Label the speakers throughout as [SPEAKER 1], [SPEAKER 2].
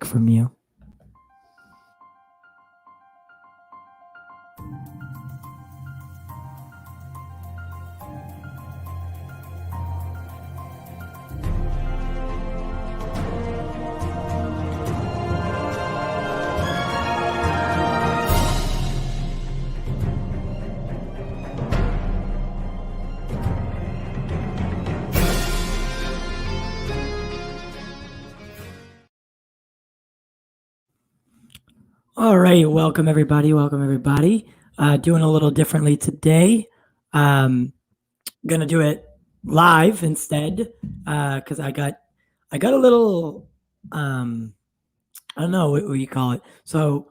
[SPEAKER 1] from you. All right, welcome everybody. Doing a little differently today. Gonna do it live instead because I got a little I don't know what you call it. So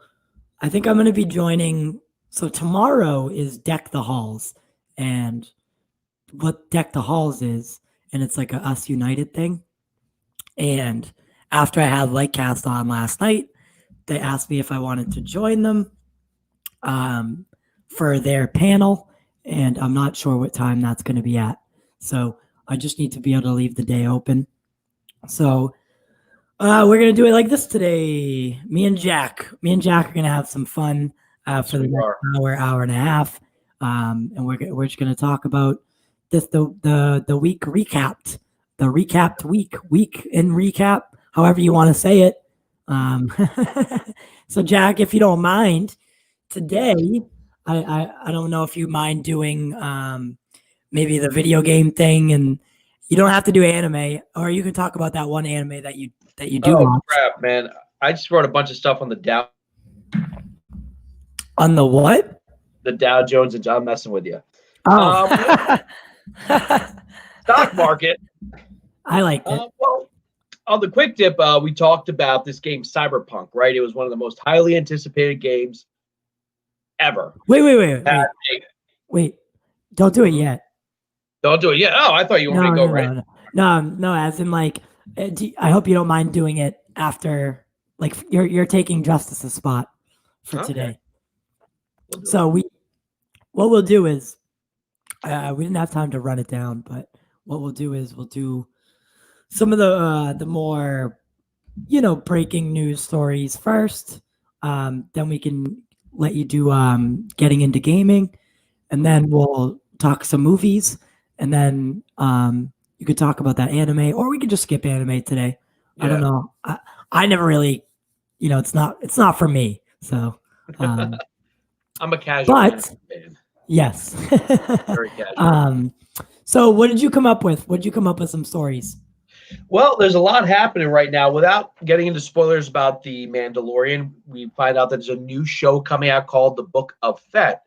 [SPEAKER 1] I think I'm gonna be joining. So tomorrow is Deck the Halls, and what Deck the Halls is, and it's like a Us United thing. And after I had Lightcast on last night, they asked me if I wanted to join them for their panel, and I'm not sure what time that's going to be at. So I just need to be able to leave the day open. So we're going to do it like this today. Me and Jack are going to have some fun for the next hour and a half. And we're just going to talk about this, the week recapped, the recapped week in recap, however you want to say it. So Jack, if you don't mind, today, I don't know if you mind doing maybe the video game thing, and you don't have to do anime, or you can talk about that one anime that you do.
[SPEAKER 2] Oh crap, man! I just wrote a bunch of stuff on the Dow.
[SPEAKER 1] On the what?
[SPEAKER 2] The Dow Jones, and I'm messing with you.
[SPEAKER 1] Oh.
[SPEAKER 2] Stock market.
[SPEAKER 1] I like it.
[SPEAKER 2] Well, on the quick dip, we talked about this game Cyberpunk, right? It was one of the most highly anticipated games ever.
[SPEAKER 1] Wait. Don't do it yet.
[SPEAKER 2] Don't do it yet. Oh, I thought you were going to go right.
[SPEAKER 1] No. As in, like, I hope you don't mind doing it after, like, you're taking Justice's spot for today. So what we'll do is, we didn't have time to run it down, but what we'll do is we'll do some of the more, breaking news stories first. Then we can let you do getting into gaming, and then we'll talk some movies, and then you could talk about that anime, or we could just skip anime today. Yeah. I don't know. I never really, it's not for me. So
[SPEAKER 2] I'm a casual fan.
[SPEAKER 1] Yes.
[SPEAKER 2] Very casual.
[SPEAKER 1] So what did you come up with? What did you come up with some stories?
[SPEAKER 2] Well, there's a lot happening right now. Without getting into spoilers about The Mandalorian, we find out that there's a new show coming out called The Book of Fett,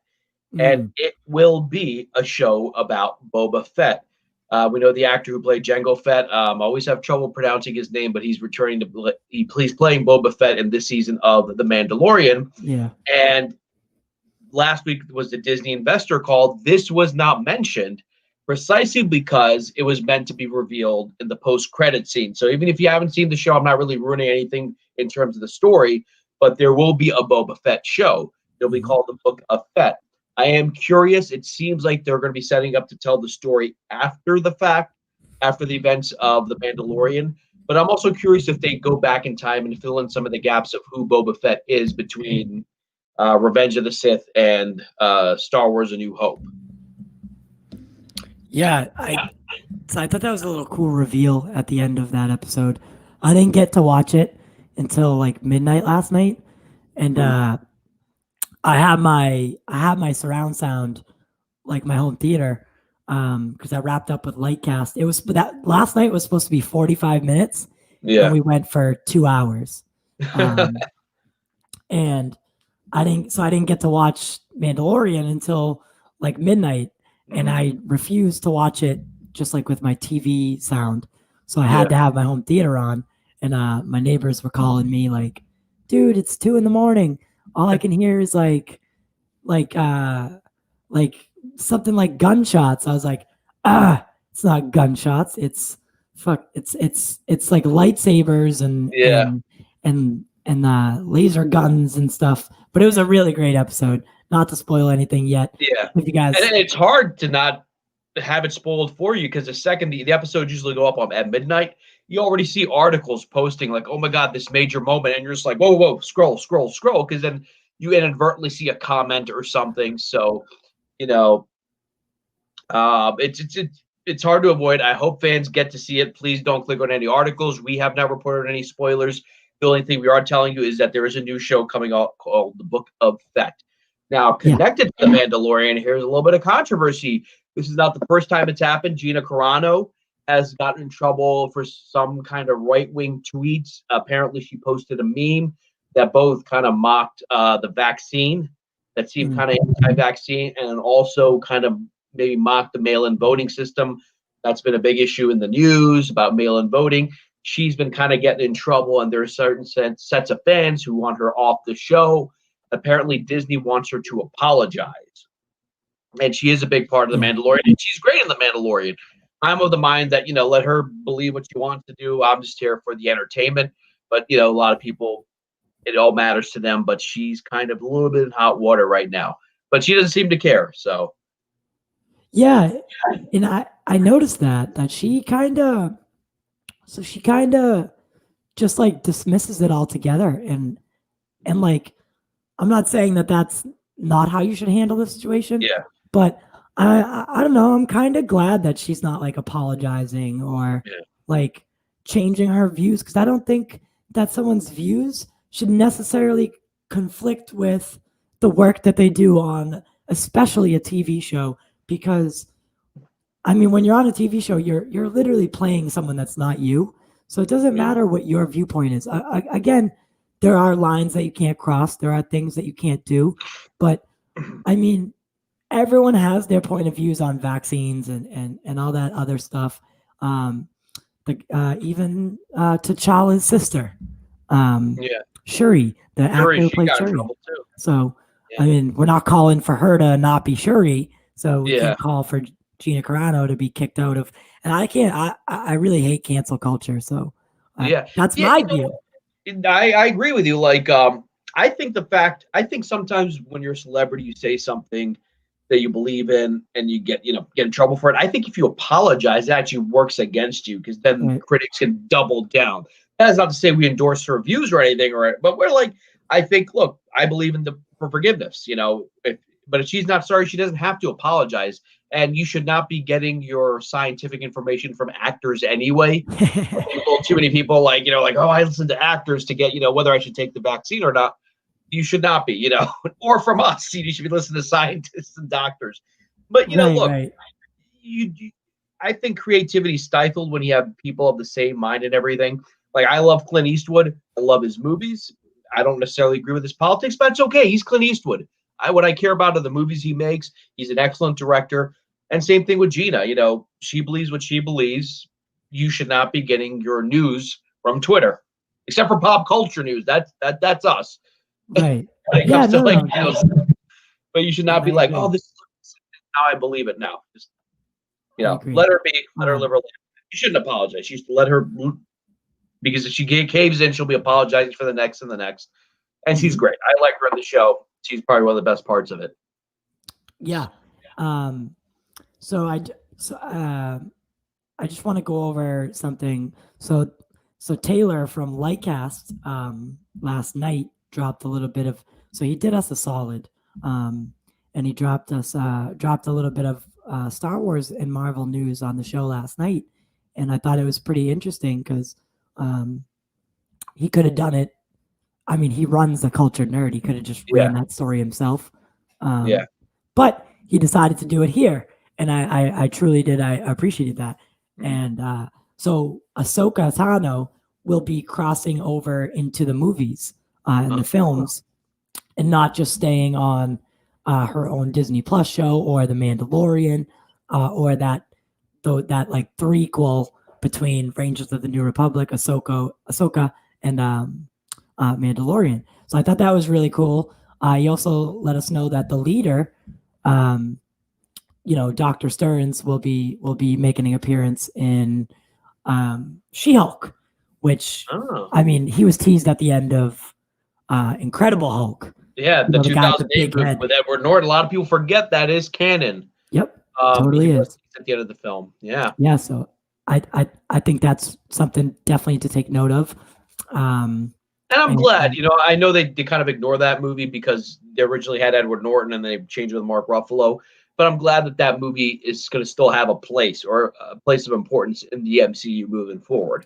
[SPEAKER 2] and it will be a show about Boba Fett. We know the actor who played Jango Fett. Always have trouble pronouncing his name, but he's returning to he's playing Boba Fett in this season of The Mandalorian.
[SPEAKER 1] Yeah.
[SPEAKER 2] And last week was the Disney investor call. This was not mentioned, precisely because it was meant to be revealed in the post-credit scene. So even if you haven't seen the show, I'm not really ruining anything in terms of the story, but there will be a Boba Fett show. It'll be called The Book of Fett. I am curious. It seems like they're going to be setting up to tell the story after the fact, after the events of The Mandalorian. But I'm also curious if they go back in time and fill in some of the gaps of who Boba Fett is between Revenge of the Sith and Star Wars A New Hope.
[SPEAKER 1] Yeah, I thought that was a little cool reveal at the end of that episode. I didn't get to watch it until like midnight last night, and I had my surround sound, like my home theater, because I wrapped up with Lightcast. It was that last night was supposed to be 45 minutes, and we went for 2 hours, and I didn't get to watch Mandalorian until like midnight. And I refused to watch it just like with my TV sound. So I had to have my home theater on. And my neighbors were calling me like, dude, it's 2 a.m. All I can hear is like something like gunshots. I was like, it's not gunshots. It's like lightsabers and laser guns and stuff. But it was a really great episode. Not to spoil anything yet.
[SPEAKER 2] Yeah.
[SPEAKER 1] If you guys...
[SPEAKER 2] And it's hard to not have it spoiled for you because the second the episodes usually go up at midnight. you already see articles posting like, oh my God, this major moment. And you're just like, whoa, scroll. Because then you inadvertently see a comment or something. So, you know, it's hard to avoid. I hope fans get to see it. Please don't click on any articles. We have not reported any spoilers. The only thing we are telling you is that there is a new show coming out called The Book of Fett. Now, connected to The Mandalorian, here's a little bit of controversy. This is not the first time it's happened. Gina Carano has gotten in trouble for some kind of right-wing tweets. Apparently, she posted a meme that both kind of mocked the vaccine, that seemed kind of anti-vaccine, and also kind of maybe mocked the mail-in voting system. That's been a big issue in the news about mail-in voting. She's been kind of getting in trouble, and there are certain sets of fans who want her off the show. Apparently, Disney wants her to apologize. And she is a big part of The Mandalorian, and she's great in The Mandalorian. I'm of the mind that, let her believe what she wants to do. I'm just here for the entertainment. But, a lot of people, it all matters to them. But she's kind of a little bit in hot water right now. But she doesn't seem to care, so.
[SPEAKER 1] Yeah, and I noticed that she kind of just like dismisses it altogether, and like, I'm not saying that that's not how you should handle the situation.
[SPEAKER 2] Yeah.
[SPEAKER 1] But I don't know. I'm kind of glad that she's not like apologizing or like changing her views, because I don't think that someone's views should necessarily conflict with the work that they do on, especially a TV show. Because, I mean, when you're on a TV show, you're literally playing someone that's not you. So it doesn't matter what your viewpoint is. Again, there are lines that you can't cross. There are things that you can't do. But, I mean, everyone has their point of views on vaccines and all that other stuff. Even T'Challa's sister, Shuri, the actor who played Shuri. So, I mean, we're not calling for her to not be Shuri. So we can't call for Gina Carano to be kicked out of. And I really hate cancel culture. So that's my view.
[SPEAKER 2] I agree with you. Like, I think sometimes when you're a celebrity, you say something that you believe in and you get in trouble for it. I think if you apologize, it actually works against you, because then critics can double down. That is not to say we endorse her views or anything, but we're like, I think, look, I believe in for forgiveness, but if she's not sorry, she doesn't have to apologize. And you should not be getting your scientific information from actors anyway. Too many people like, oh, I listen to actors to get, whether I should take the vaccine or not. You should not be, or from us. You should be listening to scientists and doctors. But, look, I think creativity is stifled when you have people of the same mind and everything. Like, I love Clint Eastwood. I love his movies. I don't necessarily agree with his politics, but it's okay. He's Clint Eastwood. What I care about are the movies he makes. He's an excellent director. And same thing with Gina. She believes what she believes. You should not be getting your news from Twitter, except for pop culture news. That's us.
[SPEAKER 1] Right.
[SPEAKER 2] But you should not be like, oh, this is how I believe it now. Just, let her be, let her live her life. You shouldn't apologize. You should let her, because if she caves in, she'll be apologizing for the next and the next. And she's great. I like her on the show. She's probably one of the best parts of it.
[SPEAKER 1] Yeah. So I just want to go over something. So Taylor from Lightcast last night dropped a little bit of. So he did us a solid, and he dropped a little bit of Star Wars and Marvel news on the show last night, and I thought it was pretty interesting because he could have done it. I mean, he runs the Cultured Nerd. He could have just ran that story himself. But he decided to do it here, and I truly did. I appreciated that. And so Ahsoka Tano will be crossing over into the movies and the films, and not just staying on her own Disney Plus show or The Mandalorian or that like threequel between Rangers of the New Republic, Ahsoka, and Mandalorian. So I thought that was really cool. He also let us know that the leader, Dr. Stearns, will be making an appearance in She-Hulk, which I mean, he was teased at the end of Incredible Hulk.
[SPEAKER 2] Yeah, the 2008 movie with Edward Norton. A lot of people forget that is canon.
[SPEAKER 1] Yep, totally is.
[SPEAKER 2] At the end of the film. Yeah.
[SPEAKER 1] Yeah. So I think that's something definitely to take note of.
[SPEAKER 2] And I'm glad, I know they kind of ignore that movie because they originally had Edward Norton and they changed it with Mark Ruffalo. But I'm glad that movie is going to still have a place or a place of importance in the MCU moving forward.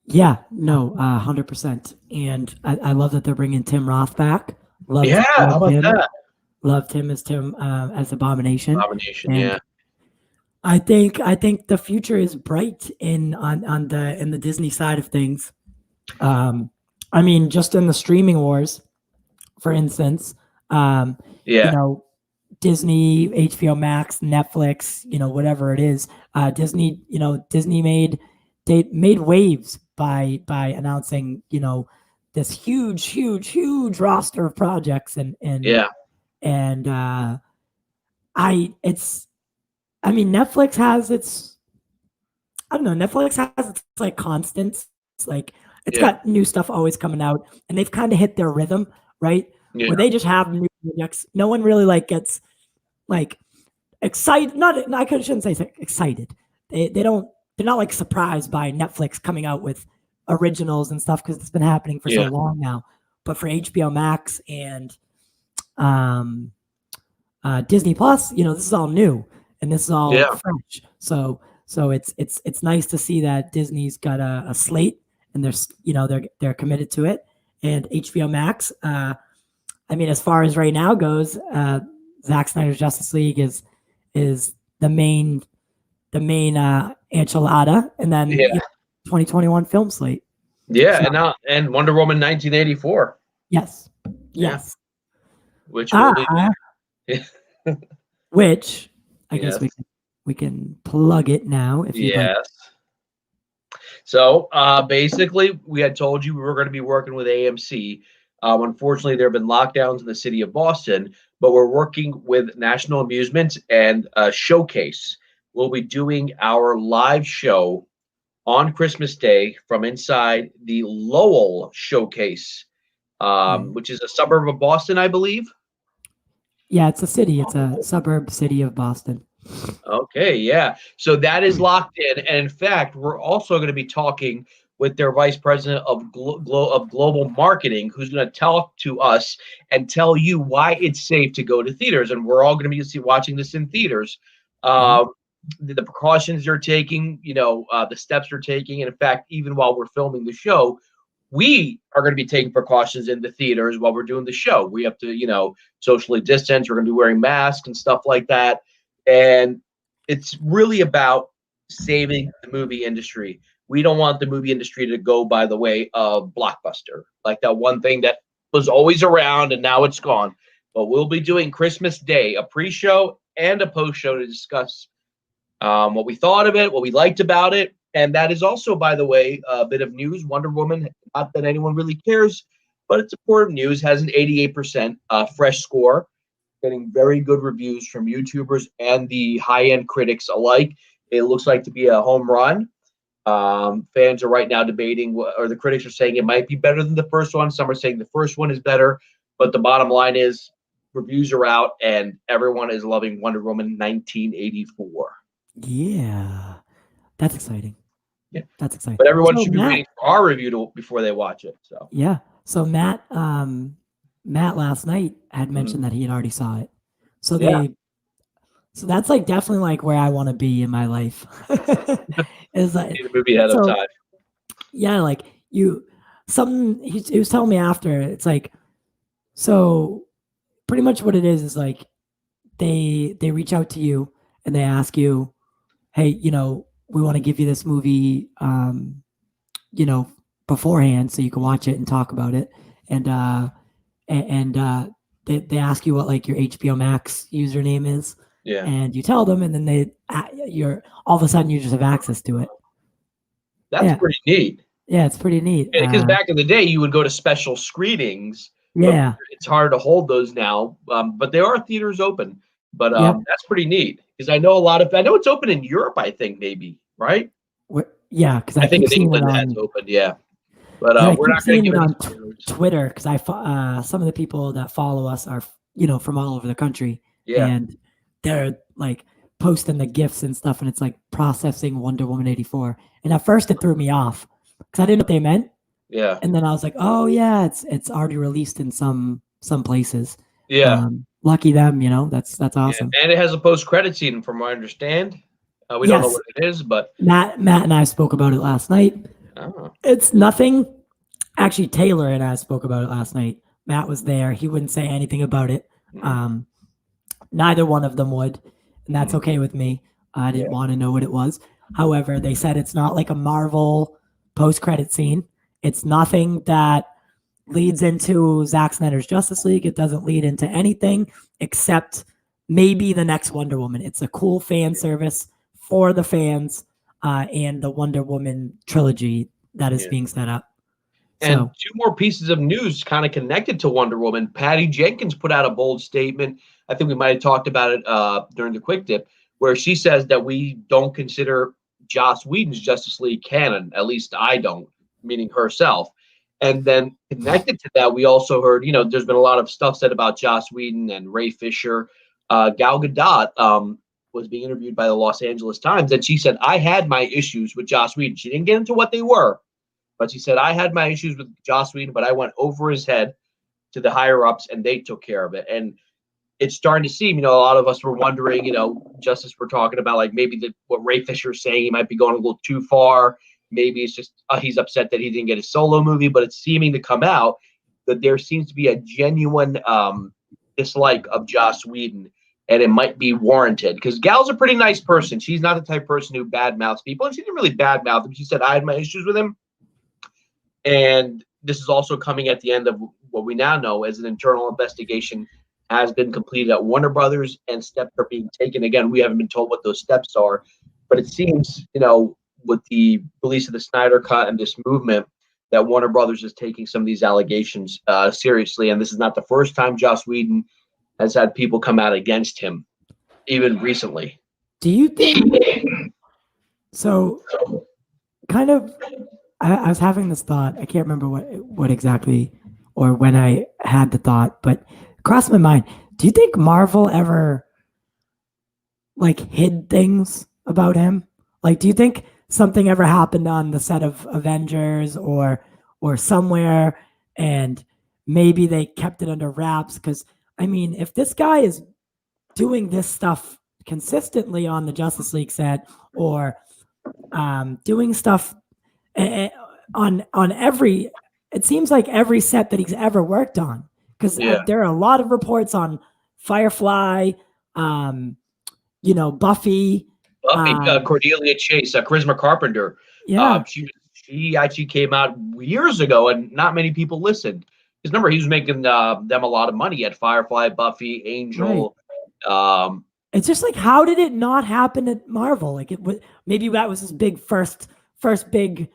[SPEAKER 1] Yeah, no, 100%. And I love that they're bringing Tim Roth back.
[SPEAKER 2] How about
[SPEAKER 1] him.
[SPEAKER 2] that?
[SPEAKER 1] Loved him as Abomination.
[SPEAKER 2] Abomination,
[SPEAKER 1] And
[SPEAKER 2] yeah.
[SPEAKER 1] I think the future is bright in the Disney side of things. I mean, just in the streaming wars, for instance, Disney, HBO Max, Netflix, whatever it is, Disney made waves by announcing, this huge roster of projects and Netflix has its, I don't know, Netflix has its like constants. It's like it's got new stuff always coming out, and they've kind of hit their rhythm, right?
[SPEAKER 2] Yeah.
[SPEAKER 1] Where they just have new projects. No one really like gets like excited. I shouldn't say excited. They're not like surprised by Netflix coming out with originals and stuff because it's been happening for so long now. But for HBO Max and Disney Plus, this is all new and this is all fresh. So it's nice to see that Disney's got a slate and they're committed to it. And HBO Max, as far as right now goes, Zack Snyder's Justice League is the main enchilada, and then 2021 film slate.
[SPEAKER 2] Yeah, so, and Wonder Woman 1984.
[SPEAKER 1] Yes.
[SPEAKER 2] Which
[SPEAKER 1] which I guess we can plug it now if you'd like.
[SPEAKER 2] So basically, we had told you we were going to be working with AMC. Unfortunately, there have been lockdowns in the city of Boston, but we're working with National Amusement and Showcase. We'll be doing our live show on Christmas Day from inside the Lowell Showcase, which is a suburb of Boston, I believe.
[SPEAKER 1] Yeah, it's a city. It's a suburb city of Boston.
[SPEAKER 2] Okay, yeah. So that is locked in. And in fact, we're also going to be talking with their vice president of global marketing, who's going to talk to us and tell you why it's safe to go to theaters. And we're all going to be watching this in theaters. The precautions they're taking, the steps they're taking. And in fact, even while we're filming the show, we are going to be taking precautions in the theaters while we're doing the show. We have to, socially distance. We're going to be wearing masks and stuff like that. And it's really about saving the movie industry. We don't want the movie industry to go by the way of Blockbuster, like that one thing that was always around and now it's gone. But we'll be doing Christmas Day, a pre-show and a post-show to discuss what we thought of it, what we liked about it. And that is also, by the way, a bit of news. Wonder Woman, not that anyone really cares, but it's important news, has an 88% fresh score, getting very good reviews from YouTubers and the high-end critics alike. It looks like to be a home run. Fans are right now debating, or the critics are saying it might be better than the first one. Some are saying the first one is better, but the bottom line is reviews are out and everyone is loving Wonder Woman 1984.
[SPEAKER 1] Yeah, that's exciting.
[SPEAKER 2] Yeah,
[SPEAKER 1] that's exciting.
[SPEAKER 2] But everyone should be waiting for our review before they watch it. So
[SPEAKER 1] yeah. So Matt last night had mentioned that he had already saw it. So so that's like definitely like where I want to be in my life. Is like
[SPEAKER 2] the movie ahead of time.
[SPEAKER 1] Yeah, like he was telling me after, it's like, so pretty much what it is like they reach out to you and they ask you, hey, we want to give you this movie, beforehand so you can watch it and talk about it. And they ask you what like your HBO Max username is.
[SPEAKER 2] Yeah.
[SPEAKER 1] And you tell them, and then you're all of a sudden you just have access to it.
[SPEAKER 2] That's pretty neat.
[SPEAKER 1] Yeah, it's pretty neat.
[SPEAKER 2] Because back in the day, you would go to special screenings.
[SPEAKER 1] Yeah.
[SPEAKER 2] It's hard to hold those now, but there are theaters open. But that's pretty neat because I know it's open in Europe. I think maybe right.
[SPEAKER 1] Yeah, because
[SPEAKER 2] I think in England that's open. Yeah, but we're not going to give it on
[SPEAKER 1] Twitter because some of the people that follow us are from all over the country.
[SPEAKER 2] Yeah,
[SPEAKER 1] and they're like posting the gifs and stuff, and it's like processing Wonder Woman 84. And at first it threw me off because I didn't know what they meant.
[SPEAKER 2] Yeah.
[SPEAKER 1] And then I was like, oh yeah, it's already released in some places.
[SPEAKER 2] Yeah.
[SPEAKER 1] Lucky them, that's awesome.
[SPEAKER 2] Yeah. And it has a post-credit scene, from what I understand. We don't know what it is, but
[SPEAKER 1] Matt and I spoke about it last night.
[SPEAKER 2] Oh.
[SPEAKER 1] It's nothing. Actually, Taylor and I spoke about it last night. Matt was there. He wouldn't say anything about it. Neither one of them would, and that's okay with me. I didn't want to know what it was. However, they said it's not like a Marvel post-credit scene. It's nothing that leads into Zack Snyder's Justice League. It doesn't lead into anything except maybe the next Wonder Woman. It's a cool fan service for the fans and the Wonder Woman trilogy that is being set up.
[SPEAKER 2] And two more pieces of news kind of connected to Wonder Woman. Patty Jenkins put out a bold statement. I think we might have talked about it during the Quick Dip, where she says that we don't consider Joss Whedon's Justice League canon. At least I don't, meaning herself. And then connected to that, we also heard, there's been a lot of stuff said about Joss Whedon and Ray Fisher. Gal Gadot was being interviewed by the Los Angeles Times, and she said, I had my issues with Joss Whedon. She didn't get into what they were, but she said, I had my issues with Joss Whedon, but I went over his head to the higher-ups, and they took care of it. And it's starting to seem, a lot of us were wondering, just as we're talking about, like maybe what Ray Fisher is saying, he might be going a little too far. Maybe it's just he's upset that he didn't get a solo movie, but it's seeming to come out that there seems to be a genuine dislike of Joss Whedon, and it might be warranted because Gal's a pretty nice person. She's not the type of person who badmouths people, and she didn't really badmouth him. She said, I had my issues with him. And this is also coming at the end of what we now know as an internal investigation has been completed at Warner Brothers, and steps are being taken. Again, we haven't been told what those steps are, but it seems, with the release of the Snyder Cut and this movement, that Warner Brothers is taking some of these allegations seriously. And this is not the first time Joss Whedon has had people come out against him, even recently.
[SPEAKER 1] Do you think so? Kind of, I was having this thought. I can't remember what exactly or when I had the thought, but it crossed my mind. Do you think Marvel ever hid things about him? Do you think something ever happened on the set of Avengers or somewhere, and maybe they kept it under wraps? Because if this guy is doing this stuff consistently on the Justice League set, or doing stuff on every, it seems like every set that he's ever worked on, because there are a lot of reports on Firefly, Buffy,
[SPEAKER 2] Cordelia Chase, Charisma Carpenter. She actually came out years ago, and not many people listened. Because remember, he was making them a lot of money at Firefly, Buffy, Angel. Right.
[SPEAKER 1] It's just how did it not happen at Marvel? Maybe that was his big first big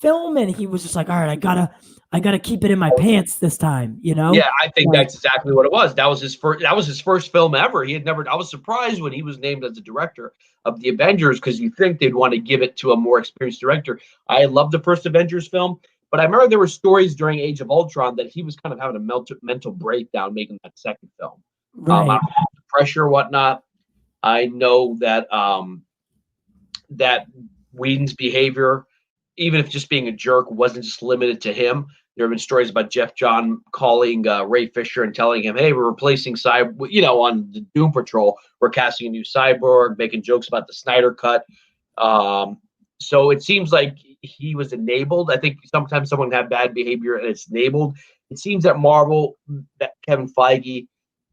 [SPEAKER 1] film, and he was just all right, I gotta keep it in my pants this time,
[SPEAKER 2] Yeah, I think that's exactly what it was. That was his first film ever. He had never. I was surprised when he was named as the director of the Avengers, because you think they'd want to give it to a more experienced director. I loved the first Avengers film, but I remember there were stories during Age of Ultron that he was kind of having a mental breakdown making that second film.
[SPEAKER 1] Right.
[SPEAKER 2] Pressure or whatnot. I know that that Whedon's behavior, even if just being a jerk, wasn't just limited to him. There have been stories about Jeff John calling Ray Fisher and telling him, hey, we're replacing Cyborg, on the Doom Patrol, we're casting a new Cyborg, making jokes about the Snyder Cut. So it seems like he was enabled. I think sometimes someone can have bad behavior and it's enabled. It seems that Marvel, that Kevin Feige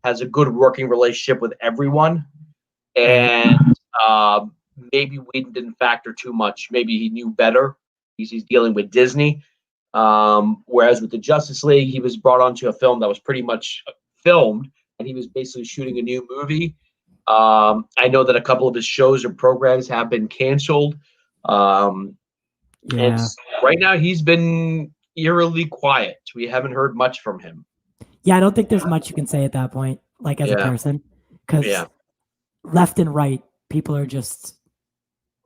[SPEAKER 2] has a good working relationship with everyone. And maybe Whedon didn't factor too much. Maybe he knew better. He's dealing with Disney. Whereas with the Justice League, he was brought onto a film that was pretty much filmed, and he was basically shooting a new movie. I know that a couple of his shows or programs have been canceled. And right now he's been eerily quiet. We haven't heard much from him.
[SPEAKER 1] Yeah, I don't think there's much you can say at that point, as a person, because left and right, people are just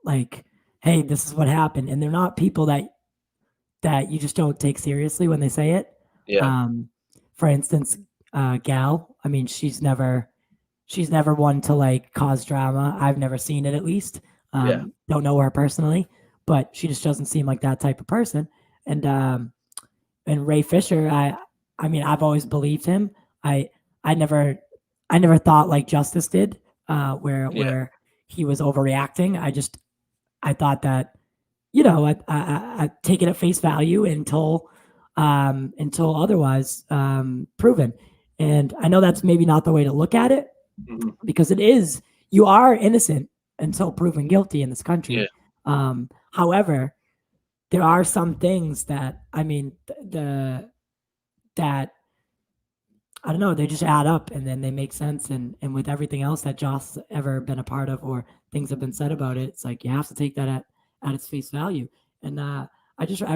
[SPEAKER 1] hey, this is what happened. And they're not people that you just don't take seriously when they say it.
[SPEAKER 2] Yeah.
[SPEAKER 1] For instance, Gal, she she's never one to like cause drama. I've never seen it, at least. Don't know her personally, but she just doesn't seem like that type of person. And Ray Fisher, I mean, I've always believed him. I never thought like Justice did, where he was overreacting. I thought that, I take it at face value until otherwise proven. And I know that's maybe not the way to look at it, because you are innocent until proven guilty in this country. However, there are some things that, I mean, that I don't know, they just add up and then they make sense. And with everything else that Joss ever been a part of, or things have been said about it, it's like you have to take that at its face value. And I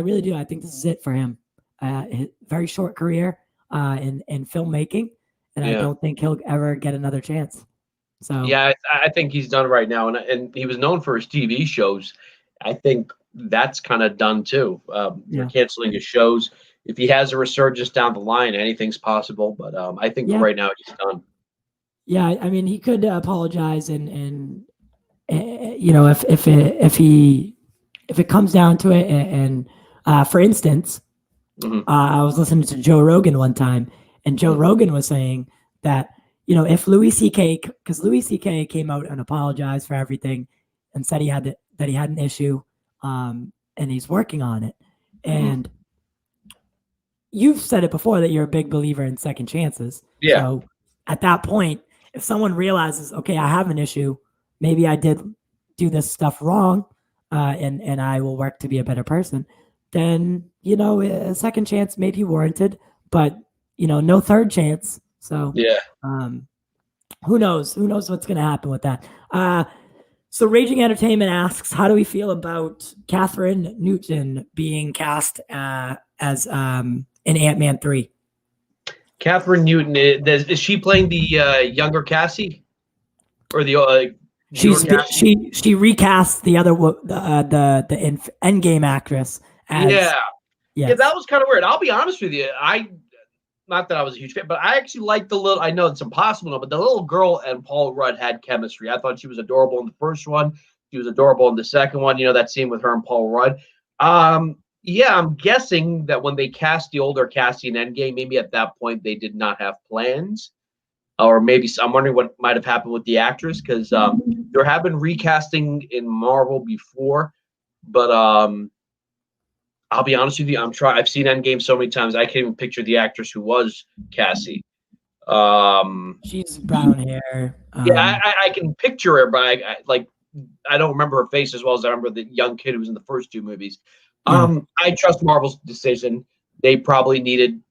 [SPEAKER 1] really do. I think this is it for him. Very short career in filmmaking, and I don't think he'll ever get another chance. So
[SPEAKER 2] I think he's done right now, and he was known for his TV shows. I think that's kind of done too. For canceling his shows. If he has a resurgence down the line, anything's possible. But I think for right now he's done.
[SPEAKER 1] Yeah, I mean, he could apologize, and if it comes down to it, and for instance, I was listening to Joe Rogan one time, and Joe Rogan was saying that, if Louis C.K., because Louis C.K. came out and apologized for everything and said he had an issue, and he's working on it. And you've said it before that you're a big believer in second chances.
[SPEAKER 2] Yeah.
[SPEAKER 1] So at that point, if someone realizes, okay, I have an issue, maybe I did do this stuff wrong, and I will work to be a better person, then, a second chance may be warranted, but, no third chance. So, who knows? Who knows what's going to happen with that? So Raging Entertainment asks, how do we feel about Catherine Newton being cast as in Ant-Man 3?
[SPEAKER 2] Catherine Newton, is she playing the younger Cassie, or the
[SPEAKER 1] she recast the other the Endgame actress as,
[SPEAKER 2] yeah, that was kind of weird. I'll be honest with you, not that I was a huge fan, but I actually liked I know it's impossible, but the little girl and Paul Rudd had chemistry. I thought she was adorable in the first one. She was adorable in the second one. That scene with her and Paul Rudd. I'm guessing that when they cast the older Cassie in Endgame, maybe at that point they did not have plans, or maybe I'm wondering what might have happened with the actress, because there have been recasting in Marvel before, but I'll be honest with you, I've seen Endgame so many times I can't even picture the actress who was Cassie.
[SPEAKER 1] She's brown hair.
[SPEAKER 2] I can picture her, but I don't remember her face as well as I remember the young kid who was in the first two movies. I trust Marvel's decision. They're probably going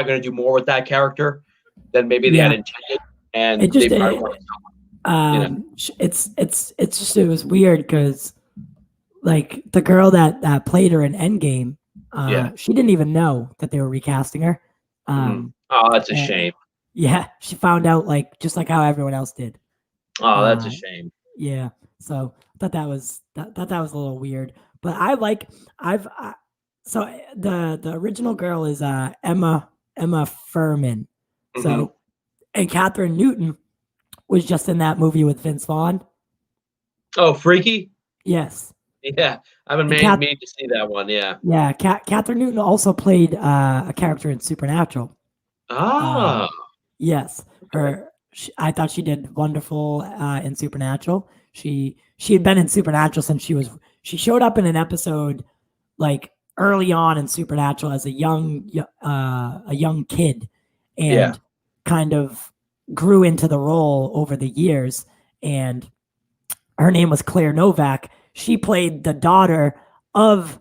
[SPEAKER 2] to do more with that character than maybe they had intended, and they probably wanted someone.
[SPEAKER 1] It was weird because, like, the girl that played her in Endgame, she didn't even know that they were recasting her.
[SPEAKER 2] That's a shame.
[SPEAKER 1] Yeah, she found out just like how everyone else did.
[SPEAKER 2] Oh, that's a shame.
[SPEAKER 1] Yeah, so I thought that was a little weird. But so the original girl is Emma Furman. So, and Catherine Newton was just in that movie with Vince Vaughn.
[SPEAKER 2] Oh, Freaky?
[SPEAKER 1] Yes.
[SPEAKER 2] Yeah, I've been made to see that one. Yeah.
[SPEAKER 1] Yeah, Catherine Newton also played a character in Supernatural. Yes, I thought she did wonderful in Supernatural. She had been in Supernatural since she showed up in an episode like early on in Supernatural as a young kid, and kind of grew into the role over the years. And her name was Claire Novak. She played the daughter of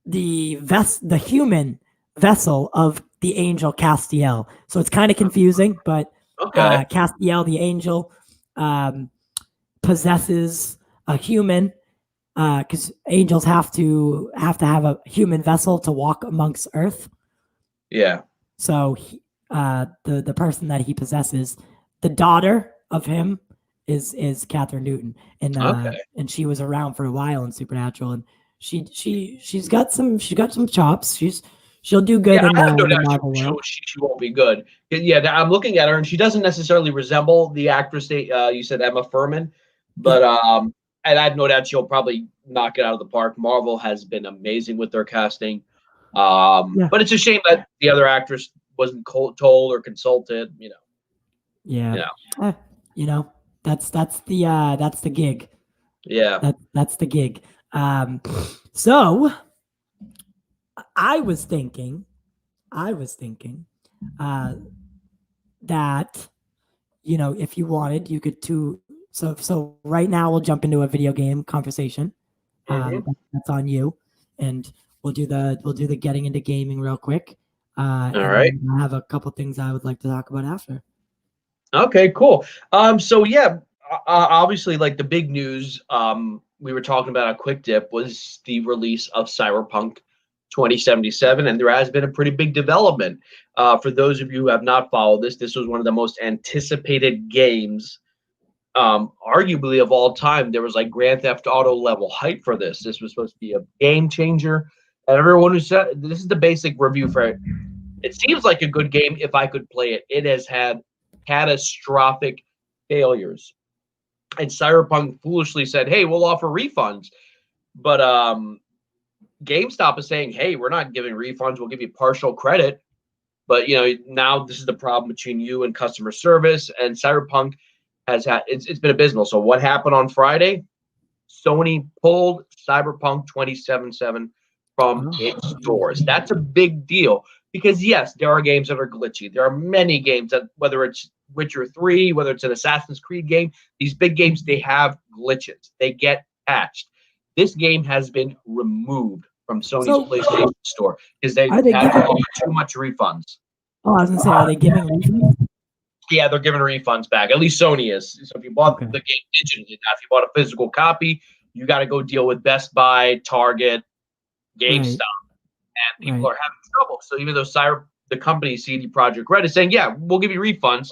[SPEAKER 1] the human vessel of the angel Castiel. So it's kind of confusing, but Castiel, the angel, possesses a human, because angels have to have a human vessel to walk amongst Earth.
[SPEAKER 2] Yeah.
[SPEAKER 1] So the person that he possesses, the daughter of him, is Catherine Newton, and she was around for a while in Supernatural, and she's got some chops. she'll do good
[SPEAKER 2] Yeah,
[SPEAKER 1] in
[SPEAKER 2] I have no
[SPEAKER 1] the
[SPEAKER 2] doubt
[SPEAKER 1] Marvel world.
[SPEAKER 2] she won't be good. Yeah, I'm looking at her, and she doesn't necessarily resemble the actress that you said, Emma Furman, but and I have no doubt she'll probably knock it out of the park. Marvel has been amazing with their casting,
[SPEAKER 1] Yeah.
[SPEAKER 2] but it's a shame that the other actress wasn't told or consulted.
[SPEAKER 1] Yeah.
[SPEAKER 2] You know,
[SPEAKER 1] That's the gig.
[SPEAKER 2] yeah.
[SPEAKER 1] That's the gig. So I was thinking uh, that if you wanted, you could too. So right now we'll jump into a video game conversation.
[SPEAKER 2] Mm-hmm.
[SPEAKER 1] That's on you, and we'll do the getting into gaming real quick.
[SPEAKER 2] All
[SPEAKER 1] And
[SPEAKER 2] right.
[SPEAKER 1] then I have a couple things I would like to talk about after.
[SPEAKER 2] Okay, cool. So yeah, obviously, like the big news, we were talking about a quick dip was the release of Cyberpunk 2077, and there has been a pretty big development. For those of you who have not followed this was one of the most anticipated games, arguably of all time. There was like Grand Theft Auto level hype for this. This was supposed to be a game changer, and everyone who said this is the basic review for it. It seems like a good game if I could play it. It has had catastrophic failures. And Cyberpunk foolishly said, "Hey, we'll offer refunds." But GameStop is saying, "Hey, we're not giving refunds. We'll give you partial credit." But now this is the problem between you and customer service. And Cyberpunk has had it's been abysmal. So what happened on Friday? Sony pulled Cyberpunk 2077 from its stores. That's a big deal because yes, there are games that are glitchy. There are many games that, whether it's Witcher 3, whether it's an Assassin's Creed game, these big games, they have glitches. They get patched. This game has been removed from Sony's PlayStation Store because they had too much refunds.
[SPEAKER 1] Oh, I was gonna say, are they giving refunds?
[SPEAKER 2] Yeah, they're giving refunds back. At least Sony is. So if you bought the game digitally, now if you bought a physical copy, you got to go deal with Best Buy, Target, GameStop, and people are having trouble. So even though the company CD Projekt Red is saying, "Yeah, we'll give you refunds,"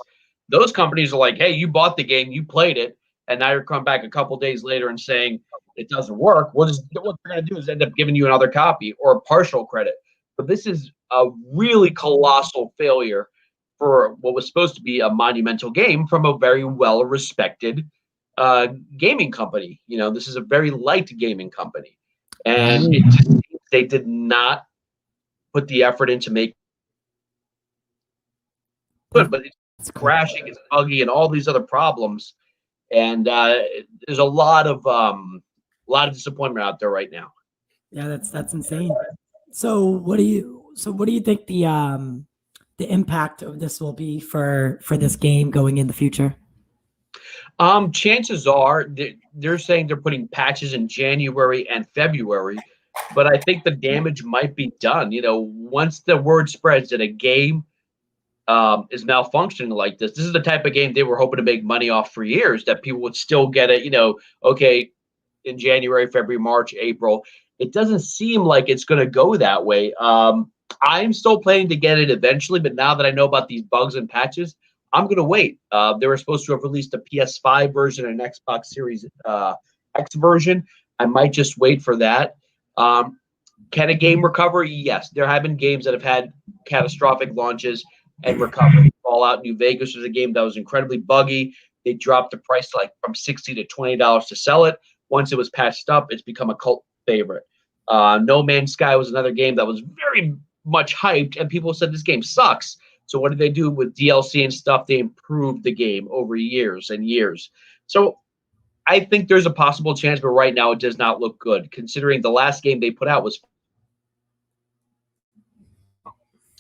[SPEAKER 2] those companies are like, "Hey, you bought the game, you played it, and now you're coming back a couple days later and saying it doesn't work." What they're going to do is end up giving you another copy or partial credit. But this is a really colossal failure for what was supposed to be a monumental game from a very well-respected gaming company. This is a very light gaming company, and they did not put the effort into make good. But it's crashing, it's buggy, and all these other problems. And there's a lot of disappointment out there right now.
[SPEAKER 1] Yeah, that's insane. So what do you think the impact of this will be for this game going in the future?
[SPEAKER 2] Chances are they're saying they're putting patches in January and February, but I think the damage might be done. Once the word spreads that a game is malfunctioning like this is the type of game they were hoping to make money off for years, that people would still get it, okay, in January, February, March, April. It doesn't seem like it's going to go that way. I'm still planning to get it eventually, but now that I know about these bugs and patches, I'm going to wait. They were supposed to have released a PS5 version and an Xbox Series X version. I might just wait for that. Can a game recover? Yes. There have been games that have had catastrophic launches and recovery. Fallout New Vegas was a game that was incredibly buggy. They dropped the price from $60 to $20 to sell it. Once it was patched up, it's become a cult favorite. No Man's Sky was another game that was very much hyped, and people said this game sucks. So what did they do with DLC and stuff? They improved the game over years and years. So I think there's a possible chance, but right now it does not look good, considering the last game they put out was.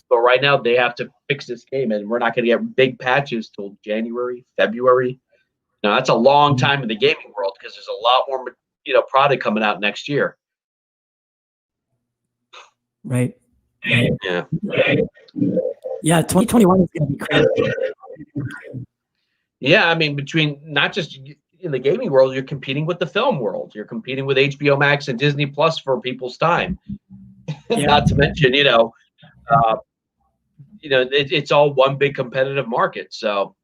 [SPEAKER 2] But right now they have to fix this game, and we're not going to get big patches till January, February. Now that's a long time in the gaming world because there's a lot more, product coming out next year.
[SPEAKER 1] Right.
[SPEAKER 2] Yeah.
[SPEAKER 1] Yeah. 2021 is going to be crazy.
[SPEAKER 2] Yeah, I mean, between not just in the gaming world, you're competing with the film world. You're competing with HBO Max and Disney Plus for people's time. Yeah. Not to mention, it's all one big competitive market. So,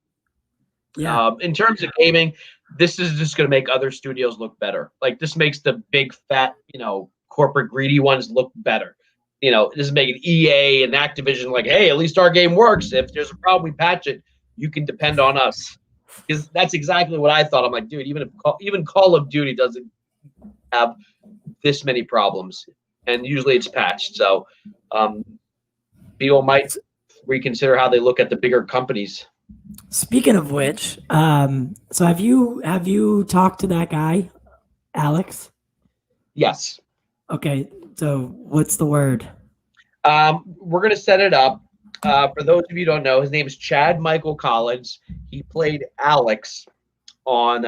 [SPEAKER 2] in terms of gaming, this is just going to make other studios look better. Like this makes the big fat, corporate greedy ones look better. this is making EA and Activision like, hey, at least our game works. If there's a problem, we patch it. You can depend on us. Because that's exactly what I thought. I'm like, dude, even Call of Duty doesn't have this many problems, and usually it's patched. So people might reconsider how they look at the bigger companies.
[SPEAKER 1] Speaking of which, so have you talked to that guy, Alex?
[SPEAKER 2] Yes.
[SPEAKER 1] Okay, so what's the word?
[SPEAKER 2] We're gonna set it up. For those of you who don't know, his name is Chad Michael Collins. He played Alex on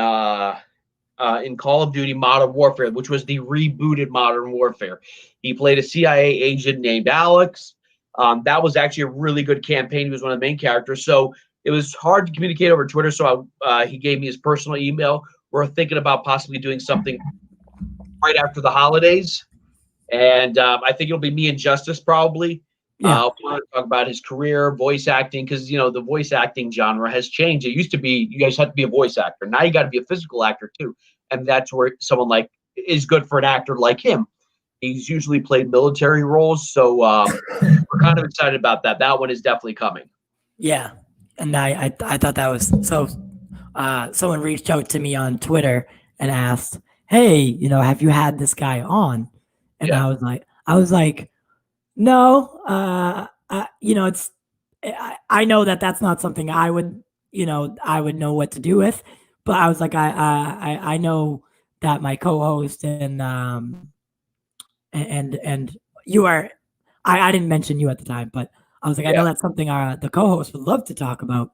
[SPEAKER 2] in Call of Duty Modern Warfare, which was the rebooted Modern Warfare. He played a CIA agent named Alex. That was actually a really good campaign. He was one of the main characters. So it was hard to communicate over Twitter. So he gave me his personal email. We're thinking about possibly doing something right after the holidays. And I think it'll be me and Justice probably.
[SPEAKER 1] Yeah.
[SPEAKER 2] We're going to talk about his career, voice acting, because, the voice acting genre has changed. It used to be you guys had to be a voice actor. Now you got to be a physical actor too. And that's where someone like is good for an actor like him. He's usually played military roles. So we're kind of excited about that. That one is definitely coming.
[SPEAKER 1] Yeah. And I thought that was so. Someone reached out to me on Twitter and asked, "Hey, have you had this guy on?" And
[SPEAKER 2] Yeah.
[SPEAKER 1] I was like, no. It's. I know that's not something I would know what to do with, but I was like, I know that my co-host and you are. I didn't mention you at the time, but I was like, I know that's something the co-host would love to talk about.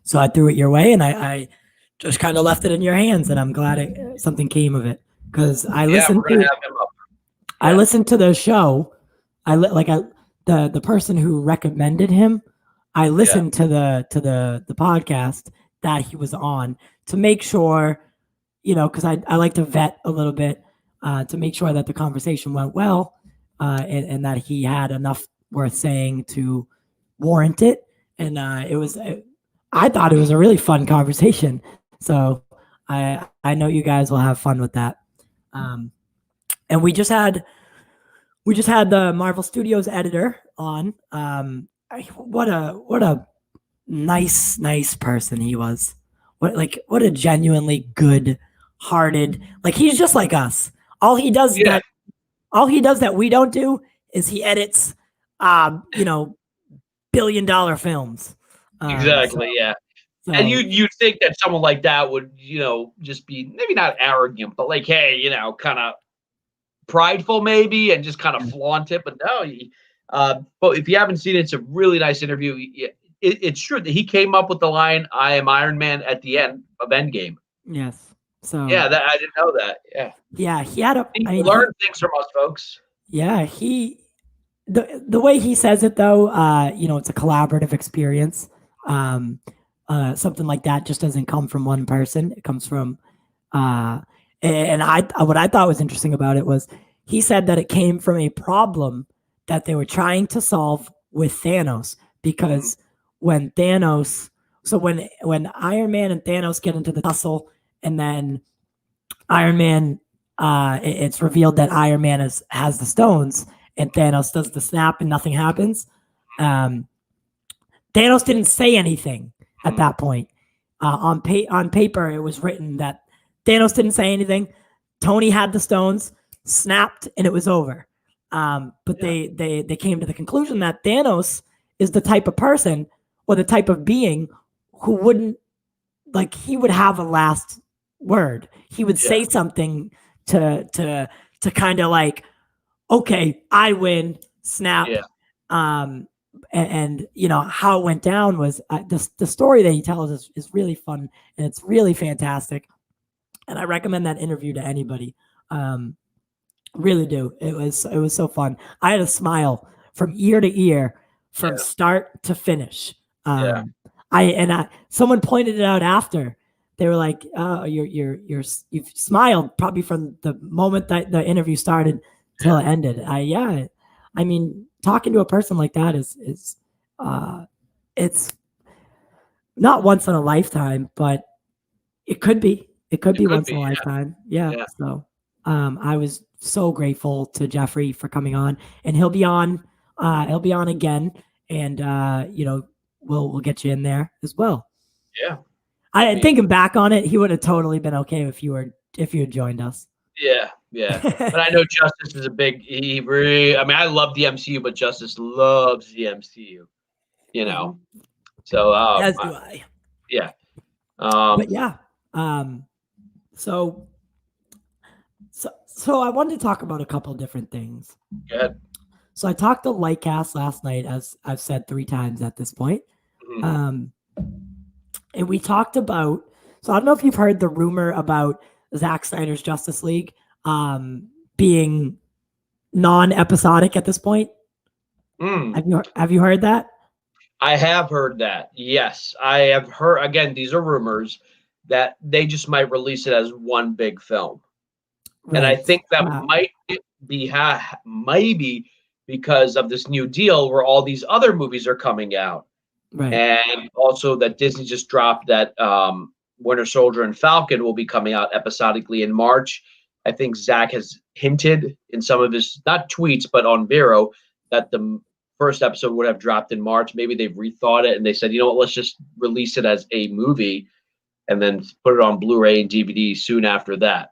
[SPEAKER 1] So I threw it your way, and I just kind of left it in your hands, and I'm glad something came of it because I listened to it. I listened to the show. The person who recommended him. I listened to the podcast that he was on to make sure, because I like to vet a little bit to make sure that the conversation went well and that he had enough worth saying to warrant it. And I thought it was a really fun conversation. So I know you guys will have fun with that. And we just had the Marvel Studios editor on. What a nice person he was. What a genuinely good-hearted. Like he's just like us. All he does that we don't do is he edits, billion-dollar films.
[SPEAKER 2] Exactly. So, and you'd think that someone like that would, just be maybe not arrogant, but like, hey, kind of prideful maybe, and just kind of flaunt it. But no, but if you haven't seen it, it's a really nice interview. It's true that he came up with the line "I am Iron Man" at the end of Endgame.
[SPEAKER 1] Yes. So
[SPEAKER 2] I didn't know that.
[SPEAKER 1] Yeah, he had
[SPEAKER 2] learn things from us, folks.
[SPEAKER 1] Yeah, the way he says it though, it's a collaborative experience. Something like that just doesn't come from one person. It comes from and what I thought was interesting about it was he said that it came from a problem that they were trying to solve with Thanos, because when Iron Man and Thanos get into the tussle, and then Iron Man, it's revealed that Iron Man has the stones, and Thanos does the snap, and nothing happens. Thanos didn't say anything at that point. On paper, it was written that Thanos didn't say anything. Tony had the stones, snapped, and it was over. But they came to the conclusion that Thanos is the type of person or the type of being who wouldn't, he would have a last word. He would say something to kind of like, okay, I win, snap. And how it went down was the story that he tells is really fun, and it's really fantastic. And I recommend that interview to anybody. Really do. It was so fun. I had a smile from ear to ear, from start to finish. Someone pointed it out after. They were like, "Oh, you've smiled probably from the moment that the interview started till it ended." I mean, talking to a person like that is it's not once in a lifetime, but it could be. It could be once in a lifetime. Yeah. So I was so grateful to Jeffrey for coming on, and he'll be on again, and we'll get you in there as well.
[SPEAKER 2] Yeah.
[SPEAKER 1] I thinking back on it, he would have totally been okay if you had joined us.
[SPEAKER 2] Yeah. But I know Justice is a big. I love the MCU, but Justice loves the MCU. So
[SPEAKER 1] as do I.
[SPEAKER 2] Yeah.
[SPEAKER 1] But yeah. So I wanted to talk about a couple of different things.
[SPEAKER 2] Go ahead.
[SPEAKER 1] So I talked to Lightcast last night, as I've said 3 times at this point. Mm-hmm. And we talked about, so I don't know if you've heard the rumor about Zack Snyder's Justice League being non-episodic at this point. Have you heard that?
[SPEAKER 2] I have heard that. Yes, I have heard. Again, these are rumors that they just might release it as one big film. Right. And I think that might be maybe because of this new deal where all these other movies are coming out. Right. And also that Disney just dropped that Winter Soldier and Falcon will be coming out episodically in March. I think Zack has hinted in some of his, not tweets, but on Vero, that the first episode would have dropped in March. Maybe they've rethought it and they said, you know what, let's just release it as a movie and then put it on Blu-ray and DVD soon after that.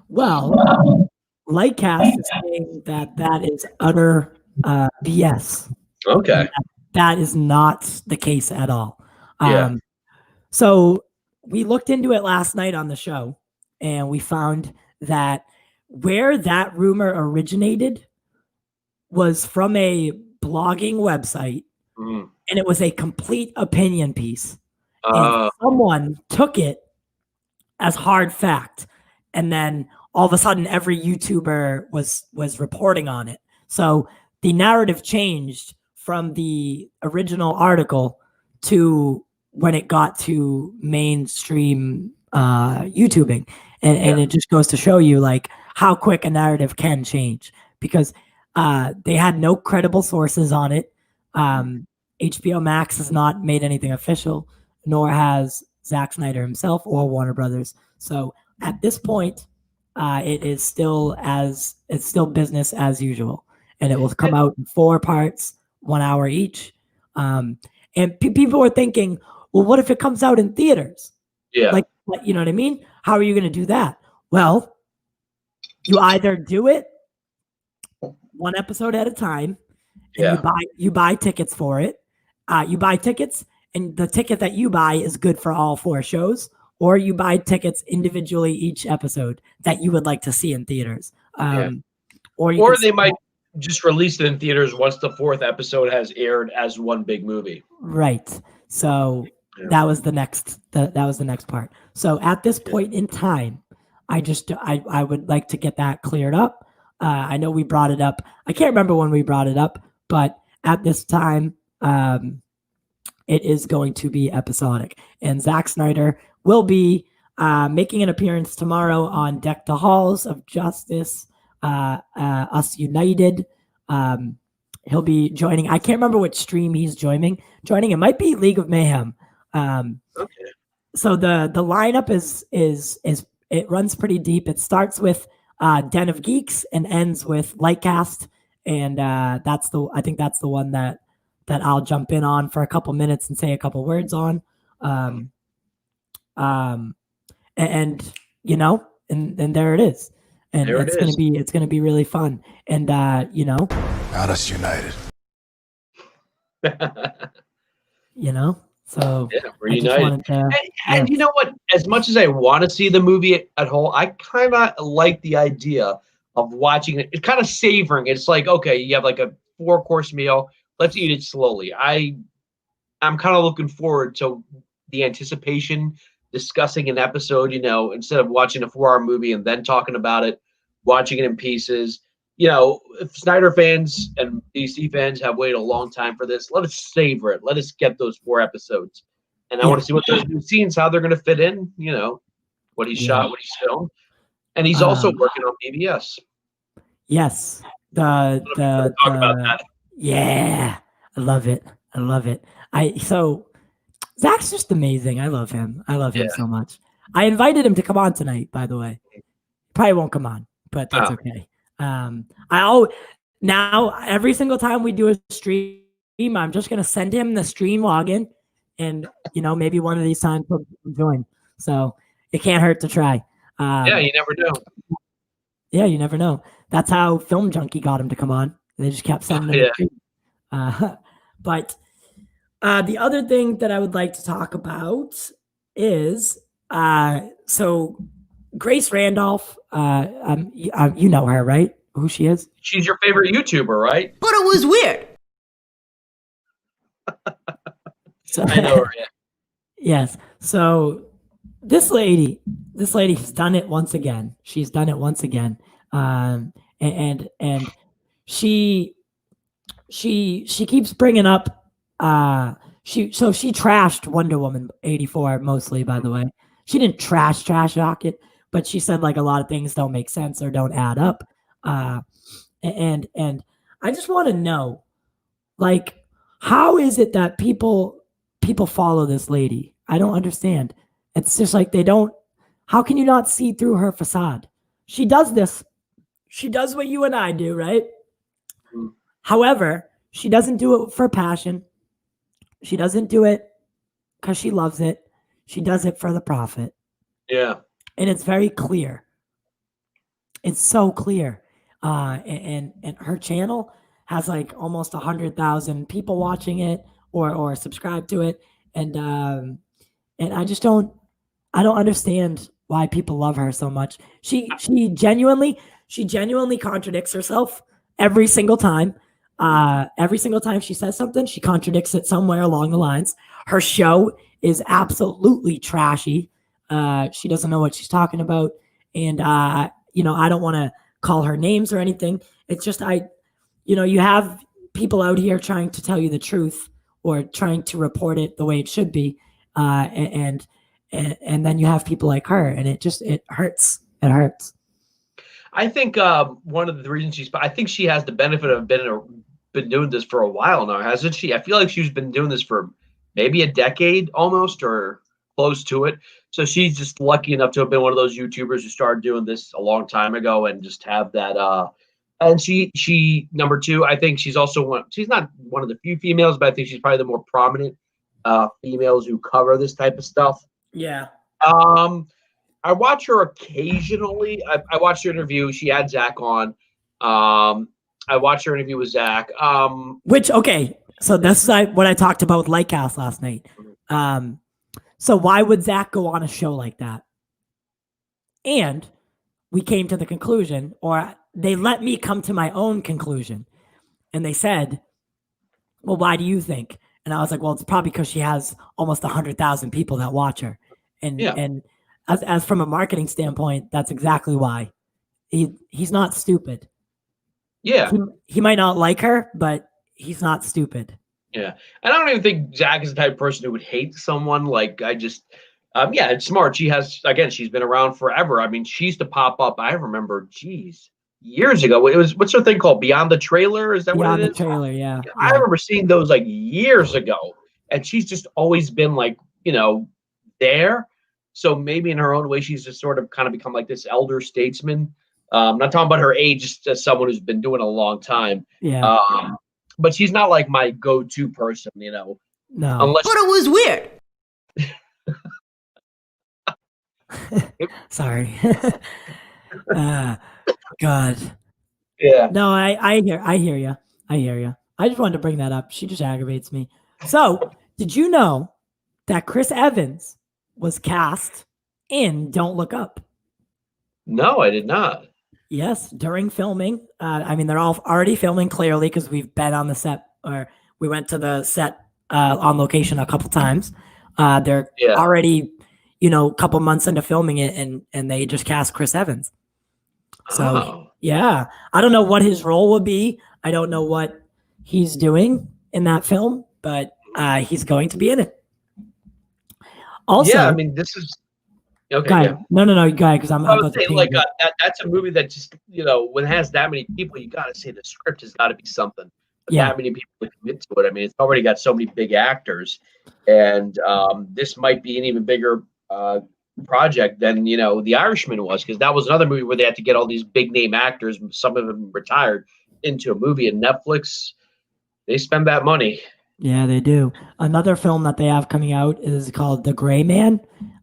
[SPEAKER 1] Well, Lightcast is saying that is utter BS.
[SPEAKER 2] Okay.
[SPEAKER 1] That is not the case at all.
[SPEAKER 2] Yeah.
[SPEAKER 1] So we looked into it last night on the show, and we found that where that rumor originated was from a blogging website, and it was a complete opinion piece. And someone took it as hard fact, and then all of a sudden every YouTuber was reporting on it. So the narrative changed from the original article to when it got to mainstream YouTubing. And it just goes to show you like how quick a narrative can change, because they had no credible sources on it. HBO Max has not made anything official, nor has Zack Snyder himself or Warner Brothers. So at this point, it is still business as usual, and it will come out in 4 parts, 1 hour each. And people were thinking, well, what if it comes out in theaters?
[SPEAKER 2] Yeah,
[SPEAKER 1] like you know what I mean? How are you going to do that? Well, you either do it 1 episode at a time, and you buy tickets for it. You buy tickets, and the ticket that you buy is good for all 4 shows, or you buy tickets individually each episode that you would like to see in theaters. Or
[SPEAKER 2] they might just release it in theaters once the 4th episode has aired as one big movie.
[SPEAKER 1] Right. So that was the next part. So at this point in time, I would like to get that cleared up. I know we brought it up. I can't remember when we brought it up, but at this time, it is going to be episodic. And Zack Snyder will be making an appearance tomorrow on Deck the Halls of Justice, Us United. He'll be joining. I can't remember which stream he's joining. It might be League of Mayhem.
[SPEAKER 2] Okay. So
[SPEAKER 1] the lineup is it runs pretty deep. It starts with Den of Geeks and ends with Lightcast, and I think that's the one that I'll jump in on for a couple minutes and say a couple words on. And there it is. And it's gonna be really fun. And
[SPEAKER 3] Not Us United.
[SPEAKER 1] So
[SPEAKER 2] we're united. And you know what? As much as I want to see the movie at whole, I kind of like the idea of watching it. It's kind of savoring. It's like, okay, you have like a 4-course meal. Let's eat it slowly. I'm kind of looking forward to the anticipation, discussing an episode, instead of watching a 4-hour movie and then talking about it, watching it in pieces. If Snyder fans and DC fans have waited a long time for this, let us savor it. Let us get those 4 episodes. And I want to see what those new scenes, how they're going to fit in, what he shot, what he's filmed. And he's also working on PBS.
[SPEAKER 1] Yes.
[SPEAKER 2] Talk about that.
[SPEAKER 1] Yeah. I love it. So Zach's just amazing. I love him. Him so much. I invited him to come on tonight, by the way. Probably won't come on, but that's okay. Now every single time we do a stream, I'm just gonna send him the stream login, and maybe one of these times he'll join. So it can't hurt to try.
[SPEAKER 2] Yeah, you never know.
[SPEAKER 1] Yeah, you never know. That's how Film Junkie got him to come on. They just kept sending him. Yeah. But the other thing that I would like to talk about is so Grace Randolph. You know her, right? Who she is?
[SPEAKER 2] She's your favorite YouTuber, right?
[SPEAKER 4] But it was weird.
[SPEAKER 1] So,
[SPEAKER 2] I know her. Yeah.
[SPEAKER 1] Yes. So this lady's done it once again. She's done it once again. And she keeps bringing up she trashed Wonder Woman 84 mostly, by the way. She didn't trash talk it, but she said like a lot of things don't make sense or don't add up. And I just want to know, like, how is it that people follow this lady? I don't understand. It's just like how can you not see through her facade? She does this. She does what you and I do, right?
[SPEAKER 2] Mm.
[SPEAKER 1] However, she doesn't do it for passion. She doesn't do it because she loves it. She does it for the profit.
[SPEAKER 2] Yeah.
[SPEAKER 1] And it's very clear. It's so clear. And her channel has like almost 100,000 people watching it or subscribe to it. And I just don't understand why people love her so much. She genuinely contradicts herself every single time. Every single time she says something, she contradicts it somewhere along the lines. Her show is absolutely trashy. She doesn't know what she's talking about. And, I don't want to call her names or anything. It's just, you have people out here trying to tell you the truth or trying to report it the way it should be. And then you have people like her, and it hurts. It hurts.
[SPEAKER 2] I think one of the reasons I think she has the benefit of been doing this for a while now, hasn't she? I feel like she's been doing this for maybe a decade almost, or close to it. So she's just lucky enough to have been one of those YouTubers who started doing this a long time ago and just have that. And she number two, I think she's also she's not one of the few females, but I think she's probably the more prominent females who cover this type of stuff.
[SPEAKER 1] Yeah.
[SPEAKER 2] I watch her occasionally. I watched her interview. She had Zack on. I watched her interview with Zack.
[SPEAKER 1] So this is what I talked about with Lightcast last night. So why would Zack go on a show like that? And we came to the conclusion, or they let me come to my own conclusion. And they said, well, why do you think? And I was like, well, it's probably because she has almost 100,000 people that watch her. And as from a marketing standpoint, that's exactly why. He's not stupid.
[SPEAKER 2] Yeah.
[SPEAKER 1] He might not like her, but he's not stupid.
[SPEAKER 2] Yeah. And I don't even think Zack is the type of person who would hate someone. Like, it's smart. She's been around forever. I mean, she used to pop up. I remember, years ago. What's her thing called? Beyond the Trailer? Is that what it is?
[SPEAKER 1] Beyond the Trailer, yeah.
[SPEAKER 2] I remember seeing those like years ago. And she's just always been like, there. So maybe in her own way, she's just sort of kind of become like this elder statesman. I'm not talking about her age, just as someone who's been doing it a long time.
[SPEAKER 1] Yeah.
[SPEAKER 2] But she's not like my go-to person,
[SPEAKER 1] No.
[SPEAKER 2] Unless
[SPEAKER 4] But it was weird.
[SPEAKER 1] Sorry. God.
[SPEAKER 2] Yeah.
[SPEAKER 1] No, I hear you. I just wanted to bring that up. She just aggravates me. So, did you know that Chris Evans was cast in Don't Look Up?
[SPEAKER 2] No, I did not.
[SPEAKER 1] Yes, during filming. They're all already filming clearly because we've been on the set, or we went to the set on location a couple times. They're already, a couple months into filming it, and they just cast Chris Evans. So, yeah, I don't know what his role would be. I don't know what he's doing in that film, but he's going to be in it. Also,
[SPEAKER 2] this is okay.
[SPEAKER 1] Go ahead.
[SPEAKER 2] Yeah.
[SPEAKER 1] No, go ahead, because I'm
[SPEAKER 2] I would say that's a movie that just when it has that many people, you got to say the script has got to be something. But that many people to commit to it. I mean, it's already got so many big actors, and this might be an even bigger project than The Irishman was, because that was another movie where they had to get all these big name actors, some of them retired, into a movie. And Netflix, they spend that money.
[SPEAKER 1] Yeah, they do. Another film that they have coming out is called The Gray Man,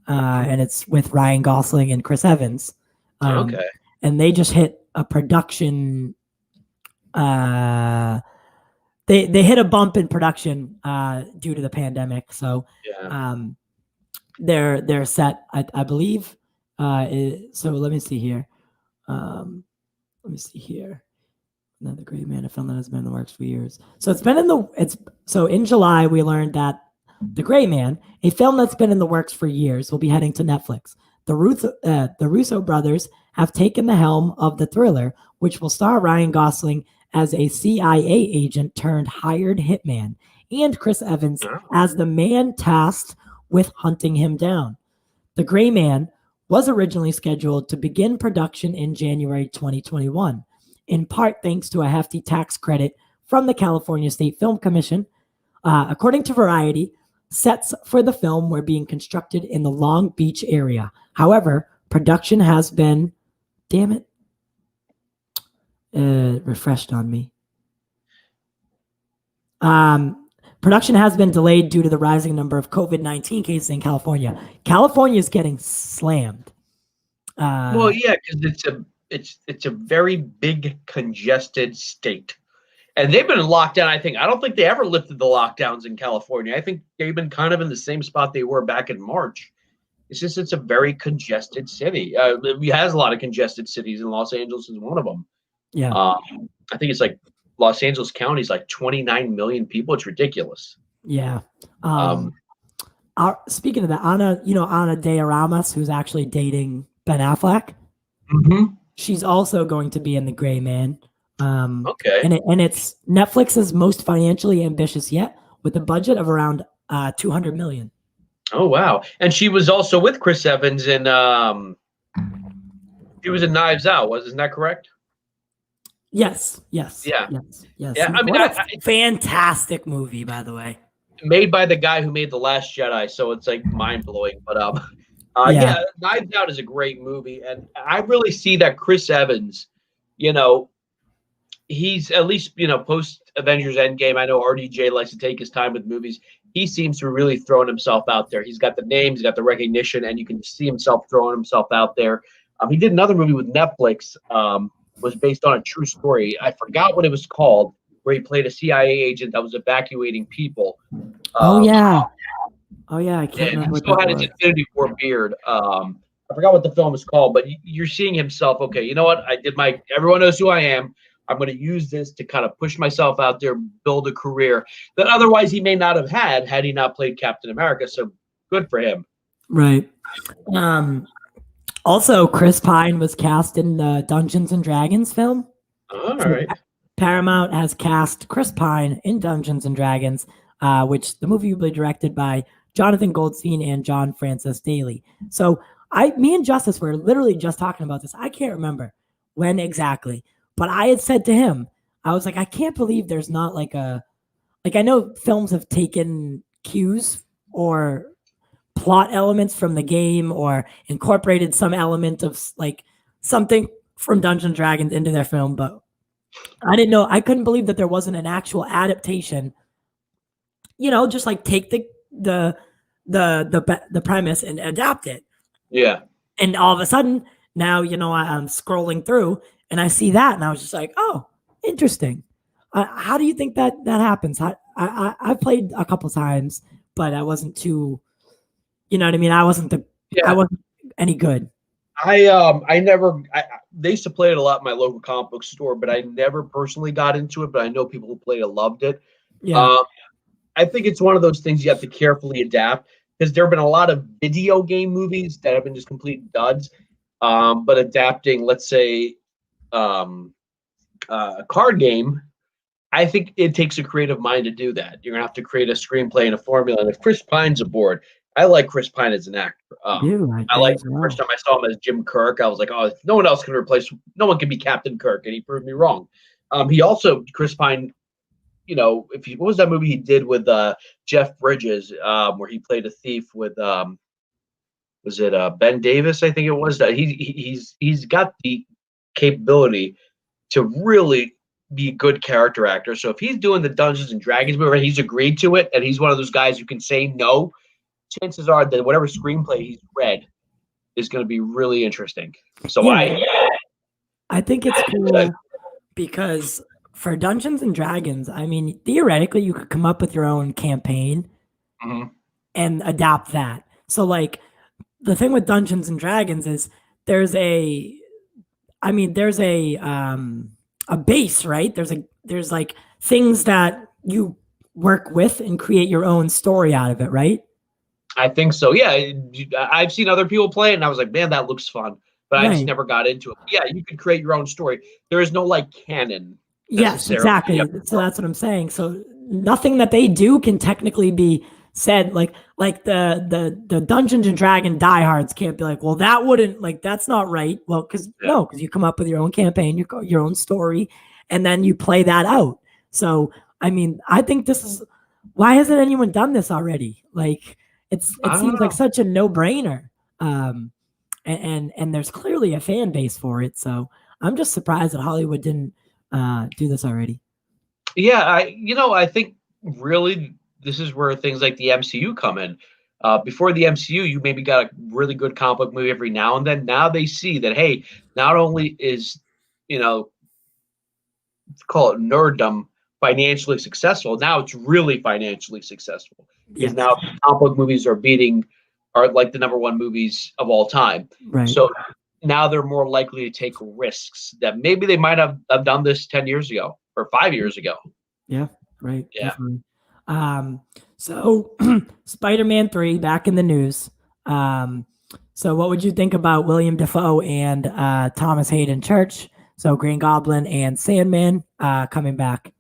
[SPEAKER 1] and it's with Ryan Gosling and Chris Evans.
[SPEAKER 2] Okay.
[SPEAKER 1] And they just hit a production. They hit a bump in production due to the pandemic. So
[SPEAKER 2] Yeah.
[SPEAKER 1] they're set, I believe. So let me see here. Another Great Man, a film that has been in the works for years. So in July we learned that The Gray Man, a film that's been in the works for years, will be heading to Netflix. The Russo brothers have taken the helm of the thriller, which will star Ryan Gosling as a CIA agent turned hired hitman, and Chris Evans as the man tasked with hunting him down. The Gray Man was originally scheduled to begin production in January 2021, in part thanks to a hefty tax credit from the California State Film Commission. According to Variety, sets for the film were being constructed in the Long Beach area. However, production has been, refreshed on me. Production has been delayed due to the rising number of COVID-19 cases in California. California is getting slammed.
[SPEAKER 2] Well, yeah, because it's a very big congested state, and they've been in lockdown. I don't think they ever lifted the lockdowns in California. I think they've been kind of in the same spot they were back in March. It's a very congested city. It has a lot of congested cities, and Los Angeles is one of them.
[SPEAKER 1] Yeah.
[SPEAKER 2] I think it's like Los Angeles County is like 29 million people. It's ridiculous.
[SPEAKER 1] Yeah. Speaking of that, Ana de Armas, who's actually dating Ben Affleck, she's also going to be in The Gray Man.
[SPEAKER 2] Okay.
[SPEAKER 1] And it's Netflix's most financially ambitious yet, with a budget of around $200 million.
[SPEAKER 2] Oh wow! And she was also with Chris Evans in she was in Knives Out. Isn't that correct?
[SPEAKER 1] Yes.
[SPEAKER 2] Yeah.
[SPEAKER 1] I mean, fantastic movie, by the way.
[SPEAKER 2] Made by the guy who made The Last Jedi, so it's like mind blowing. But Knives Out is a great movie, and I really see that Chris Evans, he's at least post Avengers Endgame. I know RDJ likes to take his time with movies. He seems to really throwing himself out there. He's got the names, he's got the recognition, and you can see himself throwing himself out there. He did another movie with Netflix. Was based on a true story. I forgot what it was called, where he played a CIA agent that was evacuating people.
[SPEAKER 1] I can't remember.
[SPEAKER 2] He still had his Infinity War beard. I forgot what the film was called, but you're seeing himself. Okay, you know what? Everyone knows who I am. I'm going to use this to kind of push myself out there, build a career that otherwise he may not have had he not played Captain America. So good for him.
[SPEAKER 1] Right. Also, Chris Pine was cast in the Dungeons and Dragons film.
[SPEAKER 2] All right.
[SPEAKER 1] Paramount has cast Chris Pine in Dungeons and Dragons, which the movie will be directed by Jonathan Goldstein and John Francis Daly. So me and Justice were literally just talking about this. I can't remember when exactly, but I had said to him, I was like, I can't believe there's not I know films have taken cues or plot elements from the game or incorporated some element of something from Dungeons and Dragons into their film, but I couldn't believe that there wasn't an actual adaptation, just take the premise and adapt it.
[SPEAKER 2] Yeah.
[SPEAKER 1] And all of a sudden now, I'm scrolling through and I see that and I was just like, oh, interesting. How do you think that happens? I played a couple times, but I wasn't too, you know what I mean? I wasn't any good.
[SPEAKER 2] They used to play it a lot in my local comic book store, but I never personally got into it, but I know people who played it loved it.
[SPEAKER 1] Yeah.
[SPEAKER 2] I think it's one of those things you have to carefully adapt, because there have been a lot of video game movies that have been just complete duds. But adapting, let's say, a card game, I think it takes a creative mind to do that. You're going to have to create a screenplay and a formula. And if Chris Pine's aboard, I like Chris Pine as an actor. I like the first time I saw him as Jim Kirk, I was like, oh, no one else can no one can be Captain Kirk. And he proved me wrong. Chris Pine, what was that movie he did with Jeff Bridges, where he played a thief with, was it Ben Davis? I think it was that he's got the capability to really be a good character actor. So if he's doing the Dungeons and Dragons movie, and he's agreed to it, and he's one of those guys who can say no, chances are that whatever screenplay he's read is going to be really interesting. So
[SPEAKER 1] I think it's cool because for Dungeons and Dragons, I mean, theoretically, you could come up with your own campaign and adapt that. So, like, the thing with Dungeons and Dragons is there's a base, right? There's like things that you work with and create your own story out of it, right?
[SPEAKER 2] I think so. Yeah, I've seen other people play it, and I was like, man, that looks fun. But I just never got into it. But yeah, you could create your own story. There is no like canon.
[SPEAKER 1] Yes, exactly. So that's what I'm saying. So nothing that they do can technically be said like the Dungeons and Dragon diehards can't be like, well, that wouldn't like that's not right. Well, because you come up with your own campaign, your own story, and then you play that out. So I mean, I think this is why hasn't anyone done this already? Like it seems like such a no-brainer. And there's clearly a fan base for it. So I'm just surprised that Hollywood didn't do this already.
[SPEAKER 2] Yeah, I think really this is where things like the MCU come in. Before the MCU, you maybe got a really good comic book movie every now and then. Now they see that, hey, not only is, call it nerddom financially successful, now it's really financially successful. Because now comic book movies are like the number one movies of all time.
[SPEAKER 1] Right.
[SPEAKER 2] So now they're more likely to take risks that maybe they might have done this 10 years ago or 5 years ago.
[SPEAKER 1] Yeah, right.
[SPEAKER 2] Yeah.
[SPEAKER 1] Definitely. So Spider-Man 3 back in the news. So what would you think about William Dafoe and Thomas Hayden Church? So Green Goblin and Sandman coming back.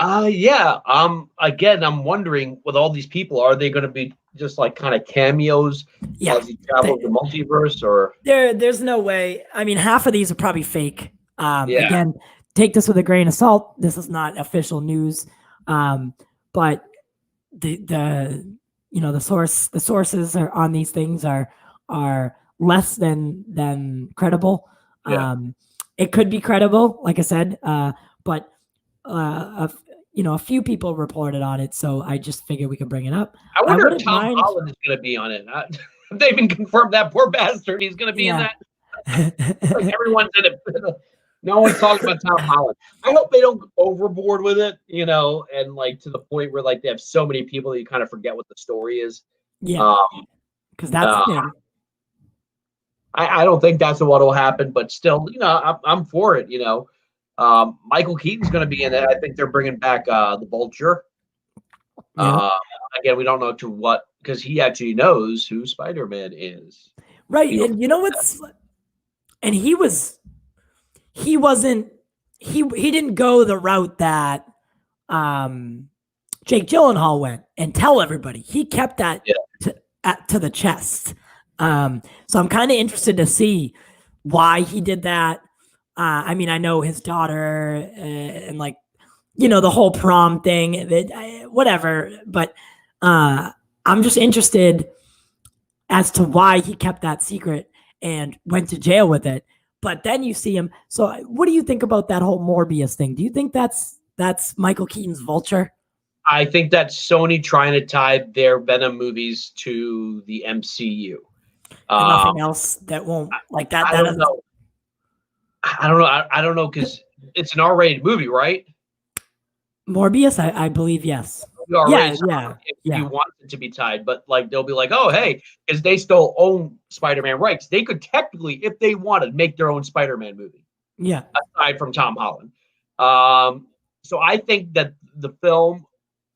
[SPEAKER 2] Yeah. Again, I'm wondering with all these people, are they going to be just like kind of cameos as he travels the multiverse, or
[SPEAKER 1] there's no way. I mean, half of these are probably fake. Again, take this with a grain of salt. This is not official news. But the sources are on these things are less than credible. It could be credible, like I said, but a few people reported on it, so I just figured we could bring it up.
[SPEAKER 2] I wonder if Tom Holland is going to be on it. They even confirmed that poor bastard. He's going to be in that. Like everyone's in it. No one's talking about Tom Holland. I hope they don't go overboard with it, and like to the point where like they have so many people that you kind of forget what the story is.
[SPEAKER 1] Yeah, because that's the thing.
[SPEAKER 2] I don't think that's what will happen, but still, I'm for it. Michael Keaton's going to be in it. I think they're bringing back the Vulture.
[SPEAKER 1] Yeah.
[SPEAKER 2] Again, we don't know to what, because he actually knows who Spider-Man is.
[SPEAKER 1] Right, and you know what's, and he didn't go the route that Jake Gyllenhaal went and tell everybody. He kept that to the chest. So I'm kind of interested to see why he did that. I mean, I know his daughter and like, the whole prom thing, whatever. But I'm just interested as to why he kept that secret and went to jail with it. But then you see him. So what do you think about that whole Morbius thing? Do you think that's Michael Keaton's Vulture?
[SPEAKER 2] I think that's Sony trying to tie their Venom movies to the MCU.
[SPEAKER 1] Nothing else that won't like that.
[SPEAKER 2] I don't know. I don't know because it's an R-rated movie, right?
[SPEAKER 1] Morbius, I believe, yes.
[SPEAKER 2] If you want it to be tied, but like they'll be like, oh, hey, because they still own Spider-Man rights. They could technically, if they wanted, make their own Spider-Man movie.
[SPEAKER 1] Yeah.
[SPEAKER 2] Aside from Tom Holland. So I think that the film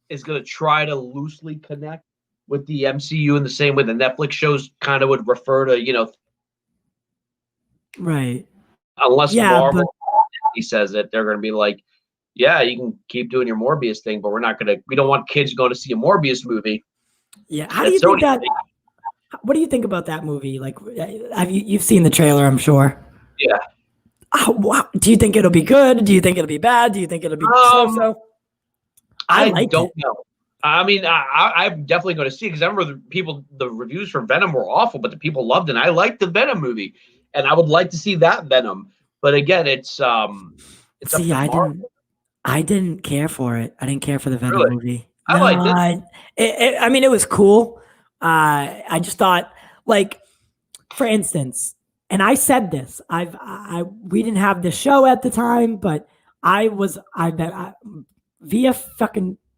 [SPEAKER 2] is going to try to loosely connect with the MCU in the same way the Netflix shows kind of would refer to,
[SPEAKER 1] right.
[SPEAKER 2] Unless Marvel he says it, they're going to be like, yeah, you can keep doing your Morbius thing, but we don't want kids going to see a Morbius movie.
[SPEAKER 1] Yeah. How do you think that? What do you think about that movie? Like, you've seen the trailer, I'm sure.
[SPEAKER 2] Yeah.
[SPEAKER 1] Do you think it'll be good? Do you think it'll be bad? Do you think it'll be so?
[SPEAKER 2] I don't know. I mean, I'm definitely going to see it because I remember the reviews for Venom were awful, but the people loved it. And I liked the Venom movie, and I would like to see that Venom. But again, it's up
[SPEAKER 1] See,
[SPEAKER 2] to Marvel.
[SPEAKER 1] I didn't care for it. I didn't care for the Venom
[SPEAKER 2] Really?
[SPEAKER 1] movie.
[SPEAKER 2] I liked it.
[SPEAKER 1] I mean, it was cool. I just thought, like, for instance, and I said this. We didn't have the show at the time, but via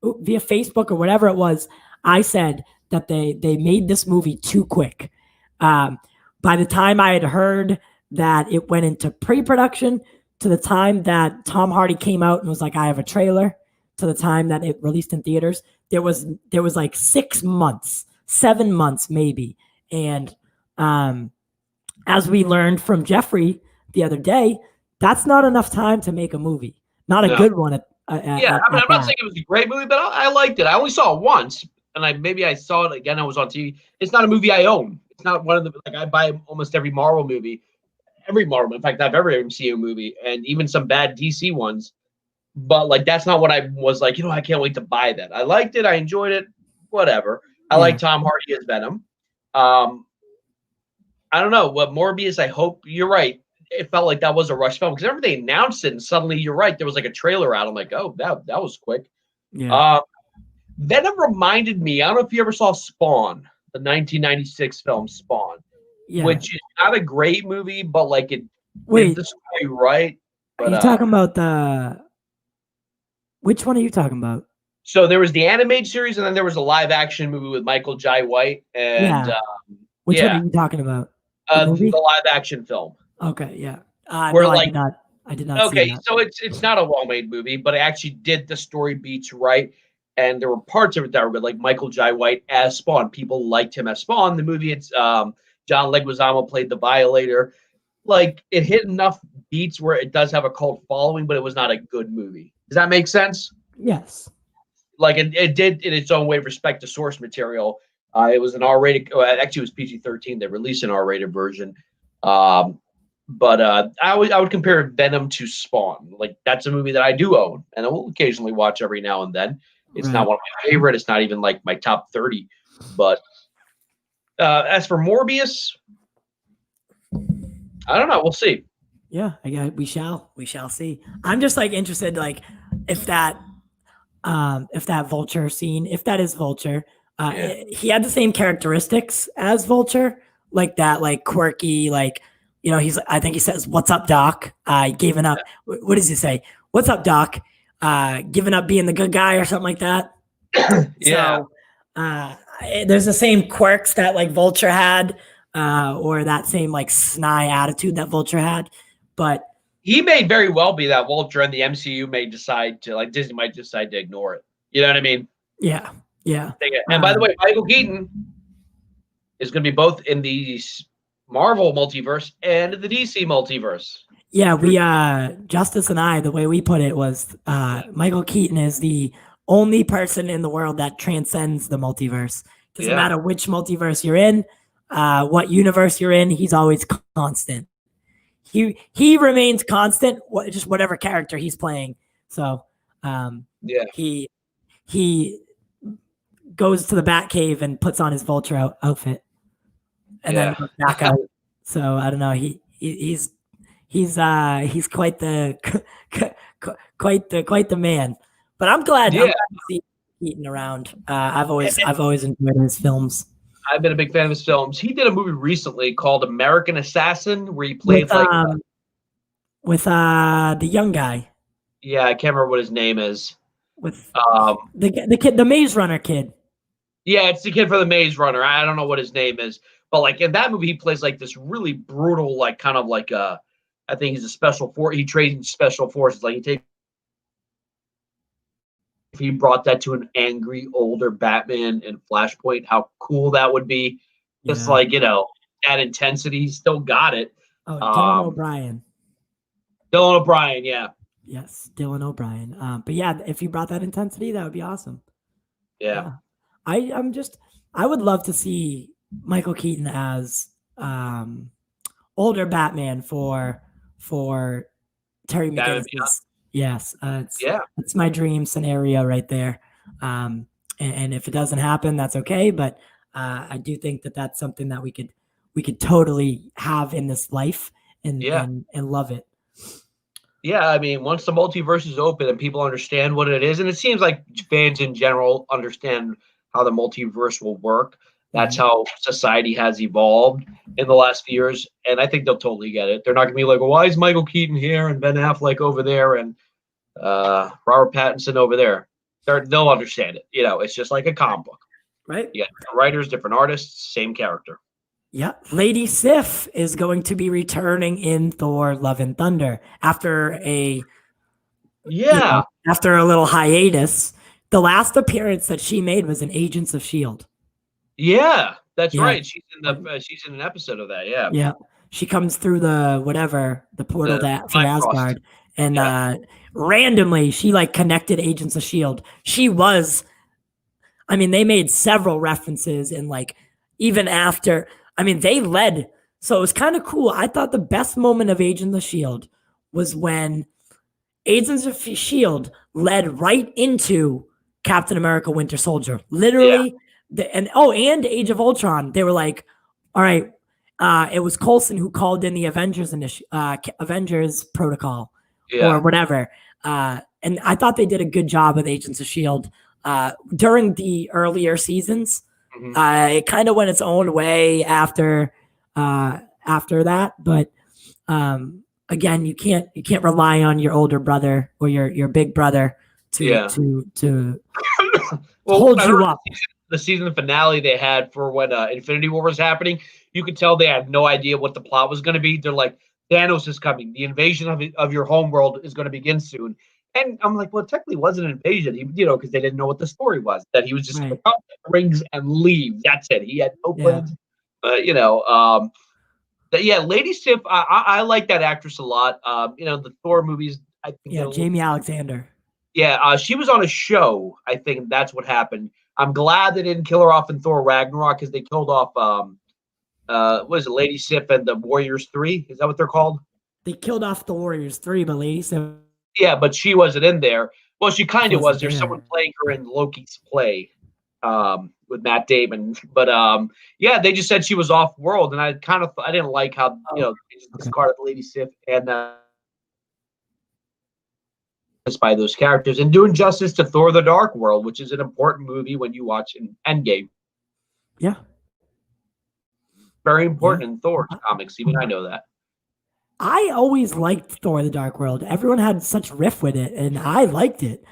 [SPEAKER 1] Facebook or whatever it was. I said that they made this movie too quick. By the time I had heard that it went into pre-production, to the time that Tom Hardy came out and was like, I have a trailer, to the time that it released in theaters, there was like 6 months, 7 months maybe. And as we learned from Jeffrey the other day, that's not enough time to make a movie. Not a good one.
[SPEAKER 2] I'm not saying it was a great movie, but I liked it. I only saw it once, and I saw it again. I was on TV. It's not a movie I own. It's not one of the I buy almost every Marvel movie. Every Marvel, in fact, I've every MCU movie, and even some bad DC ones. But that's not what I was like. I can't wait to buy that. I liked it. I enjoyed it. Whatever. I like Tom Hardy as Venom. I don't know what Morbius. I hope you're right. It felt like that was a rush film because remember they announced it, and suddenly you're right. There was like a trailer out. I'm like, oh, that was quick.
[SPEAKER 1] Yeah.
[SPEAKER 2] Venom reminded me. I don't know if you ever saw Spawn, the 1996 film Spawn. Yeah. Which is not a great movie, but it did the story right. But,
[SPEAKER 1] are you talking about which one are you talking about?
[SPEAKER 2] So there was the animated series, and then there was a live action movie with Michael Jai White. And
[SPEAKER 1] which one are you talking about?
[SPEAKER 2] The live action film.
[SPEAKER 1] Okay, yeah.
[SPEAKER 2] Where
[SPEAKER 1] no, I did not.
[SPEAKER 2] Okay,
[SPEAKER 1] see that.
[SPEAKER 2] so it's not a well made movie, but it actually did the story beats right. And there were parts of it that were good, like Michael Jai White as Spawn. People liked him as Spawn. The movie, it's John Leguizamo played the Violator. It hit enough beats where it does have a cult following, but it was not a good movie. Does that make sense?
[SPEAKER 1] Yes.
[SPEAKER 2] It did in its own way respect the source material. It was an R-rated. Actually, it was PG-13. They released an R-rated version. But I would compare Venom to Spawn. That's a movie that I do own, and I will occasionally watch every now and then. It's not one of my favorite. It's not even my top 30. But as for Morbius, I don't know. We'll see.
[SPEAKER 1] Yeah, we shall see. I'm just interested, if that Vulture scene, if that is Vulture, he had the same characteristics as Vulture, that, quirky, I think he says, "What's up, Doc?" Giving up. What does he say? "What's up, Doc?" Giving up being the good guy or something like that.
[SPEAKER 2] Yeah.
[SPEAKER 1] So, there's the same quirks that Vulture had, or that same snide attitude that Vulture had, but
[SPEAKER 2] he may very well be that Vulture, and the MCU may decide to Disney might decide to ignore it. You know what I mean?
[SPEAKER 1] Yeah.
[SPEAKER 2] And by the way, Michael Keaton is going to be both in the Marvel multiverse and the DC multiverse.
[SPEAKER 1] Yeah, we Justice and I, the way we put it was Michael Keaton is the only person in the world that transcends the multiverse. Doesn't matter which multiverse you're in, what universe you're in, he's always constant. He remains constant, just whatever character he's playing. So he goes to the Batcave and puts on his Vulture outfit, and then goes back out. So I don't know. He's quite the quite the man. But I'm glad to see Keaton around. I've always enjoyed his films.
[SPEAKER 2] I've been a big fan of his films. He did a movie recently called American Assassin, where he played
[SPEAKER 1] with the young guy.
[SPEAKER 2] Yeah, I can't remember what his name is.
[SPEAKER 1] With the kid, the Maze Runner kid.
[SPEAKER 2] Yeah, it's the kid for the Maze Runner. I don't know what his name is, but in that movie, he plays this really brutal, I think he's a special force. He trains special forces. If he brought that to an angry older Batman and Flashpoint, how cool that would be. Just that intensity, he still got it.
[SPEAKER 1] Oh, Dylan O'Brien.
[SPEAKER 2] Dylan O'Brien, yeah.
[SPEAKER 1] Yes, Dylan O'Brien. But yeah, if you brought that intensity, that would be awesome.
[SPEAKER 2] Yeah.
[SPEAKER 1] I would love to see Michael Keaton as older Batman for Terry McGinnis. Yes, it's my dream scenario right there. and if it doesn't happen, that's okay. But I do think that that's something that we could totally have in this life and love it.
[SPEAKER 2] Yeah, I mean, once the multiverse is open and people understand what it is, and it seems like fans in general understand how the multiverse will work. That's how society has evolved in the last few years, and I think they'll totally get it. They're not going to be like, well, why is Michael Keaton here and Ben Affleck over there and Robert Pattinson over there? They'll understand it. It's just like a comic book.
[SPEAKER 1] Right.
[SPEAKER 2] You got different writers, different artists, same character.
[SPEAKER 1] Yeah. Lady Sif is going to be returning in Thor Love and Thunder after a little hiatus. The last appearance that she made was in Agents of S.H.I.E.L.D.
[SPEAKER 2] Yeah, that's right. She's in an episode of that. Yeah.
[SPEAKER 1] Yeah. She comes through the portal from Asgard, and randomly she connected Agents of S.H.I.E.L.D. She was, they made several references and even after, they led. So it was kind of cool. I thought the best moment of Agents of S.H.I.E.L.D. was when Agents of S.H.I.E.L.D. led right into Captain America Winter Soldier. Literally, and Age of Ultron. They were like, all right, it was Coulson who called in the Avengers protocol or whatever. And I thought they did a good job with Agents of S.H.I.E.L.D. During the earlier seasons. It kind of went its own way after that, but again, you can't rely on your older brother or your big brother to hold you up.
[SPEAKER 2] The season finale they had for when Infinity War was happening, you could tell they had no idea what the plot was going to be. They're like, Thanos is coming. The invasion of your homeworld is going to begin soon. And I'm like, well, it technically wasn't an invasion, because they didn't know what the story was. That he was just going to come, rings, and leave. That's it. He had no plans. But Lady Sif, I like that actress a lot. The Thor movies. I think
[SPEAKER 1] Jamie Alexander.
[SPEAKER 2] Yeah, she was on a show. I think that's what happened. I'm glad they didn't kill her off in Thor Ragnarok because they killed off what is it, Lady Sif and the Warriors 3? Is that what they're called?
[SPEAKER 1] They killed off the Warriors 3, but Lady Sif.
[SPEAKER 2] Yeah, but she wasn't in there. Well, she kind of was. There's someone playing her in Loki's play with Matt Damon. But they just said she was off world, and I didn't like how they just discarded Lady Sif and by those characters and doing justice to Thor: The Dark World, which is an important movie when you watch an Endgame.
[SPEAKER 1] Yeah,
[SPEAKER 2] very important in Thor comics. Even I know that.
[SPEAKER 1] I always liked Thor: The Dark World. Everyone had such riff with it, and I liked it.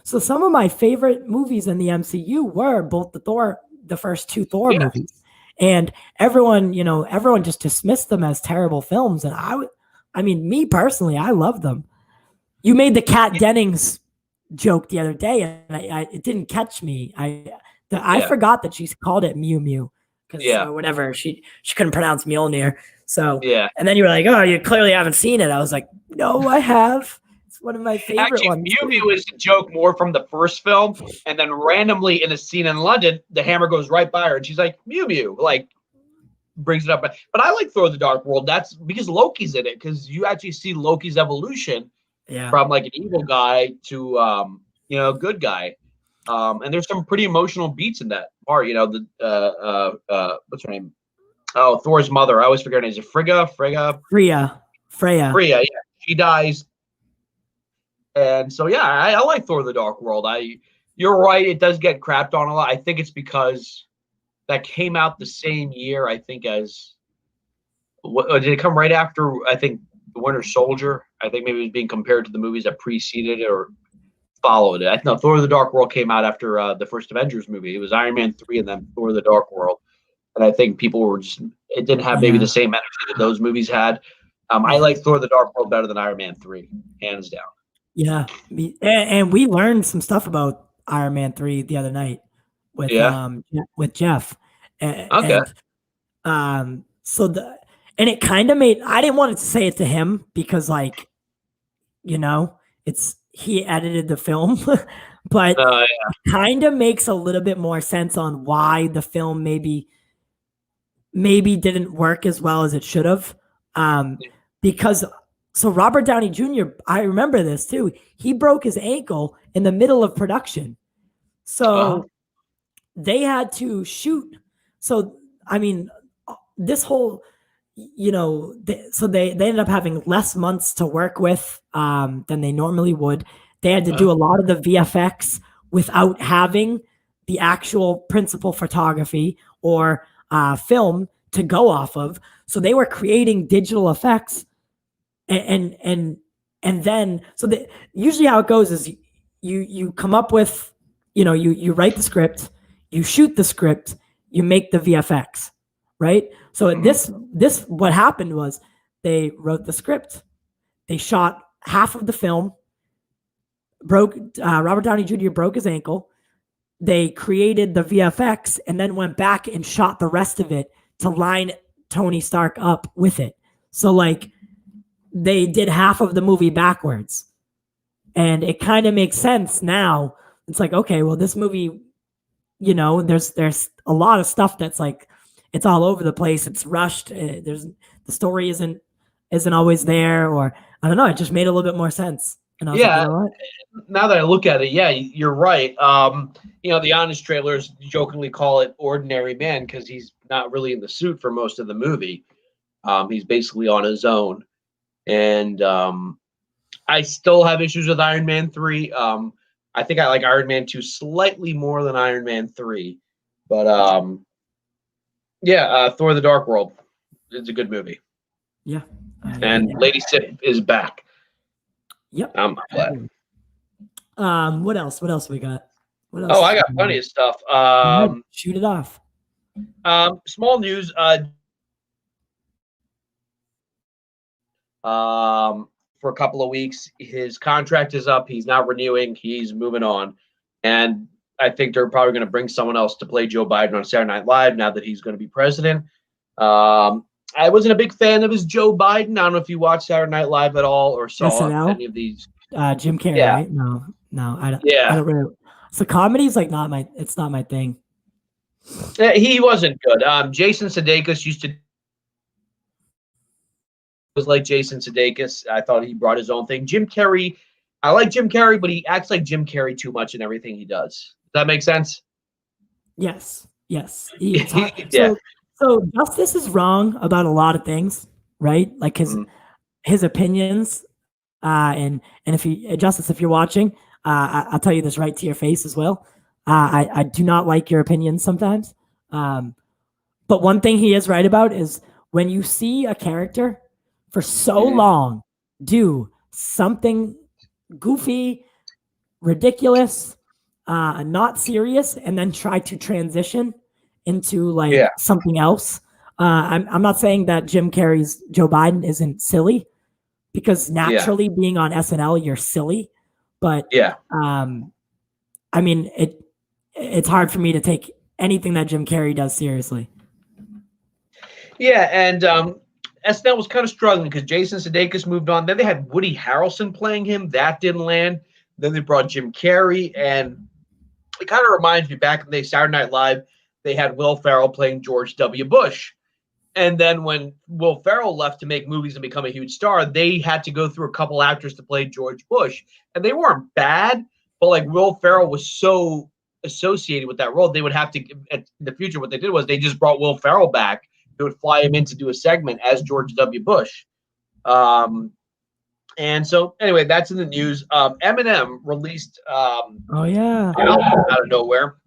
[SPEAKER 1] So some of my favorite movies in the MCU were both the first two Thor movies, and everyone just dismissed them as terrible films. And me personally, I love them. You made the Kat Dennings joke the other day, and it didn't catch me. I forgot that she called it Mew Mew because whatever she couldn't pronounce Mjolnir. So and then you were like, oh, you clearly haven't seen it. I was like, no, I have. It's one of my favorite ones.
[SPEAKER 2] Mew Mew is a joke more from the first film, and then randomly in a scene in London, the hammer goes right by her, and she's like, Mew Mew, brings it up. But I like Thor: The Dark World. That's because Loki's in it, because you actually see Loki's evolution from an evil guy to a good guy. And there's some pretty emotional beats in that part. What's her name? Oh, Thor's mother. I always forget her name. Is it Frigga? Freya. Yeah, she dies. And so, I like Thor: The Dark World. You're right. It does get crapped on a lot. I think it's because that came out the same year, I think, as did it come right after, I think, The Winter Soldier? I think maybe it was being compared to the movies that preceded it or followed it. I know Thor: The Dark World came out after the first Avengers movie. It was Iron Man 3 and then Thor: The Dark World. And I think people were it didn't have maybe the same energy that those movies had. I like Thor: The Dark World better than Iron Man 3, hands down.
[SPEAKER 1] Yeah. And we learned some stuff about Iron Man 3 the other night with Jeff. Okay. And it kind of made, I didn't want to say it to him because he edited the film, but kind of makes a little bit more sense on why the film maybe didn't work as well as it should have. Because Robert Downey Jr., I remember this too. He broke his ankle in the middle of production. So they had to shoot. So, I mean, this whole, so they ended up having less months to work with than they normally would. They had to do a lot of the VFX without having the actual principal photography or film to go off of. So they were creating digital effects, and then usually how it goes is you come up with, you write the script, you shoot the script, you make the VFX, right? So this what happened was they wrote the script, they shot half of the film, Robert Downey Jr. broke his ankle. They created the VFX and then went back and shot the rest of it to line Tony Stark up with it. So like they did half of the movie backwards, and it kind of makes sense now. It's like, okay, well, this movie, there's a lot of stuff that's like, it's all over the place. It's rushed. The story isn't always there, or I don't know. It just made a little bit more sense. And I was like, you know what?
[SPEAKER 2] Now that I look at it, yeah, you're right. The Honest trailers jokingly call it Ordinary Man because he's not really in the suit for most of the movie. He's basically on his own. And I still have issues with Iron Man 3. I think I like Iron Man 2 slightly more than Iron Man 3. But Thor the Dark World is a good movie.
[SPEAKER 1] Yeah.
[SPEAKER 2] And Lady Sif is back.
[SPEAKER 1] Yep.
[SPEAKER 2] I'm glad.
[SPEAKER 1] What else we got? What else?
[SPEAKER 2] Oh, I got plenty of stuff.
[SPEAKER 1] Shoot it off.
[SPEAKER 2] Small news. For a couple of weeks, his contract is up. He's not renewing. He's moving on, and I think they're probably going to bring someone else to play Joe Biden on Saturday Night Live now that he's going to be president. I wasn't a big fan of his Joe Biden. I don't know if you watched Saturday Night Live at all or saw
[SPEAKER 1] SNL?
[SPEAKER 2] any of these.
[SPEAKER 1] Jim Carrey, right? No, I don't. Yeah, I don't really. So comedy's like it's not my thing.
[SPEAKER 2] He wasn't good. Jason Sudeikis was like Jason Sudeikis. I thought he brought his own thing. Jim Carrey, I like Jim Carrey, but he acts like Jim Carrey too much in everything he does. Does that make sense?
[SPEAKER 1] Yes. So Justice is wrong about a lot of things, right? Like his opinions, and if you're watching, I'll tell you this right to your face as well. I do not like your opinions sometimes. But one thing he is right about is when you see a character for so long do something goofy, ridiculous, not serious, and then try to transition into something else. I'm not saying that Jim Carrey's Joe Biden isn't silly, because naturally being on SNL, you're silly. But I mean, it's hard for me to take anything that Jim Carrey does seriously.
[SPEAKER 2] Yeah, and SNL was kind of struggling because Jason Sudeikis moved on. Then they had Woody Harrelson playing him. That didn't land. Then they brought Jim Carrey, and it kind of reminds me back in the day, Saturday Night Live, they had Will Ferrell playing George W. Bush. And then when Will Ferrell left to make movies and become a huge star, they had to go through a couple actors to play George Bush. And they weren't bad, but like Will Ferrell was so associated with that role, they would have to, in the future, what they did was they just brought Will Ferrell back. They would fly him in to do a segment as George W. Bush. And so, anyway, that's in the news. Eminem released an album out of nowhere.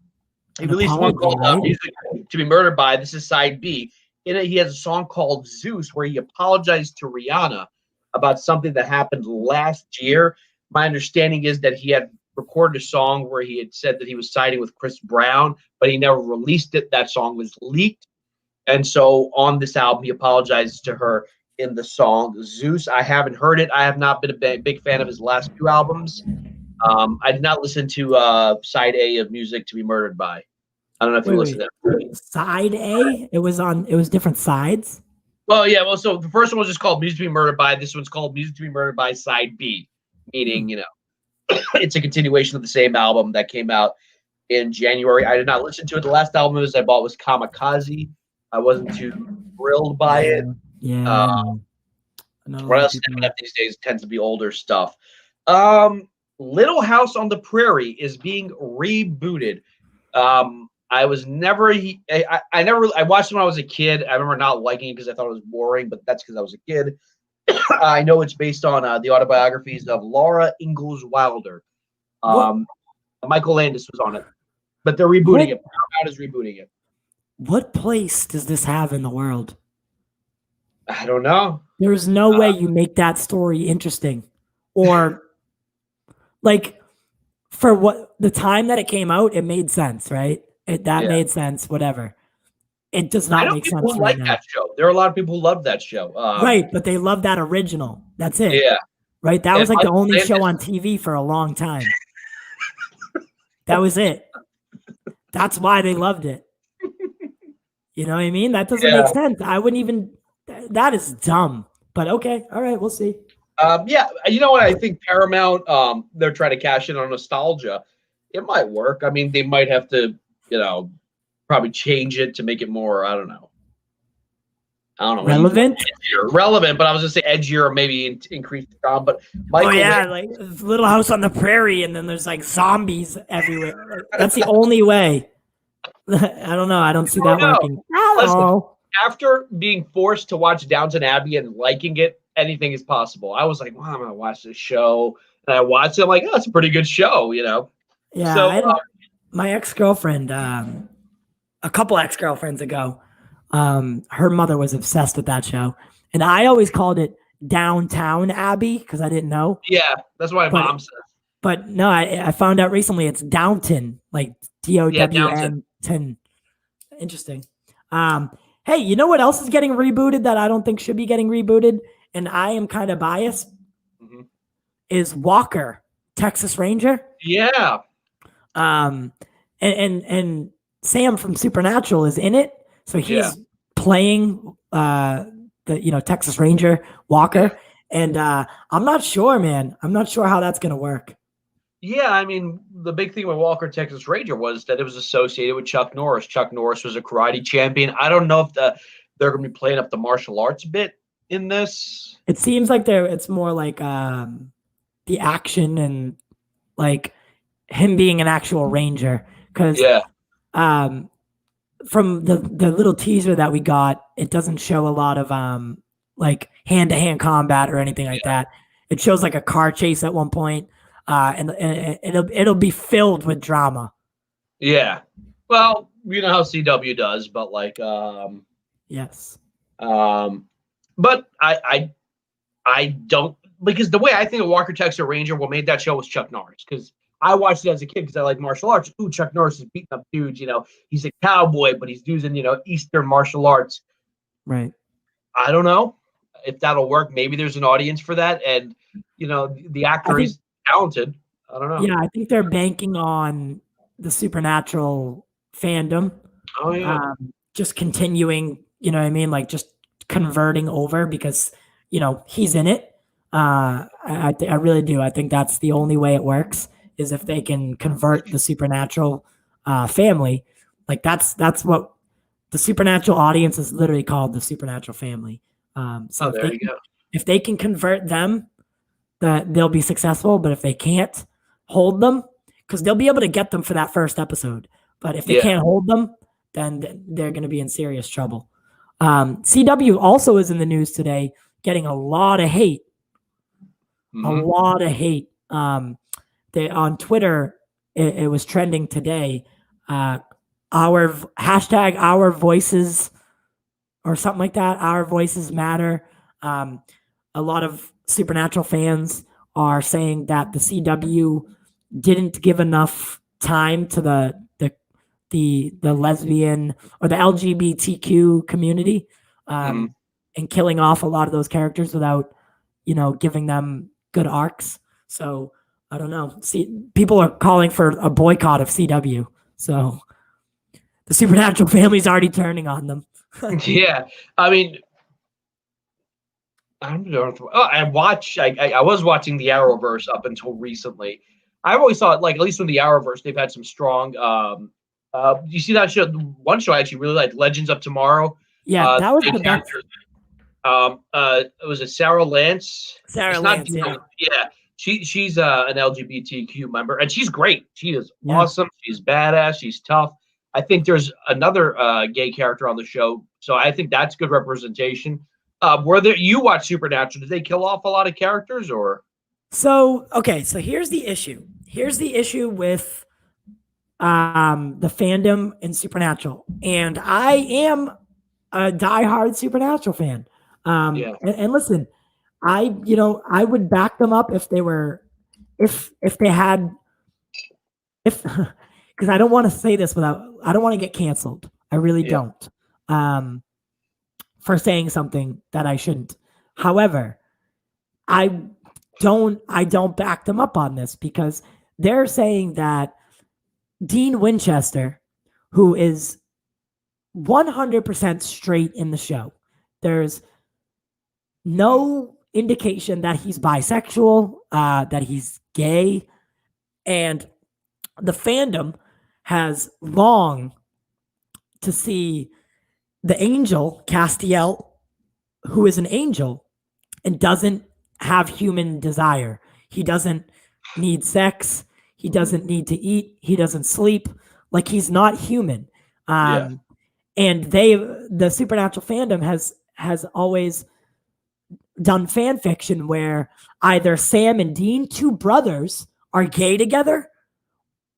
[SPEAKER 2] He released one called Music to Be Murdered By. This is side B. In it, he has a song called Zeus where he apologized to Rihanna about something that happened last year. My understanding is that he had recorded a song where he had said that he was siding with Chris Brown, but he never released it. That song was leaked. And so on this album, he apologizes to her in the song Zeus. I haven't heard it. I have not been a big fan of his last two albums. I did not listen to side A of Music to Be Murdered By. I don't know if you listened to that.
[SPEAKER 1] Side A? It was different sides?
[SPEAKER 2] Well, so the first one was just called Music to Be Murdered By. This one's called Music to Be Murdered By Side B, meaning, it's a continuation of the same album that came out in January. I did not listen to it. The last album I bought was Kamikaze. I wasn't too thrilled by it.
[SPEAKER 1] Yeah.
[SPEAKER 2] What else coming up these days tends to be older stuff. Little House on the Prairie is being rebooted. I was never. I never. I watched it when I was a kid. I remember not liking it because I thought it was boring, but that's because I was a kid. I know it's based on the autobiographies of Laura Ingalls Wilder. Michael Landis was on it, but they're rebooting it. Paramount is rebooting it.
[SPEAKER 1] What place does this have in the world?
[SPEAKER 2] I don't know.
[SPEAKER 1] There's no way you make that story interesting, or like for what the time that it came out, it made sense, right? Made sense. Whatever. It does not make sense right now.
[SPEAKER 2] That show. There are a lot of people who love that show.
[SPEAKER 1] Right, but they love that original. That's it.
[SPEAKER 2] Yeah.
[SPEAKER 1] Right. That was like the only show on TV for a long time. That was it. That's why they loved it. You know what I mean? That doesn't make sense. I wouldn't even. That is dumb. But okay, all right, we'll see.
[SPEAKER 2] Yeah, you know what? I think Paramount. They're trying to cash in on nostalgia. It might work. I mean, they might have to, probably change it to make it more. I don't know.
[SPEAKER 1] Relevant.
[SPEAKER 2] Relevant, but I was gonna say edgier, or maybe increase the charm. But Michael
[SPEAKER 1] like Little House on the Prairie, and then there's like zombies everywhere. That's the only way. I don't know. I don't see that working.
[SPEAKER 2] Listen, after being forced to watch Downton Abbey and liking it, anything is possible. I was like, well, I'm gonna watch this show, and I watched it. I'm like, oh, it's a pretty good show,
[SPEAKER 1] Yeah. So, my ex-girlfriend, a couple ex-girlfriends ago, her mother was obsessed with that show, and I always called it Downtown Abbey because I didn't know.
[SPEAKER 2] Yeah, that's what my mom says.
[SPEAKER 1] But no, I found out recently it's Downton, like Down. Interesting. Hey, you know what else is getting rebooted that I don't think should be getting rebooted, and I am kind of biased, is Walker, Texas Ranger.
[SPEAKER 2] Yeah.
[SPEAKER 1] And Sam from Supernatural is in it, so he's playing the Texas Ranger Walker, and I'm not sure, man. I'm not sure how that's gonna work.
[SPEAKER 2] Yeah, I mean, the big thing with Walker Texas Ranger was that it was associated with Chuck Norris. Chuck Norris was a karate champion. I don't know if they're going to be playing up the martial arts bit in this.
[SPEAKER 1] It seems like it's more like the action and like him being an actual ranger. Because from the little teaser that we got, it doesn't show a lot of like hand-to-hand combat or anything like that. It shows like a car chase at one point. And it'll be filled with drama.
[SPEAKER 2] Yeah. Well, you know how CW does, but like
[SPEAKER 1] yes.
[SPEAKER 2] But I don't, because the way I think of Walker Texas Ranger, what made that show was Chuck Norris, because I watched it as a kid because I like martial arts. Ooh, Chuck Norris is beating up dudes, he's a cowboy, but he's using, Eastern martial arts.
[SPEAKER 1] Right.
[SPEAKER 2] I don't know if that'll work. Maybe there's an audience for that. And, the actor is talented. I don't know.
[SPEAKER 1] Yeah, I think they're banking on the Supernatural fandom.
[SPEAKER 2] Oh yeah.
[SPEAKER 1] Just continuing, you know what I mean? Like just converting over because, he's in it. I really do. I think that's the only way it works is if they can convert the Supernatural family. Like that's what the Supernatural audience is literally called, the Supernatural family. So
[SPEAKER 2] there you go.
[SPEAKER 1] If they can convert them, that they'll be successful, but if they can't hold them, because they'll be able to get them for that first episode, but if they can't hold them, then they're going to be in serious trouble. CW also is in the news today, getting a lot of hate. A lot of hate. They on Twitter, it was trending today. Our voices or something like that. Our voices matter. A lot of Supernatural fans are saying that the CW didn't give enough time to the lesbian or the LGBTQ community, and killing off a lot of those characters without, giving them good arcs. So I don't know. See, people are calling for a boycott of CW. So the Supernatural family's already turning on them.
[SPEAKER 2] Yeah, I mean. I was watching the Arrowverse up until recently. I always thought, like, at least with the Arrowverse, they've had some strong. You see that show? One show I actually really liked, Legends of Tomorrow.
[SPEAKER 1] Yeah, that was the best.
[SPEAKER 2] It was a Sarah Lance.
[SPEAKER 1] Sarah Lance,
[SPEAKER 2] yeah. She's an LGBTQ member, and she's great. She is awesome. She's badass. She's tough. I think there's another gay character on the show, so I think that's good representation. You watch Supernatural? Did they kill off a lot of characters, or?
[SPEAKER 1] So here's the issue. Here's the issue with the fandom in Supernatural, and I am a diehard Supernatural fan. And listen, I would back them up if they were, if they had, because I don't want to say this I don't want to get canceled. I really don't. For saying something that I shouldn't. However, I don't back them up on this because they're saying that Dean Winchester, who is 100% straight in the show, there's no indication that he's bisexual, that he's gay, and the fandom has longed to see the angel Castiel, who is an angel and doesn't have human desire. He doesn't need sex. He doesn't need to eat. He doesn't sleep. Like, he's not human. And the Supernatural fandom has always done fan fiction where either Sam and Dean, two brothers, are gay together,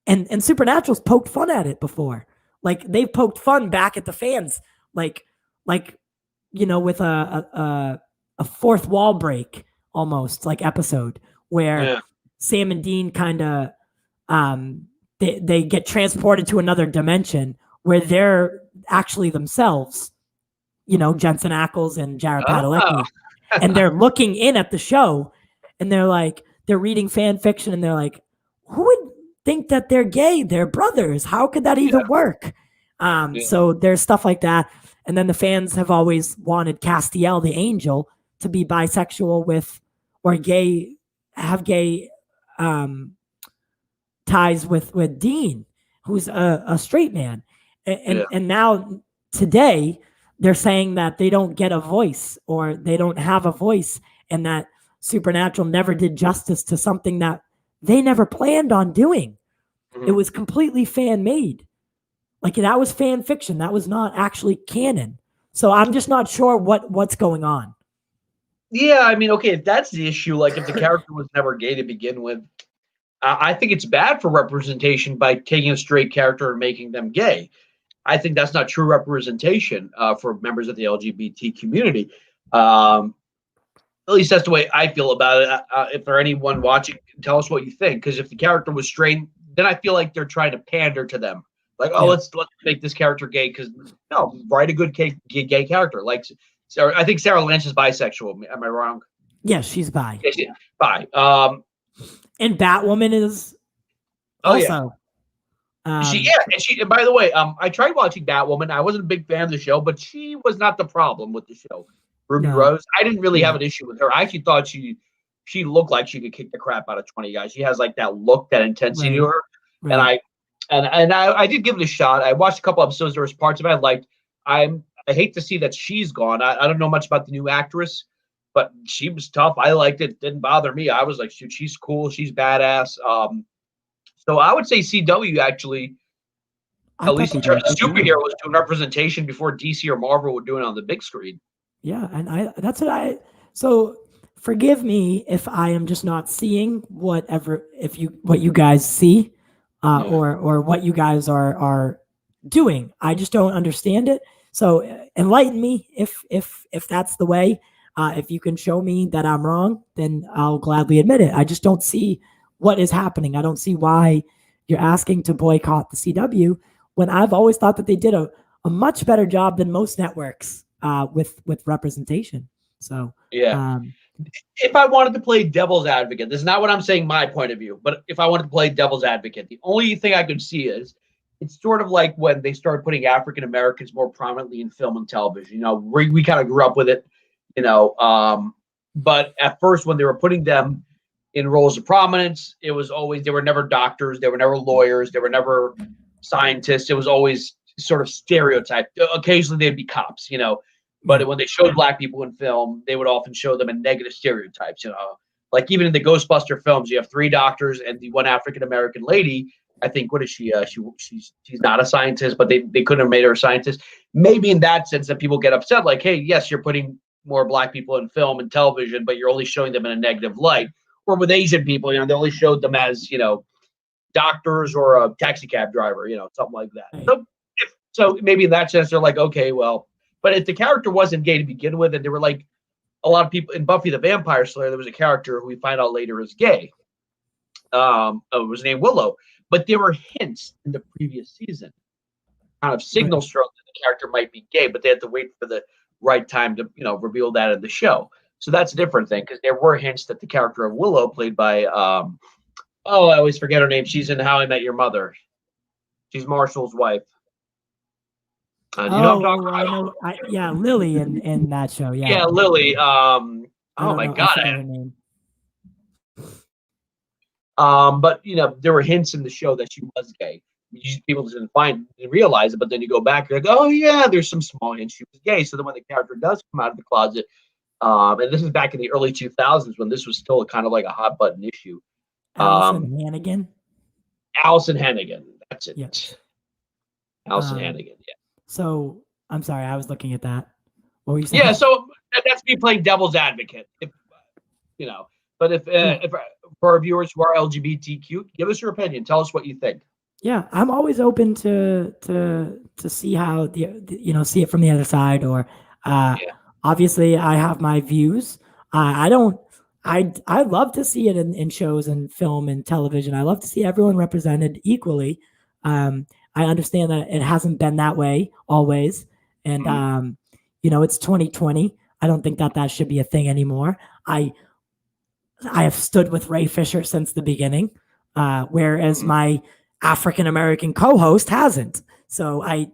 [SPEAKER 1] and Supernatural's poked fun at it before. Like, they've poked fun back at the fans, like with a fourth wall break almost like episode where Sam and Dean kind of they get transported to another dimension where they're actually themselves, Jensen Ackles and Jared Padalecki, and they're looking in at the show, and they're reading fan fiction, and they're like, who would think that they're gay? They're brothers. How could that even work? So there's stuff like that. And then the fans have always wanted Castiel, the angel, to be bisexual with, or gay, have gay ties with Dean, who's a straight man. And now today they're saying that they don't get a voice, or they don't have a voice, and that Supernatural never did justice to something that they never planned on doing. Mm-hmm. It was completely fan made. Like, that was fan fiction. That was not actually canon. So I'm just not sure what's going on.
[SPEAKER 2] Yeah, I mean, okay, if that's the issue, like if the character was never gay to begin with, I think it's bad for representation by taking a straight character and making them gay. I think that's not true representation for members of the LGBT community. At least that's the way I feel about it. If there anyone watching, tell us what you think. Because if the character was straight, then I feel like they're trying to pander to them. Like, let's make this character gay, because no, write a good gay character. Like, Sarah, I think Sarah Lynch is bisexual. Am I wrong?
[SPEAKER 1] Yes, she's bi.
[SPEAKER 2] Yeah, she's bi.
[SPEAKER 1] And Batwoman is also.
[SPEAKER 2] And by the way, I tried watching Batwoman. I wasn't a big fan of the show, but she was not the problem with the show. Ruby Rose, I didn't really have an issue with her. I actually thought she looked like she could kick the crap out of 20 guys. She has like that look, that intensity to her, and I did give it a shot. I watched a couple episodes. There was parts of it I liked. I hate to see that she's gone. I don't know much about the new actress, but she was tough. I liked it. Didn't bother me. I was like, shoot, she's cool. She's badass. So I would say CW actually, at least in terms of superheroes, doing representation before DC or Marvel were doing it on the big screen.
[SPEAKER 1] Yeah, and that's what so forgive me if I am just not seeing what you guys see, or what you guys are doing. I just don't understand it. So enlighten me if that's the way. If you can show me that I'm wrong, then I'll gladly admit it. I just don't see what is happening. I don't see why you're asking to boycott the CW when I've always thought that they did a much better job than most networks with representation. So
[SPEAKER 2] if I wanted to play devil's advocate, this is not what I'm saying my point of view, but if I wanted to play devil's advocate, the only thing I could see is it's sort of like when they started putting African Americans more prominently in film and television. We kind of grew up with it, but at first when they were putting them in roles of prominence, it was always, they were never doctors, they were never lawyers, they were never scientists. It was always sort of stereotyped. Occasionally they'd be cops, but when they showed black people in film, they would often show them in negative stereotypes. Like even in the Ghostbuster films, you have 3 doctors and the one African American lady, I think what is she? She's not a scientist, but they couldn't have made her a scientist. Maybe in that sense that people get upset, like, hey, yes, you're putting more black people in film and television, but you're only showing them in a negative light. Or with Asian people, they only showed them as doctors or a taxi cab driver, something like that.
[SPEAKER 1] Right.
[SPEAKER 2] So maybe in that sense they're like, okay, well, but if the character wasn't gay to begin with, and they were like a lot of people in Buffy the Vampire Slayer, there was a character who we find out later is gay. It was named Willow. But there were hints in the previous season, kind of signals showing that the character might be gay, but they had to wait for the right time to, reveal that in the show. So that's a different thing, because there were hints that the character of Willow, played by, I always forget her name. She's in How I Met Your Mother. She's Marshall's wife. Do you know what I'm talking about?
[SPEAKER 1] Yeah, Lily in that show. Yeah.
[SPEAKER 2] Yeah, Lily. Oh my God.
[SPEAKER 1] Her name.
[SPEAKER 2] But there were hints in the show that she was gay. People didn't realize it, but then you go back, you're like, oh yeah, there's some small hints she was gay. So then when the character does come out of the closet, and this is back in the early 2000s when this was still kind of like a hot button issue.
[SPEAKER 1] Allison Hannigan.
[SPEAKER 2] Allison Hannigan, that's it.
[SPEAKER 1] Yes.
[SPEAKER 2] Allison Hannigan, yeah.
[SPEAKER 1] So I'm sorry, I was looking at that. What were you saying?
[SPEAKER 2] Yeah, so that's me playing devil's advocate. But if for our viewers who are LGBTQ, give us your opinion. Tell us what you think.
[SPEAKER 1] Yeah, I'm always open to see how see it from the other side. Or obviously, I have my views. I love to see it in shows and film and television. I love to see everyone represented equally. I understand that it hasn't been that way always, and it's 2020. I don't think that should be a thing anymore. I have stood with Ray Fisher since the beginning, whereas my African American co-host hasn't. So I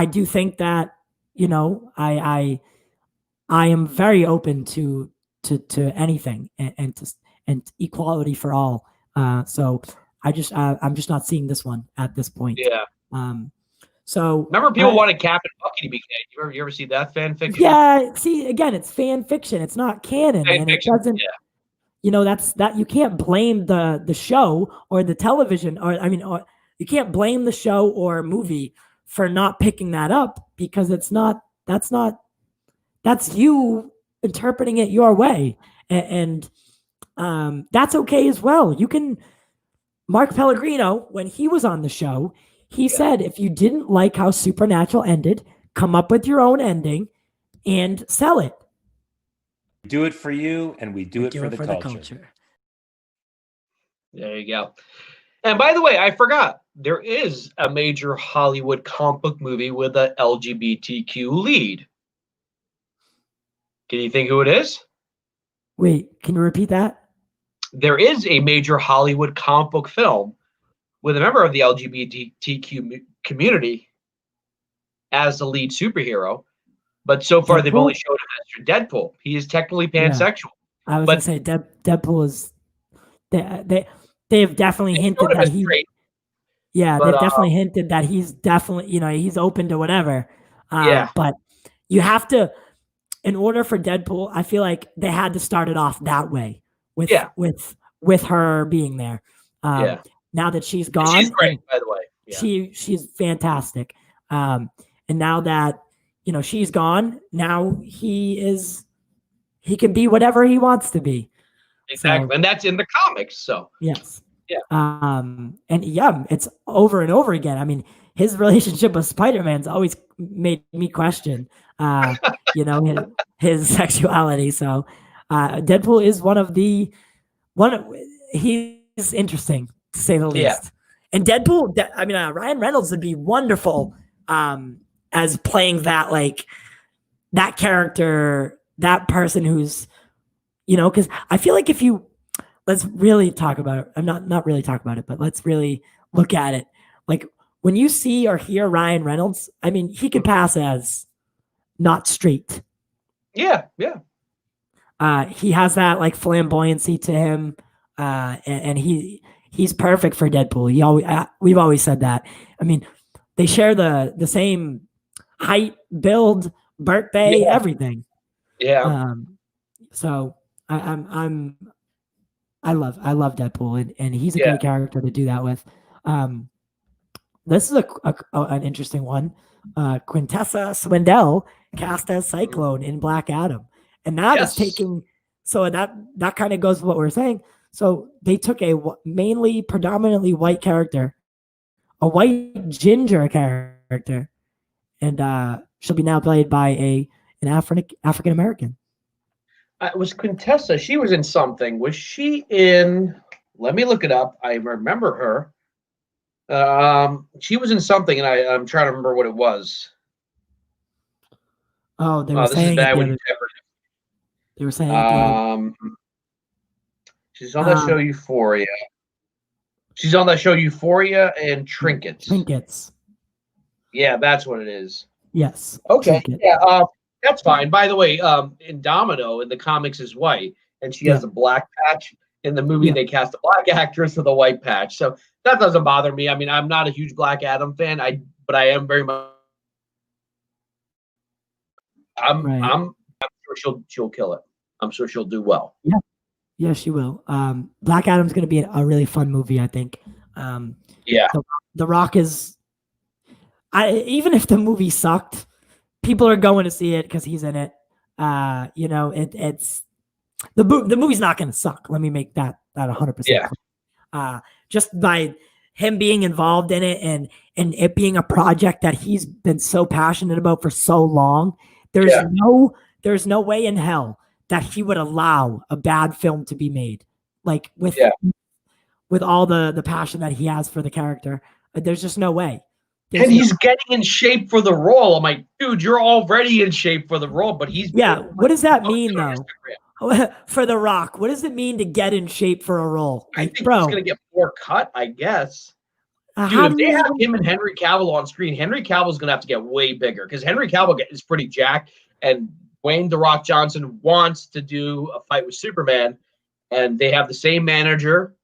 [SPEAKER 1] do think that I am very open to anything and equality for all. So I'm just not seeing this one at this point.
[SPEAKER 2] Yeah.
[SPEAKER 1] So
[SPEAKER 2] remember, people wanted Captain Bucky to be gay. You ever see that fan fiction?
[SPEAKER 1] Yeah. See, again, it's fan fiction. It's not canon,
[SPEAKER 2] fan
[SPEAKER 1] and
[SPEAKER 2] fiction,
[SPEAKER 1] it doesn't.
[SPEAKER 2] Yeah.
[SPEAKER 1] That's you can't blame the show or the television, or you can't blame the show or movie for not picking that up, because that's you interpreting it your way, and that's okay as well. You can. Mark Pellegrino, when he was on the show, he said, if you didn't like how Supernatural ended, come up with your own ending and sell it.
[SPEAKER 4] Do it for you, and we do it for the culture.
[SPEAKER 2] There you go. And by the way, I forgot, there is a major Hollywood comic book movie with a LGBTQ lead. Can you think who it is?
[SPEAKER 1] Wait, can you repeat that?
[SPEAKER 2] There is a major Hollywood comic book film with a member of the LGBTQ community as the lead superhero, but so far they've only showed him as Deadpool. He is technically pansexual.
[SPEAKER 1] Yeah. I was going to say Deadpool is they've definitely hinted that he straight. Yeah, they've definitely hinted that he's definitely, he's open to whatever. But you have to, in order for Deadpool, I feel like they had to start it off that way with her being there. Now that she's gone,
[SPEAKER 2] she's great, by the way. Yeah.
[SPEAKER 1] She's fantastic. And now that she's gone, now he can be whatever he wants to be.
[SPEAKER 2] Exactly, and that's in the comics. So
[SPEAKER 1] yes,
[SPEAKER 2] yeah.
[SPEAKER 1] And it's over and over again. I mean, his relationship with Spider-Man's always made me question, his sexuality. So Deadpool is he's interesting, to say the least.
[SPEAKER 2] Yeah.
[SPEAKER 1] And Deadpool, Ryan Reynolds would be wonderful as playing that, like, that character, that person who's, because I feel like let's really talk about it. I'm not really talk about it, but let's really look at it. Like, when you see or hear Ryan Reynolds, he could pass as not straight.
[SPEAKER 2] Yeah.
[SPEAKER 1] He has that, like, flamboyancy to him, and he's perfect for Deadpool. We've always said that. They share the same height, build, birthday, everything.
[SPEAKER 2] Yeah.
[SPEAKER 1] So I I love Deadpool, and he's a
[SPEAKER 2] Yeah.
[SPEAKER 1] great character to do that with. This is an interesting one. Quintessa Swindell cast as Cyclone in Black Adam, and that is
[SPEAKER 2] Yes.
[SPEAKER 1] taking. So that kind of goes with what we're saying. So they took a predominantly white character, a white ginger character, and she'll be now played by an African American.
[SPEAKER 2] It was Quintessa. She was in something. Was she in? Let me look it up. I remember her. She was in something, and I'm trying to remember what it was.
[SPEAKER 1] Oh, they were
[SPEAKER 2] This is
[SPEAKER 1] saying
[SPEAKER 2] bad
[SPEAKER 1] it.
[SPEAKER 2] when you
[SPEAKER 1] They were saying it.
[SPEAKER 2] She's on that show Euphoria. She's on that show Euphoria and Trinkets.
[SPEAKER 1] Trinkets.
[SPEAKER 2] Yeah, that's what it is.
[SPEAKER 1] Yes.
[SPEAKER 2] Okay.
[SPEAKER 1] Trinket.
[SPEAKER 2] Yeah. That's fine. By the way, Indomito in the comics is white, and she has a black patch. In the movie, they cast a black actress with a white patch, so that doesn't bother me. I mean, I'm not a huge Black Adam fan, but I am very much. I'm sure she'll kill it. I'm sure she'll do well.
[SPEAKER 1] Yeah, she will. Black Adam's going to be a really fun movie, I think. The Rock is. Even if the movie sucked, people are going to see it because he's in it. It's the movie's not going to suck. Let me make that 100%.
[SPEAKER 2] Yeah.
[SPEAKER 1] Just by him being involved in it and it being a project that he's been so passionate about for so long, there's no way in hell that he would allow a bad film to be made. Like with all the passion that he has for the character, there's just no way.
[SPEAKER 2] And he's getting in shape for the role. I'm like, dude, you're already in shape for the role, but he's
[SPEAKER 1] What does that mean though? For The Rock, what does it mean to get in shape for a role?
[SPEAKER 2] I think he's gonna get more cut, I guess. Dude, if they have him and Henry Cavill on screen, Henry Cavill's gonna have to get way bigger because Henry Cavill is pretty jacked, and Dwayne "The Rock" Johnson wants to do a fight with Superman, and they have the same manager.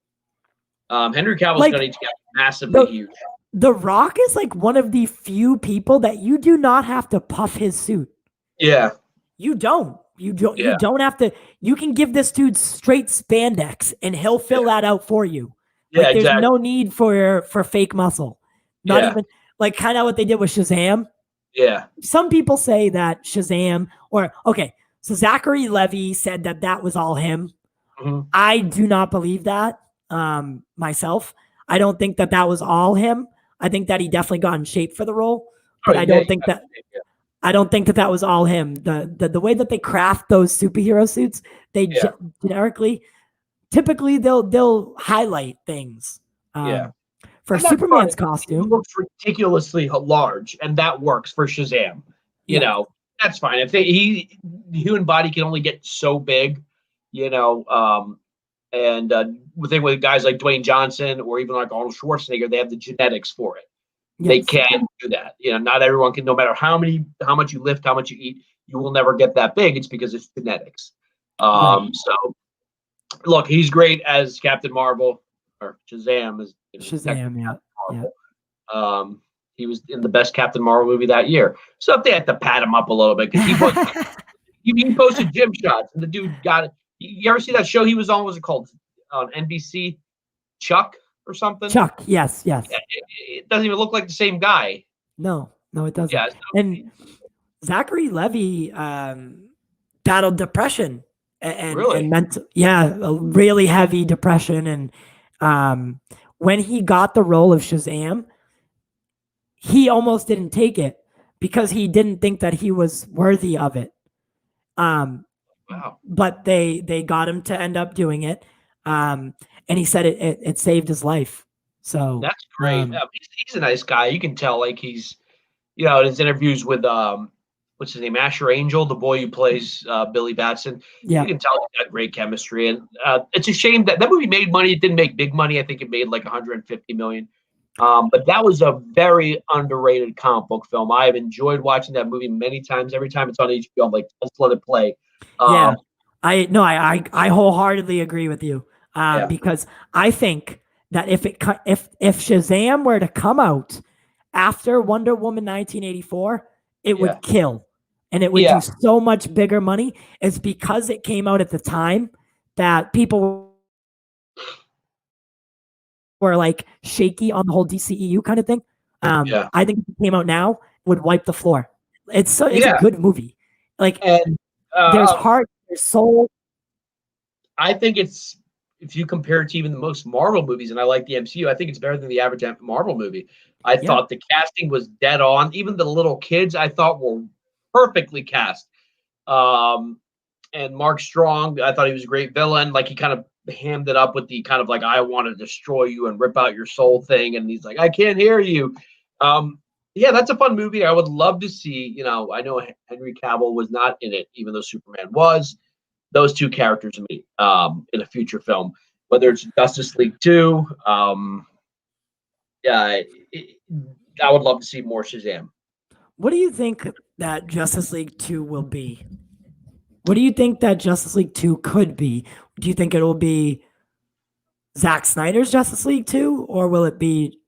[SPEAKER 2] Henry Cavill's gonna need to get massively huge.
[SPEAKER 1] The Rock is like one of the few people that you do not have to puff his suit.
[SPEAKER 2] Yeah.
[SPEAKER 1] You don't. You don't have to. You can give this dude straight spandex and he'll fill that out for you.
[SPEAKER 2] Yeah,
[SPEAKER 1] there's no need for fake muscle. Not even like kind of what they did with Shazam.
[SPEAKER 2] Yeah.
[SPEAKER 1] Some people say that Shazam so Zachary Levi said that was all him.
[SPEAKER 2] Mm-hmm.
[SPEAKER 1] I do not believe that myself. I don't think that was all him. I think that he definitely got in shape for the role, but I don't think that. I don't think that was all him. The way that they craft those superhero suits, they typically they'll highlight things. For Superman's costume,
[SPEAKER 2] he looks ridiculously large, and that works for Shazam. You know, that's fine. If the human body can only get so big, and with guys like Dwayne Johnson or even like Arnold Schwarzenegger, they have the genetics for it. They can do that. Not everyone can. No matter how much you lift, how much you eat, you will never get that big. It's because it's genetics. So, look, he's great as Captain Marvel or Shazam as
[SPEAKER 1] Shazam.
[SPEAKER 2] Marvel. He was in the best Captain Marvel movie that year. So if they had to pat him up a little bit because he posted gym shots and the dude got it. You ever see that show he was on? What was it called on NBC? Chuck. Or something.
[SPEAKER 1] Chuck, yes.
[SPEAKER 2] It doesn't even look like the same guy.
[SPEAKER 1] No, it doesn't.
[SPEAKER 2] Yeah,
[SPEAKER 1] and Zachary Levi battled depression and mental, a really heavy depression. And when he got the role of Shazam, he almost didn't take it because he didn't think that he was worthy of it.
[SPEAKER 2] Wow.
[SPEAKER 1] But they got him to end up doing it. And he said it saved his life. So
[SPEAKER 2] that's great. He's a nice guy. You can tell, like he's, in his interviews with what's his name, Asher Angel, the boy who plays Billy Batson.
[SPEAKER 1] Yeah,
[SPEAKER 2] you can tell he's got great chemistry. And it's a shame that movie made money. It didn't make big money. I think it made like 150 million. But that was a very underrated comic book film. I have enjoyed watching that movie many times. Every time it's on HBO, I'm like, let's let it play.
[SPEAKER 1] I wholeheartedly agree with you. Because I think that if Shazam were to come out after Wonder Woman 1984, it would kill, and it would do so much bigger money. It's because it came out at the time that people were like shaky on the whole DCEU kind of thing. I think if it came out now, would wipe the floor. It's a good movie. Like,
[SPEAKER 2] and
[SPEAKER 1] there's heart, there's soul.
[SPEAKER 2] I think it's, if you compare it to even the most Marvel movies, and I like the MCU, I think it's better than the average Marvel movie. I thought the casting was dead on. Even the little kids I thought were perfectly cast. And Mark Strong, I thought he was a great villain. Like, he kind of hammed it up with the kind of like, I want to destroy you and rip out your soul thing. And he's like, I can't hear you. Yeah, that's a fun movie. I would love to see, I know Henry Cavill was not in it, even though Superman was. Those two characters in in a future film, whether it's Justice League 2. I would love to see more Shazam.
[SPEAKER 1] What do you think that Justice League 2 will be? What do you think that Justice League 2 could be? Do you think it will be Zack Snyder's Justice League 2, or will it be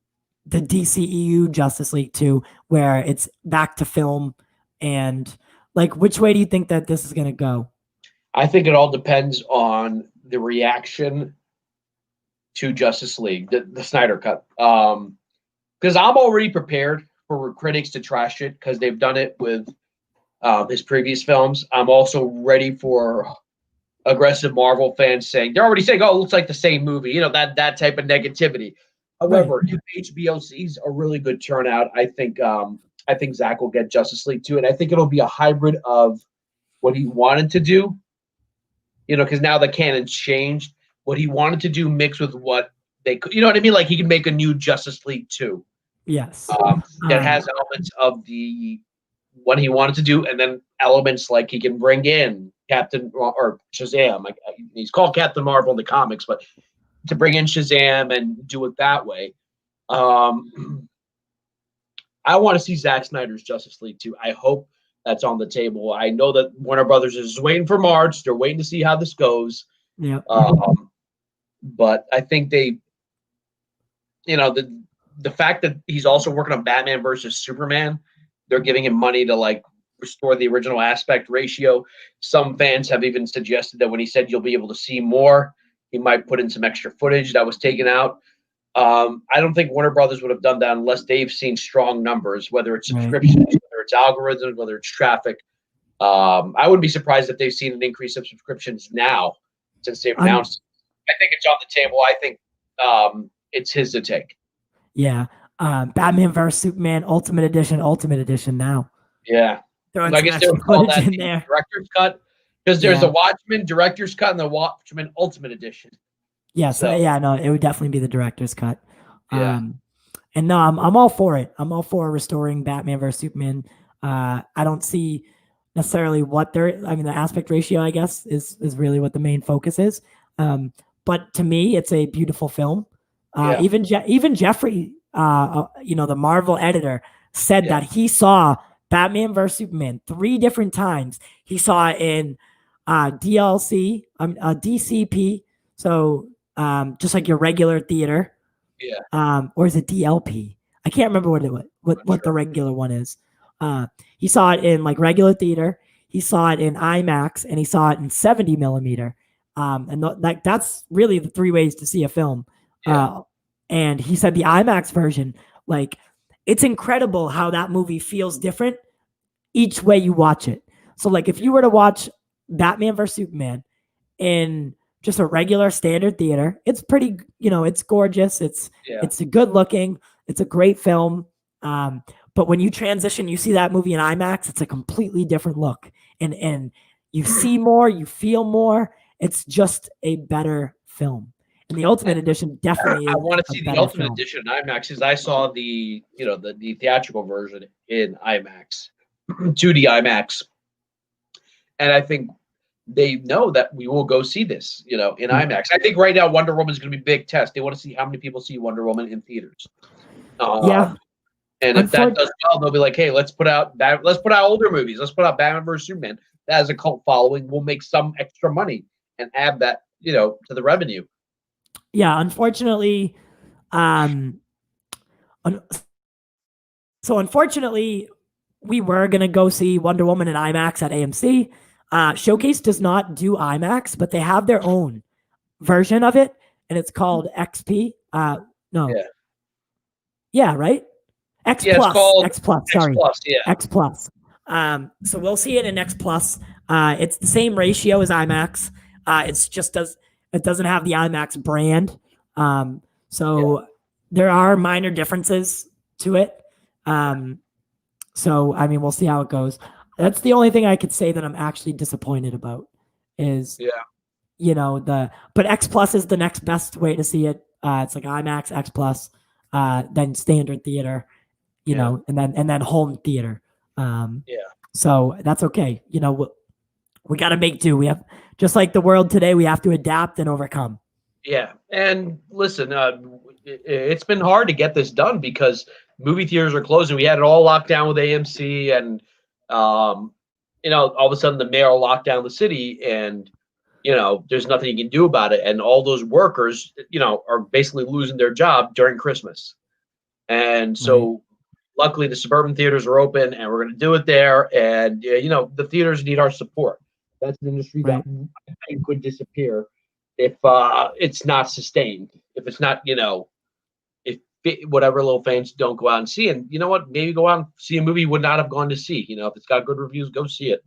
[SPEAKER 1] the DCEU Justice League 2, where it's back to film? And like, which way do you think that this is going to go?
[SPEAKER 2] I think it all depends on the reaction to Justice League, the Snyder Cut. Because I'm already prepared for critics to trash it because they've done it with his previous films. I'm also ready for aggressive Marvel fans saying, they're already saying, oh, it looks like the same movie, that type of negativity. However, if HBO sees a really good turnout, I think Zack will get Justice League 2, and I think it'll be a hybrid of what he wanted to do, because now the canon's changed. What he wanted to do mixed with what they could, you know what I mean? Like, he can make a new Justice League 2.
[SPEAKER 1] Yes.
[SPEAKER 2] That has elements of what he wanted to do, and then elements like he can bring in Captain or Shazam. Like, he's called Captain Marvel in the comics, but to bring in Shazam and do it that way. I want to see Zack Snyder's Justice League 2. I hope that's on the table. I know that Warner Brothers is waiting for March. They're waiting to see how this goes.
[SPEAKER 1] Yeah.
[SPEAKER 2] But I think they, the fact that he's also working on Batman versus Superman, they're giving him money to like restore the original aspect ratio. Some fans have even suggested that when he said you'll be able to see more, he might put in some extra footage that was taken out. I don't think Warner Brothers would have done that unless they've seen strong numbers, whether it's subscriptions, whether it's algorithms, whether it's traffic. I wouldn't be surprised if they've seen an increase of subscriptions now since they've announced. I think it's on the table. I think it's his to take.
[SPEAKER 1] Yeah. Batman vs. Superman Ultimate Edition now.
[SPEAKER 2] Yeah. I guess they would call that the director's cut, because there's a Watchmen director's cut and the Watchmen Ultimate Edition.
[SPEAKER 1] Yeah, no, it would definitely be the director's cut. Yeah. And no, I'm all for it. I'm all for restoring Batman vs. Superman. I don't see necessarily the aspect ratio, I guess, is really what the main focus is. But to me, it's a beautiful film. Even Jeffrey, the Marvel editor, said that he saw Batman vs. Superman 3 different times. He saw it in DCP, so just like your regular theater. Yeah. Or is it DLP? I can't remember what the regular one is. He saw it in like regular theater. He saw it in IMAX, and he saw it in 70 millimeter. And that's really the 3 ways to see a film. Yeah. And he said the IMAX version, like, it's incredible how that movie feels different each way you watch it. So like, if you were to watch Batman vs. Superman in just a regular standard theater, it's pretty, it's gorgeous. It's a good looking, it's a great film. But when you transition, you see that movie in IMAX, it's a completely different look, and you see more, you feel more. It's just a better film. And the Ultimate Edition definitely.
[SPEAKER 2] I want to see the Ultimate Edition in IMAX, because I saw the theatrical version in IMAX, 2D IMAX, and I think they know that we will go see this, in IMAX. I think right now Wonder Woman is going to be a big test. They want to see how many people see Wonder Woman in theaters. And if that does well, they'll be like, hey, let's put out older movies. Let's put out Batman vs. Superman. That has a cult following. We'll make some extra money and add that, to the revenue.
[SPEAKER 1] Yeah, unfortunately, unfortunately, we were gonna go see Wonder Woman in IMAX at AMC. Showcase does not do IMAX, but they have their own version of it, and it's called XP. No.
[SPEAKER 2] Yeah.
[SPEAKER 1] Yeah, right? X
[SPEAKER 2] Yeah, it's
[SPEAKER 1] plus.
[SPEAKER 2] called
[SPEAKER 1] X plus.
[SPEAKER 2] X
[SPEAKER 1] Sorry.
[SPEAKER 2] Plus. Yeah.
[SPEAKER 1] X plus. So we'll see it in X plus. It's the same ratio as IMAX. It's just it doesn't have the IMAX brand. So there are minor differences to it. So I mean, we'll see how it goes. That's the only thing I could say that I'm actually disappointed about is but X plus is the next best way to see it. It's like IMAX, X plus, then standard theater, and then home theater. So that's okay. We got to make do. We have, just like the world today, we have to adapt and overcome.
[SPEAKER 2] Yeah, and listen, it's been hard to get this done because movie theaters are closing. We had it all locked down with AMC, and all of a sudden the mayor locked down the city, and there's nothing you can do about it. And all those workers, are basically losing their job during Christmas. And so, luckily, the suburban theaters are open, and we're going to do it there. And the theaters need our support. That's an industry that I think could disappear if it's not sustained. If it's not, whatever little fans don't go out and see. And you know what? Maybe go out and see a movie you would not have gone to see. If it's got good reviews, go see it.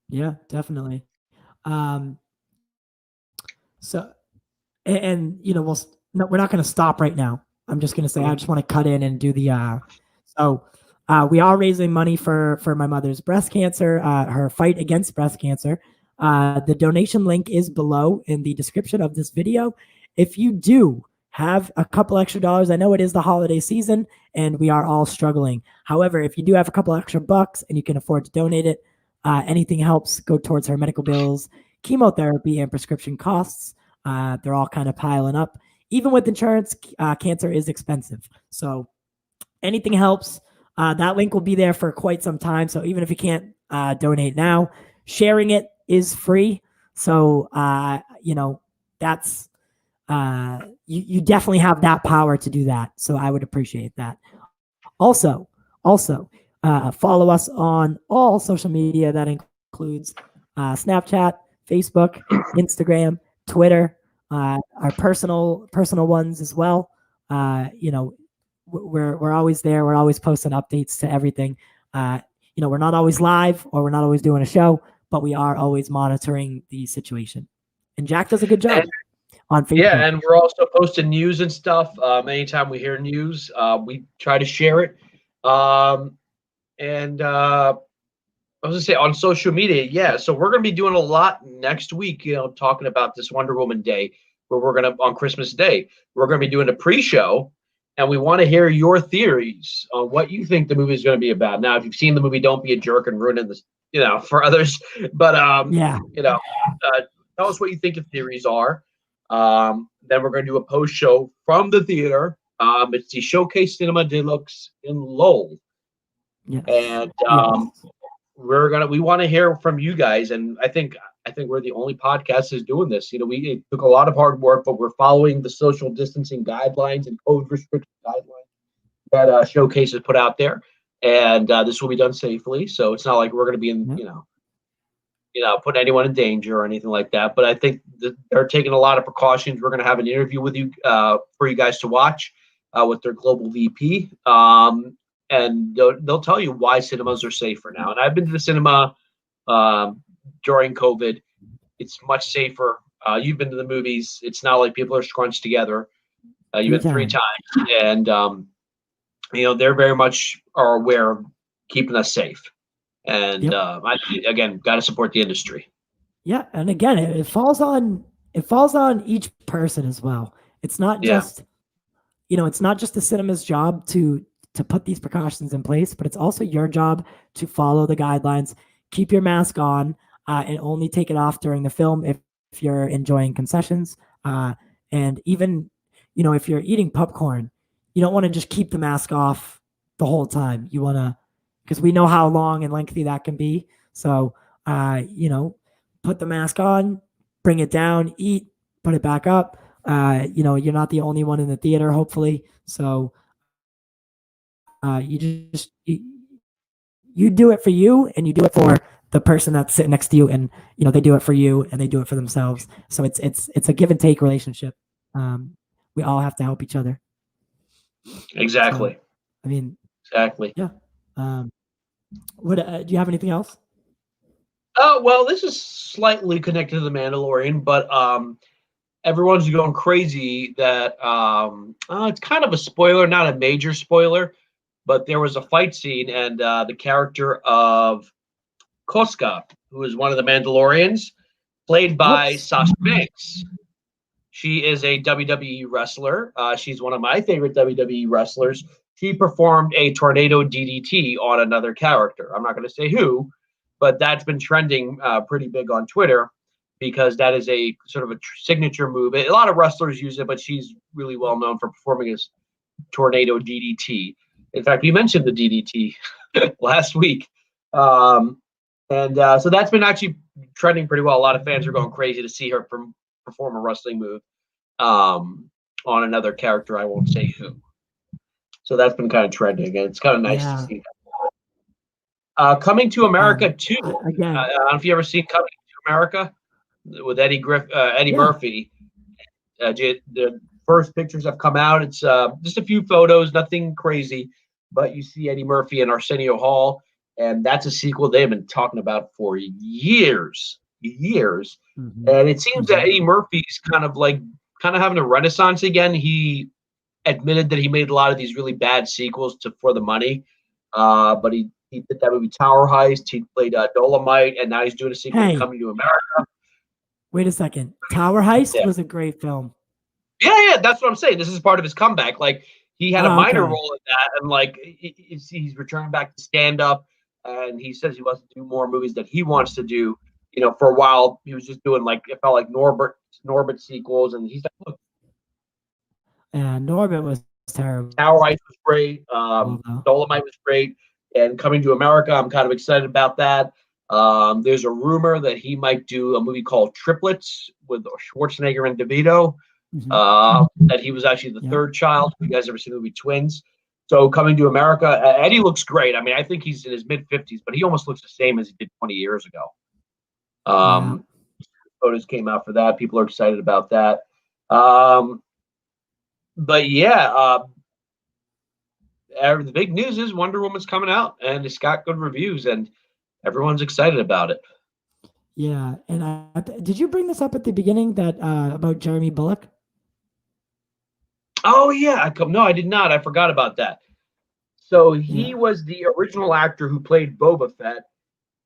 [SPEAKER 1] Yeah, definitely. So, and we're not going to stop right now. I'm just going to say, I just want to cut in and do the, we are raising money for my mother's breast cancer, her fight against breast cancer. The donation link is below in the description of this video. If you do have a couple extra dollars, I know it is the holiday season and we are all struggling. However, if you do have a couple extra bucks and you can afford to donate it, anything helps go towards her medical bills, chemotherapy, and prescription costs. They're all kind of piling up. Even with insurance, cancer is expensive. So anything helps. That link will be there for quite some time. So even if you can't donate now, sharing it is free. So, that's, you definitely have that power to do that. So I would appreciate that. Also, follow us on all social media. That includes Snapchat, Facebook, Instagram, Twitter, our personal ones as well. We're always there. We're always posting updates to everything. We're not always live or we're not always doing a show, but we are always monitoring the situation. And Jack does a good job on Facebook.
[SPEAKER 2] Yeah, and we're also posting news and stuff. Anytime we hear news, we try to share it. And I was gonna say on social media, yeah. So we're gonna be doing a lot next week, talking about this Wonder Woman Day, where we're gonna on Christmas Day, we're gonna be doing a pre-show, and we want to hear your theories on what you think the movie is gonna be about. Now, if you've seen the movie, don't be a jerk and ruin this, for others. But tell us what you think the theories are. Then we're gonna do a post-show from the theater. It's the Showcase Cinema Deluxe in Lowell.
[SPEAKER 1] Yes.
[SPEAKER 2] And we want to hear from you guys, and I think we're the only podcast that's doing this. It took a lot of hard work, but we're following the social distancing guidelines and code restriction guidelines that Showcase has put out there, and this will be done safely. So it's not like we're going to be in, putting anyone in danger or anything like that. But I think they're taking a lot of precautions. We're going to have an interview with you for you guys to watch with their global VP. And they'll tell you why cinemas are safer now. And I've been to the cinema during COVID. It's much safer. You've been to the movies. It's not like people are scrunched together. You've been 3 times. And, they're very much are aware of keeping us safe. And again, got to support the industry.
[SPEAKER 1] Yeah. And again, it falls on each person as well. It's not just, it's not just the cinema's job to put these precautions in place, but it's also your job to follow the guidelines, keep your mask on, and only take it off during the film if you're enjoying concessions. And even, if you're eating popcorn, you don't want to just keep the mask off the whole time. You want to, because we know how long and lengthy that can be. So, put the mask on, bring it down, eat, put it back up. You're not the only one in the theater, hopefully. So, you do it for you, and you do it for the person that's sitting next to you, and they do it for you, and they do it for themselves. So it's a give and take relationship. we all have to help each other.
[SPEAKER 2] Exactly.
[SPEAKER 1] So, I mean,
[SPEAKER 2] exactly.
[SPEAKER 1] Yeah. What do you have anything else?
[SPEAKER 2] Oh, well, this is slightly connected to The Mandalorian, but everyone's going crazy that it's kind of a spoiler, not a major spoiler, but there was a fight scene, and the character of Koska, who is one of the Mandalorians, played by Sasha Banks. She is a WWE wrestler. She's one of my favorite WWE wrestlers. She performed a tornado DDT on another character. I'm not going to say who, but that's been trending pretty big on Twitter because that is a sort of a signature move. A lot of wrestlers use it, but she's really well known for performing as tornado DDT. In fact, we mentioned the DDT last week. So that's been actually trending pretty well. A lot of fans are going crazy to see her perform a wrestling move on another character. I won't say who. So that's been kind of trending, and it's kind of nice to see that. Coming to America 2.
[SPEAKER 1] Again.
[SPEAKER 2] I don't know if you ever seen Coming to America with Eddie Murphy. The first pictures have come out. It's just a few photos, nothing crazy, but you see Eddie Murphy and Arsenio Hall, and that's a sequel they've been talking about for years. Mm-hmm. And it seems that Eddie Murphy's kind of having a renaissance again. He admitted that he made a lot of these really bad sequels for the money, but he did that movie Tower Heist. He played Dolomite, and now he's doing a sequel to Coming to America.
[SPEAKER 1] Wait a second. Tower Heist was a great film.
[SPEAKER 2] Yeah, that's what I'm saying. This is part of his comeback. Like, he had a minor role in that, and he's returning back to stand up, and he says he wants to do more movies that he wants to do. You know, for a while he was just doing it felt like Norbit sequels, and he's like, look.
[SPEAKER 1] And Norbit was terrible.
[SPEAKER 2] Tower Heist was great. Dolomite was great, and Coming to America, I'm kind of excited about that. There's a rumor that he might do a movie called Triplets with Schwarzenegger and DeVito. That he was actually the third child. You guys ever seen the movie Twins? So Coming to America, Eddie looks great. I mean, I think he's in his mid-50s, but he almost looks the same as he did 20 years ago. Photos came out for that. People are excited about that. But yeah, the big news is Wonder Woman's coming out, and it's got good reviews, and everyone's excited about it.
[SPEAKER 1] Yeah, and did you bring this up at the beginning that about Jeremy Bulloch?
[SPEAKER 2] Oh yeah, no, I did not. I forgot about that. So he was the original actor who played Boba Fett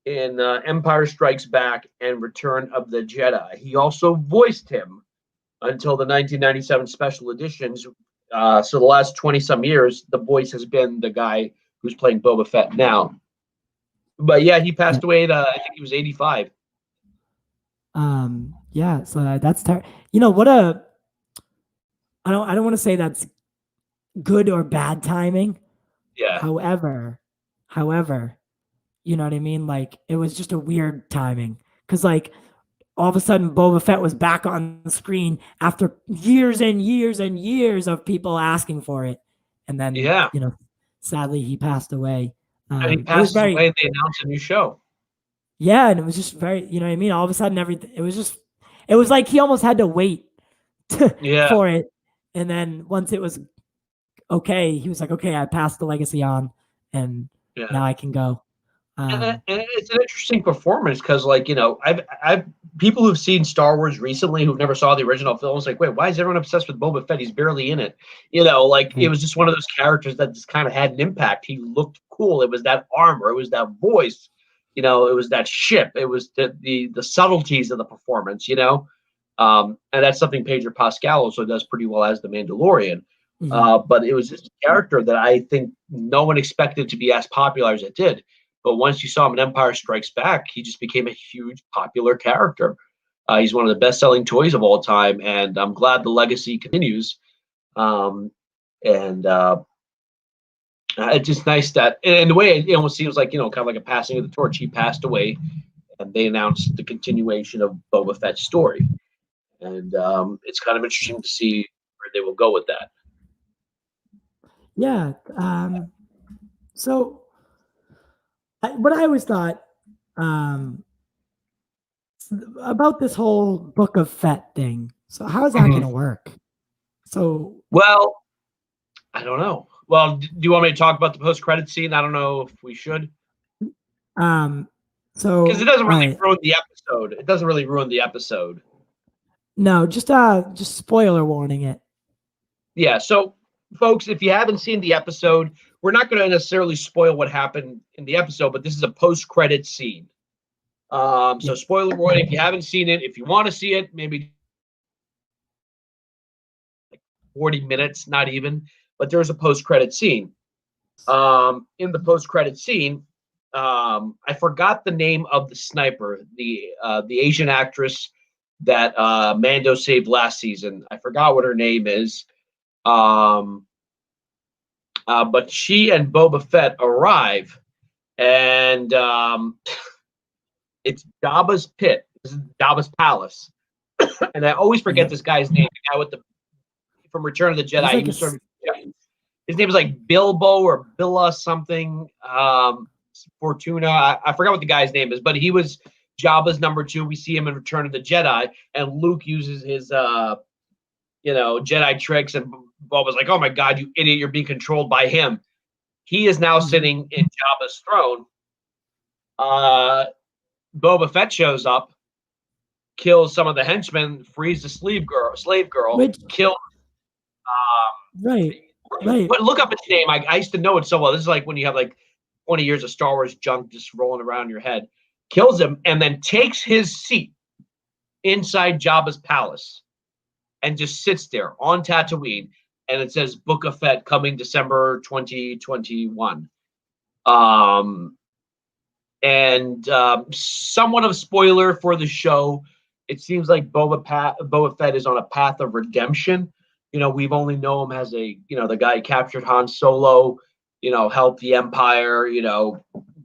[SPEAKER 2] in Empire Strikes Back and Return of the Jedi. He also voiced him until the 1997 special editions. So the last 20-some years, the voice has been the guy who's playing Boba Fett now. But yeah, he passed away at, I think he was 85.
[SPEAKER 1] Yeah, so that's you know what I don't want to say that's good or bad timing.
[SPEAKER 2] Yeah.
[SPEAKER 1] However, you know what I mean? Like, it was just a weird timing because all of a sudden Boba Fett was back on the screen after years and years and years of people asking for it, and then sadly he passed away.
[SPEAKER 2] And he passed away, and they announced a new show.
[SPEAKER 1] Yeah, and it was just very, you know what I mean? All of a sudden everything, it was like he almost had to wait for it. And then once it was okay, he was like, okay, I passed the legacy on, and now I can go.
[SPEAKER 2] And it's an interesting performance because, I've people who've seen Star Wars recently who've never saw the original films, like, wait, why is everyone obsessed with Boba Fett? He's barely in it. It was just one of those characters that just kind of had an impact. He looked cool. It was that armor. It was that voice. It was that ship. It was the subtleties of the performance. And that's something Pedro Pascal also does pretty well as the Mandalorian. But it was just a character that I think no one expected to be as popular as it did. But once you saw him in Empire Strikes Back, he just became a huge popular character. He's one of the best-selling toys of all time, and I'm glad the legacy continues. It's just nice that, in the way it almost seems like, kind of like a passing of the torch. He passed away, and they announced the continuation of Boba Fett's story. And it's kind of interesting to see where they will go with that.
[SPEAKER 1] Yeah. So what I always thought about this whole Book of Fett thing. So how is that going to work? So,
[SPEAKER 2] well, I don't know. Well, do you want me to talk about the post-credit scene? I don't know if we should. Because it doesn't really ruin the episode. It doesn't really ruin the episode.
[SPEAKER 1] No, just spoiler warning it.
[SPEAKER 2] Yeah, so folks, if you haven't seen the episode, we're not going to necessarily spoil what happened in the episode, but this is a post-credit scene. So spoiler warning, if you haven't seen it, if you want to see it, maybe like 40 minutes, not even, but there's a post-credit scene. In the post-credit scene, I forgot the name of the sniper, the Asian actress that Mando saved last season. I forgot what her name is. But she and Boba Fett arrive, and it's Jabba's pit. This is Jabba's palace, and I always forget this guy's name. The guy from Return of the Jedi. Like his name is like Bilbo or Billa something. Fortuna. I forgot what the guy's name is, but he was Jabba's number 2. We see him in Return of the Jedi, and Luke uses his Jedi tricks, and Boba's like, "Oh my God, you idiot! You're being controlled by him." He is now sitting in Jabba's throne. Boba Fett shows up, kills some of the henchmen, frees the slave girl, kills.
[SPEAKER 1] Right.
[SPEAKER 2] But look up its name. I used to know it so well. This is like when you have like 20 years of Star Wars junk just rolling around your head. Kills him and then takes his seat inside Jabba's palace and just sits there on Tatooine. And it says Book of Fett coming December 2021. Somewhat of a spoiler for the show. It seems like Boba Fett is on a path of redemption. We've only known him as the guy who captured Han Solo, helped the Empire,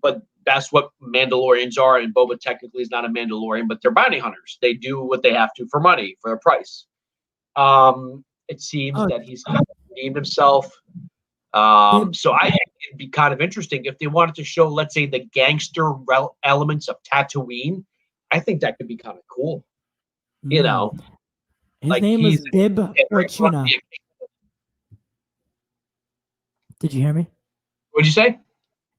[SPEAKER 2] but that's what Mandalorians are. And Boba technically is not a Mandalorian, but they're bounty hunters. They do what they have to for money, for a price. It seems that he's redeemed himself. So I think it'd be kind of interesting if they wanted to show, let's say, the gangster elements of Tatooine. I think that could be kind of cool.
[SPEAKER 1] His name was Bib Fortuna. Did you hear me?
[SPEAKER 2] What'd you say?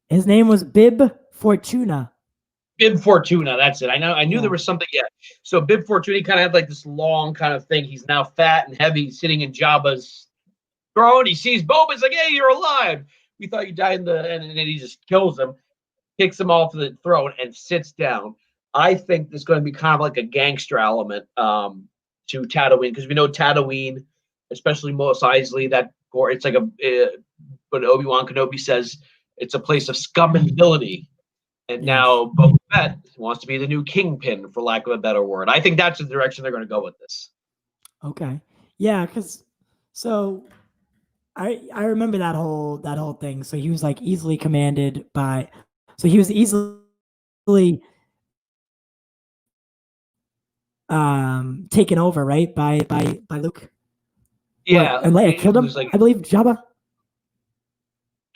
[SPEAKER 1] His name was Bib Fortuna.
[SPEAKER 2] Bib Fortuna, that's it. I knew there was something. Yeah. So Bib Fortuna kind of had like this long kind of thing. He's now fat and heavy, sitting in Jabba's throne. He sees Boba. He's like, "Hey, you're alive. We thought you died and then he just kills him, kicks him off the throne, and sits down. I think there's going to be kind of like a gangster element to Tatooine, because we know Tatooine, especially Mos Eisley, it's like what Obi-Wan Kenobi says, it's a place of scum and villainy. And now Boba Fett wants to be the new kingpin, for lack of a better word. I think that's the direction they're going to go with this.
[SPEAKER 1] Okay. Yeah, because I remember that whole thing. So he was like easily commanded by. So he was easily taken over, right, by Luke.
[SPEAKER 2] Yeah,
[SPEAKER 1] and Leia killed him. I believe Jabba.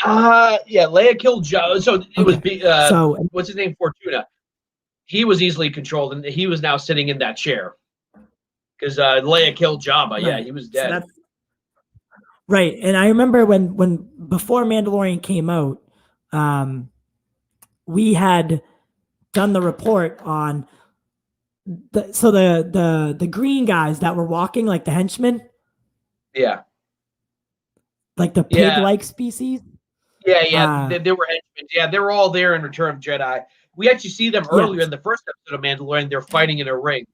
[SPEAKER 2] Yeah, Leia killed Jabba. So it was what's his name? Fortuna. He was easily controlled, and he was now sitting in that chair because Leia killed Jabba. Right. Yeah, he was dead.
[SPEAKER 1] Right, and I remember when before Mandalorian came out, we had done the report on the green guys that were walking, like the henchmen.
[SPEAKER 2] Yeah.
[SPEAKER 1] Like the pig-like species.
[SPEAKER 2] Yeah. They were henchmen. Yeah, they were all there in Return of Jedi. We actually see them earlier in the first episode of Mandalorian. They're fighting in a ring.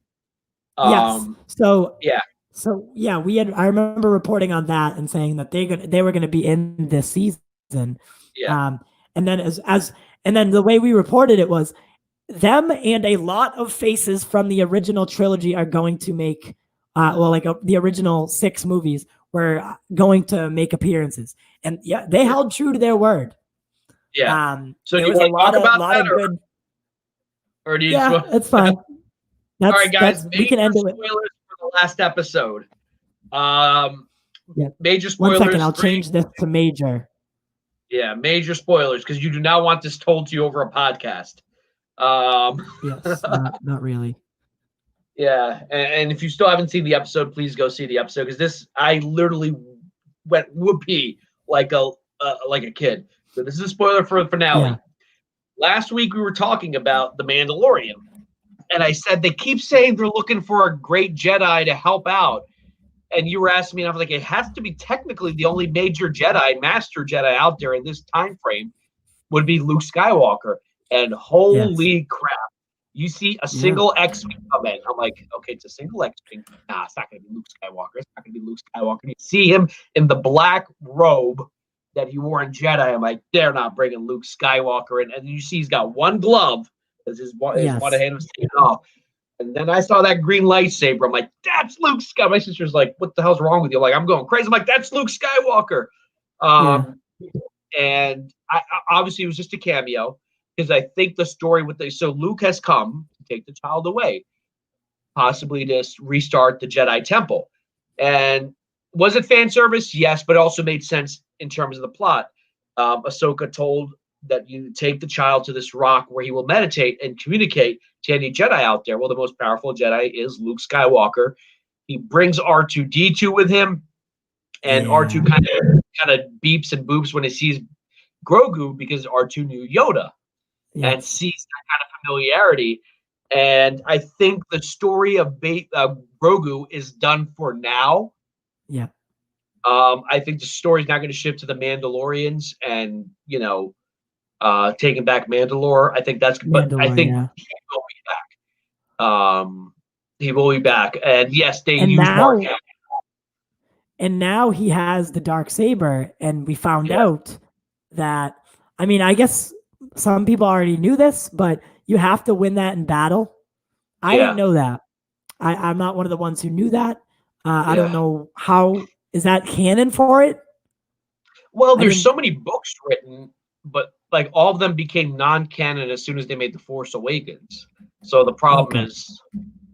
[SPEAKER 1] Yes. So
[SPEAKER 2] yeah.
[SPEAKER 1] So yeah, I remember reporting on that and saying that they were going to be in this season.
[SPEAKER 2] Yeah.
[SPEAKER 1] And then and then the way we reported it was them and a lot of faces from the original trilogy are going to make the original 6 movies were going to make appearances. And yeah, they held true to their word.
[SPEAKER 2] Yeah. So
[SPEAKER 1] there
[SPEAKER 2] you
[SPEAKER 1] was
[SPEAKER 2] want to talk about that,
[SPEAKER 1] good.
[SPEAKER 2] Or do you
[SPEAKER 1] yeah, it's fine.
[SPEAKER 2] All right, guys.
[SPEAKER 1] We can end it with
[SPEAKER 2] spoilers for the last episode. Major spoilers.
[SPEAKER 1] 1 second, I'll change this to major.
[SPEAKER 2] Yeah, major spoilers, because you do not want this told to you over a podcast.
[SPEAKER 1] Yes, not really.
[SPEAKER 2] Yeah, and if you still haven't seen the episode, please go see the episode because I literally went whoopee like a kid. So this is a spoiler for the finale.
[SPEAKER 1] Yeah.
[SPEAKER 2] Last week we were talking about the Mandalorian, and I said they keep saying they're looking for a great Jedi to help out, and you were asking me, and I was like, it has to be technically the only major Jedi, master Jedi out there in this time frame would be Luke Skywalker, and holy crap. You see a single X-Wing come in. I'm like, okay, it's a single X-Wing. Nah, it's not going to be Luke Skywalker. It's not going to be Luke Skywalker. You see him in the black robe that he wore in Jedi. I'm like, they're not bringing Luke Skywalker in. And you see he's got one glove because his one hand was taken off. And then I saw that green lightsaber. I'm like, that's Luke Skywalker. My sister's like, what the hell's wrong with you? I'm like, I'm going crazy. I'm like, that's Luke Skywalker. And I obviously it was just a cameo. Because I think the story so Luke has come to take the child away, possibly to restart the Jedi Temple. And was it fan service? Yes, but it also made sense in terms of the plot. Ahsoka told that you take the child to this rock where he will meditate and communicate to any Jedi out there. Well, the most powerful Jedi is Luke Skywalker. He brings R2-D2 with him, and R2 kind of beeps and boops when he sees Grogu because R2 knew Yoda. And sees that kind of familiarity. And I think the story of Grogu is done for now.
[SPEAKER 1] Yeah.
[SPEAKER 2] I think the story's not going to shift to the Mandalorians and, taking back Mandalore. I think that's, but I think he will be back. He will be back. And yes, they use Mark Hamill.
[SPEAKER 1] And now he has the Darksaber, and we found out that, I guess some people already knew this, but you have to win that in battle. I didn't know that. I'm not one of the ones who knew that. I don't know how is that canon for it.
[SPEAKER 2] Well, there's so many books written, but like all of them became non-canon as soon as they made The Force Awakens. So the problem is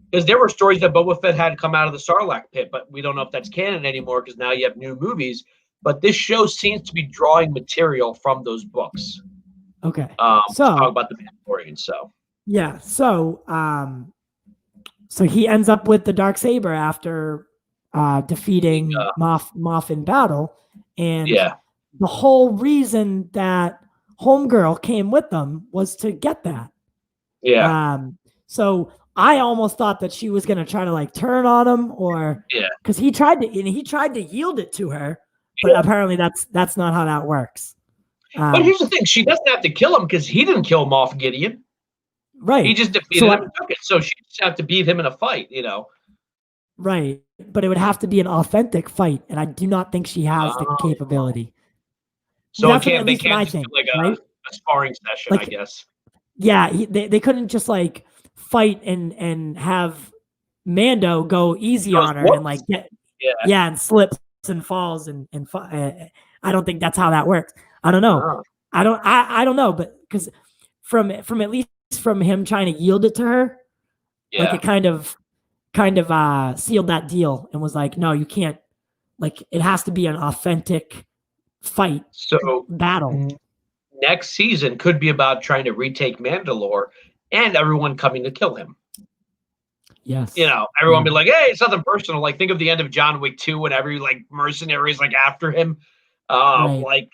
[SPEAKER 2] because there were stories that Boba Fett had come out of the Sarlacc pit, but we don't know if that's canon anymore because now you have new movies. But this show seems to be drawing material from those books.
[SPEAKER 1] Okay.
[SPEAKER 2] So talk about the Mandalorian.
[SPEAKER 1] So he ends up with the Darksaber after defeating Moff in battle, and the whole reason that Homegirl came with them was to get that. So I almost thought that she was gonna try to like turn on him, or because he tried to yield it to her, but apparently that's not how that works.
[SPEAKER 2] But here's the thing: she doesn't have to kill him because he didn't kill Moff Gideon.
[SPEAKER 1] Right.
[SPEAKER 2] He just defeated him and took it. So she just have to beat him in a fight,
[SPEAKER 1] Right. But it would have to be an authentic fight, and I do not think she has the capability.
[SPEAKER 2] So they can't just do like a sparring session, I guess.
[SPEAKER 1] Yeah, they couldn't just like fight and have Mando go easy on her and like and slips and falls and I don't think that's how that works. I don't know. I don't know, but because from at least from him trying to yield it to her, like it kind of sealed that deal and was like, no, you can't. Like it has to be an authentic fight.
[SPEAKER 2] So
[SPEAKER 1] battle.
[SPEAKER 2] Next season could be about trying to retake Mandalore and everyone coming to kill him.
[SPEAKER 1] Yes.
[SPEAKER 2] Everyone be like, hey, it's nothing personal. Like think of the end of John Wick 2 when every like mercenaries like after him. Like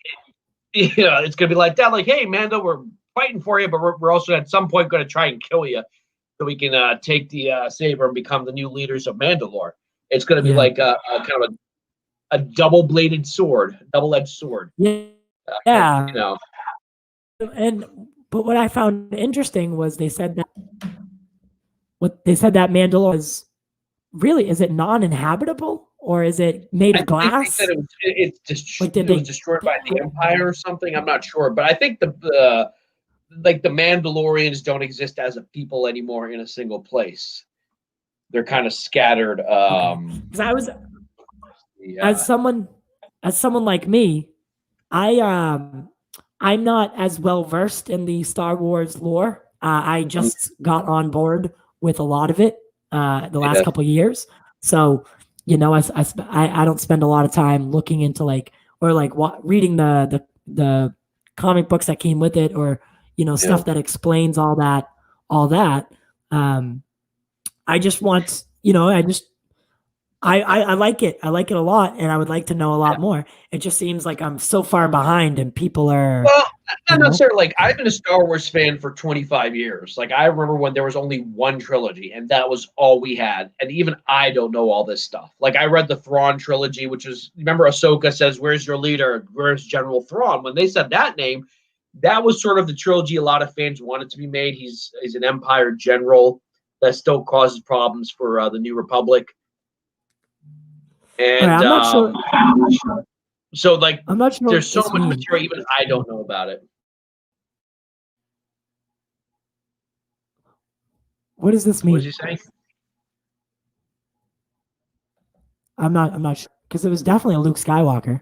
[SPEAKER 2] it's gonna be like that. Like, hey, Mando, we're fighting for you, but we're also at some point going to try and kill you so we can take the saber and become the new leaders of Mandalore. It's going to be like a kind of a double-bladed sword, double-edged sword.
[SPEAKER 1] Yeah. But what I found interesting was they said that Mandalore is it non-inhabitable? Or is it made of glass?
[SPEAKER 2] They said it was destroyed by the Empire or something. I'm not sure, but I think the Mandalorians don't exist as a people anymore in a single place. They're kind of scattered.
[SPEAKER 1] Because I was as someone like me, I'm not as well versed in the Star Wars lore. I just got on board with a lot of it the last couple of years, so. I don't spend a lot of time looking into reading the comic books that came with it or stuff that explains all that. I just want, I like it. I like it a lot, and I would like to know a lot more. It just seems like I'm so far behind, and people are.
[SPEAKER 2] Well, not necessarily. Like, I've been a Star Wars fan for 25 years. Like, I remember when there was only one trilogy, and that was all we had. And even I don't know all this stuff. Like, I read the Thrawn trilogy, which is, remember, Ahsoka says, "Where's your leader? Where's General Thrawn?" When they said that name, that was sort of the trilogy a lot of fans wanted to be made. He's an Empire general that still causes problems for the New Republic. And
[SPEAKER 1] I'm not sure.
[SPEAKER 2] So, like,
[SPEAKER 1] I'm not sure
[SPEAKER 2] there's so much material, even I don't know about it.
[SPEAKER 1] What does this mean?
[SPEAKER 2] What was he saying?
[SPEAKER 1] I'm not sure, because it was definitely a Luke Skywalker.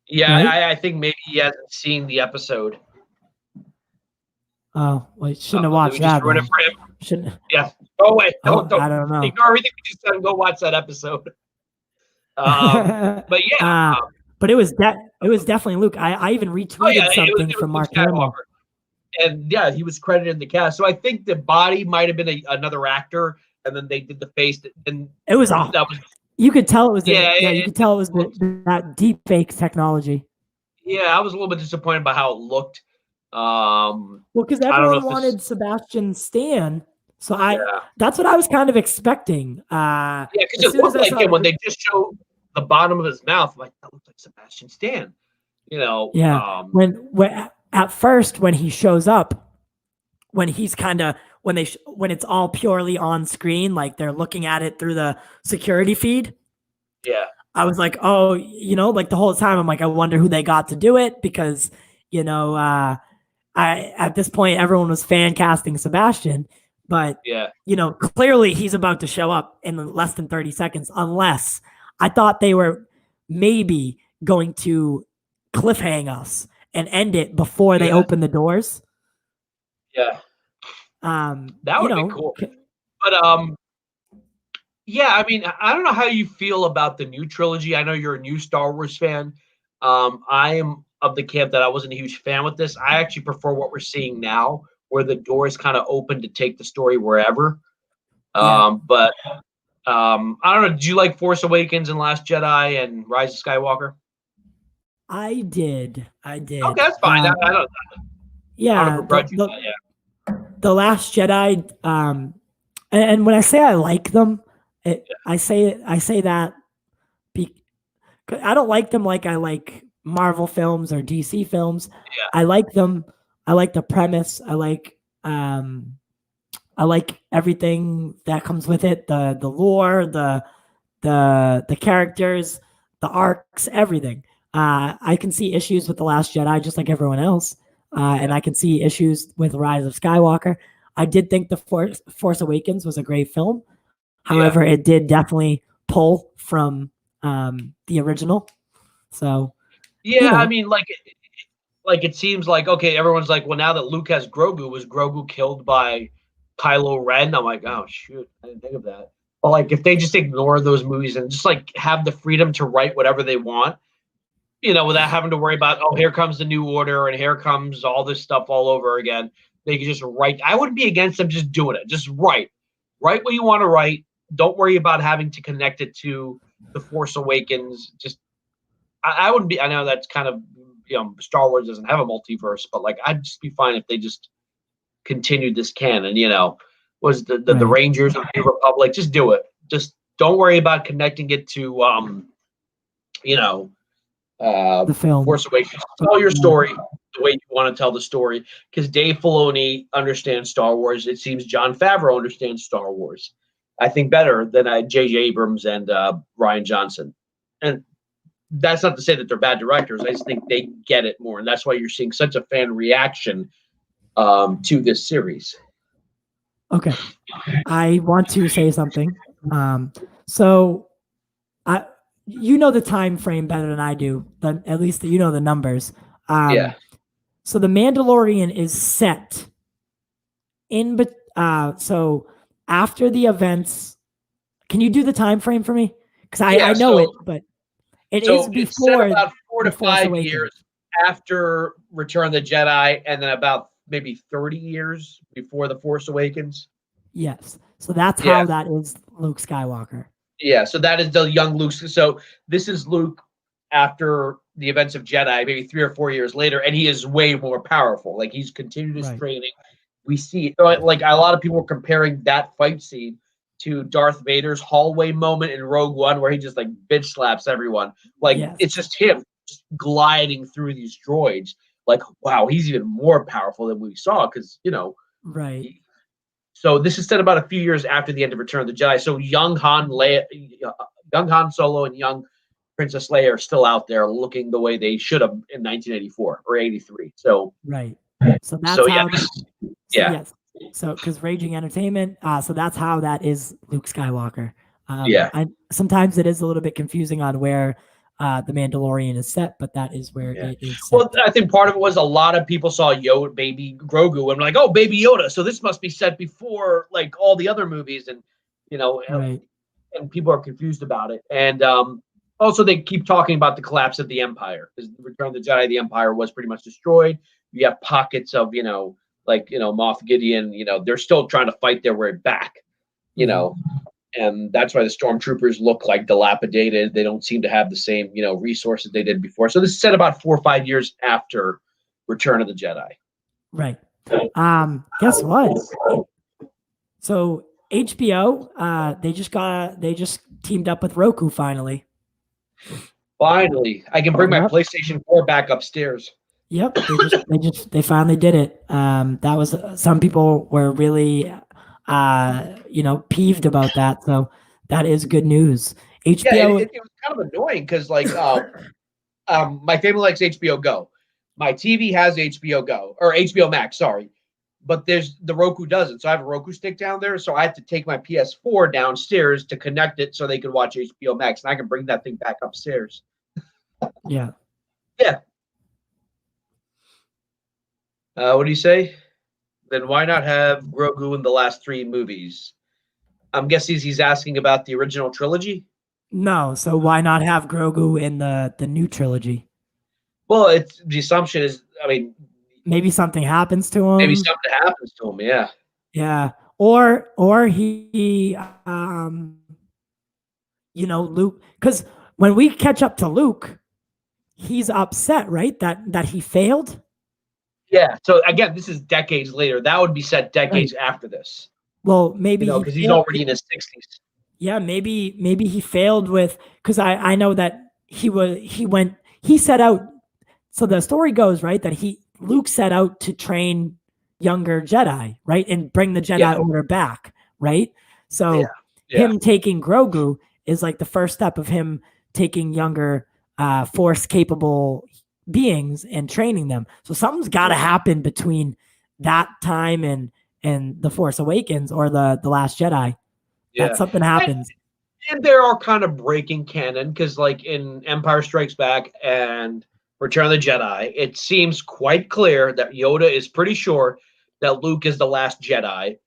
[SPEAKER 2] Yeah,
[SPEAKER 1] right?
[SPEAKER 2] I think maybe he hasn't seen the episode.
[SPEAKER 1] Oh, well, he shouldn't have watched
[SPEAKER 2] Just
[SPEAKER 1] that.
[SPEAKER 2] ruin it for him.
[SPEAKER 1] Shouldn't.
[SPEAKER 2] Yeah. Oh wait,
[SPEAKER 1] I
[SPEAKER 2] don't
[SPEAKER 1] don't know.
[SPEAKER 2] ignore everything we just said and go watch that episode. But yeah,
[SPEAKER 1] but it was definitely Luke. I even retweeted something from Mark Hamill.
[SPEAKER 2] And yeah, he was credited in the cast. So I think the body might have been another actor, and then they did the face. And
[SPEAKER 1] it was
[SPEAKER 2] that was.
[SPEAKER 1] You could tell it was.
[SPEAKER 2] You
[SPEAKER 1] could tell it was that deep fake technology.
[SPEAKER 2] Yeah, I was a little bit disappointed by how it looked.
[SPEAKER 1] Well, because everyone wanted Sebastian Stan, so that's what I was kind of expecting.
[SPEAKER 2] Yeah, because it looked like him when they just showed the bottom of his mouth. Like, that looked like Sebastian Stan.
[SPEAKER 1] Yeah. When at first when he shows up, when he's kind of when it's all purely on screen, like they're looking at it through the security feed.
[SPEAKER 2] Yeah.
[SPEAKER 1] I was like, oh, like the whole time I'm like, I wonder who they got to do it, because at this point everyone was fan casting Sebastian, but clearly he's about to show up in less than 30 seconds, unless I thought they were maybe going to cliffhang us and end it before they open the doors.
[SPEAKER 2] Yeah. That would be cool. But yeah, I mean, I don't know how you feel about the new trilogy. I know you're a new Star Wars fan. I am of the camp that I wasn't a huge fan with this. I actually prefer what we're seeing now, where the door is kind of open to take the story wherever. But I don't know. Did you like Force Awakens and Last Jedi and Rise of Skywalker?
[SPEAKER 1] I did.
[SPEAKER 2] Okay, that's fine. I don't.
[SPEAKER 1] Yeah. The Last Jedi. And when I say I like them, I say that I don't like them like I like Marvel films or DC films.
[SPEAKER 2] Yeah.
[SPEAKER 1] I like them. I like the premise. I like everything that comes with it. The lore, the characters, the arcs, everything. I can see issues with The Last Jedi just like everyone else. And I can see issues with Rise of Skywalker. I did think The Force Awakens was a great film. However, it did definitely pull from the original. So,
[SPEAKER 2] I mean, it seems like, okay, everyone's like, well, now that Luke has Grogu, was Grogu killed by Kylo Ren? I'm like, oh, shoot, I didn't think of that. But, like, if they just ignore those movies and just, like, have the freedom to write whatever they want, without having to worry about, oh, here comes the New Order and here comes all this stuff all over again. They can just write. I wouldn't be against them just doing it. Just write. Write what you want to write. Don't worry about having to connect it to The Force Awakens. Just, I wouldn't be, I know that's kind of, Star Wars doesn't have a multiverse, but, like, I'd just be fine if they just continued this canon, was the Rangers of the Republic. Just do it. Just don't worry about connecting it to,
[SPEAKER 1] the film.
[SPEAKER 2] Force Awakens. Tell your story the way you want to tell the story, because Dave Filoni understands Star Wars. It seems Jon Favreau understands Star Wars, I think, better than J.J. Abrams and Rian Johnson. And that's not to say that they're bad directors. I just think they get it more, and that's why you're seeing such a fan reaction to this series.
[SPEAKER 1] Okay. I want to say something. So the time frame better than I do, but at least the numbers. So the Mandalorian is set in, so after the events. Can you do the time frame for me? Because I know it, but it is before
[SPEAKER 2] about 4 to 5 years after Return of the Jedi, and then about maybe 30 years before The Force Awakens.
[SPEAKER 1] Yes. So that's how that is Luke Skywalker.
[SPEAKER 2] Yeah, so that is the young Luke. So this is Luke after the events of Jedi, maybe 3 or 4 years later, and he is way more powerful. Like he's continued his training. We see like a lot of people were comparing that fight scene to Darth Vader's hallway moment in Rogue One, where he just like bitch slaps everyone. Like it's just him just gliding through these droids. Like, wow, he's even more powerful than we saw because so this is set about a few years after the end of Return of the Jedi. So young Han Solo and young Princess Leia are still out there looking the way they should have in 1984 or 83. So
[SPEAKER 1] so that's how. So because Raging Entertainment, so that's how that is Luke Skywalker. Sometimes it is a little bit confusing on where the Mandalorian is set, but that is where it is set.
[SPEAKER 2] Well, I think part of it was a lot of people saw Yoda, baby Grogu, and like, oh, baby Yoda. So this must be set before like all the other movies, and and people are confused about it. And also, they keep talking about the collapse of the Empire because the Return of the Jedi, the Empire was pretty much destroyed. You have pockets of Moff Gideon. They're still trying to fight their way back. And that's why the stormtroopers look like dilapidated. They don't seem to have the same, resources they did before. So this is set about 4 or 5 years after Return of the Jedi.
[SPEAKER 1] Right. Guess what? So HBO, they just teamed up with Roku finally.
[SPEAKER 2] Finally, I can bring my PlayStation 4 back upstairs.
[SPEAKER 1] Yep, they finally did it. That was some people were really peeved about that. So that is good news. HBO.
[SPEAKER 2] Yeah, it was kind of annoying because my family likes HBO Go. My TV has HBO Go or HBO Max, sorry, but the Roku doesn't. So I have a Roku stick down there. So I had to take my PS4 downstairs to connect it so they could watch HBO Max, and I can bring that thing back upstairs.
[SPEAKER 1] Yeah.
[SPEAKER 2] What do you say? Then why not have Grogu in the last 3 movies? I'm guessing he's asking about the original trilogy.
[SPEAKER 1] No, so why not have Grogu in the new trilogy?
[SPEAKER 2] Well, the assumption is,
[SPEAKER 1] maybe something happens to him.
[SPEAKER 2] Yeah.
[SPEAKER 1] Yeah, or he, Luke, because when we catch up to Luke, he's upset, right? That he failed.
[SPEAKER 2] Yeah. So again, this is decades later. That would be set decades after this.
[SPEAKER 1] Well, maybe
[SPEAKER 2] because he's already in his 60s.
[SPEAKER 1] Yeah, maybe he failed with because I know that he set out. So the story goes right that Luke set out to train younger Jedi, right, and bring the Jedi Order back, right. So him taking Grogu is like the first step of him taking younger Force capable beings and training them. So something's got to happen between that time and the Force Awakens or the Last Jedi. That something happens.
[SPEAKER 2] And they are kind of breaking canon because, like in Empire Strikes Back and Return of the Jedi, it seems quite clear that Yoda is pretty sure that Luke is the last Jedi.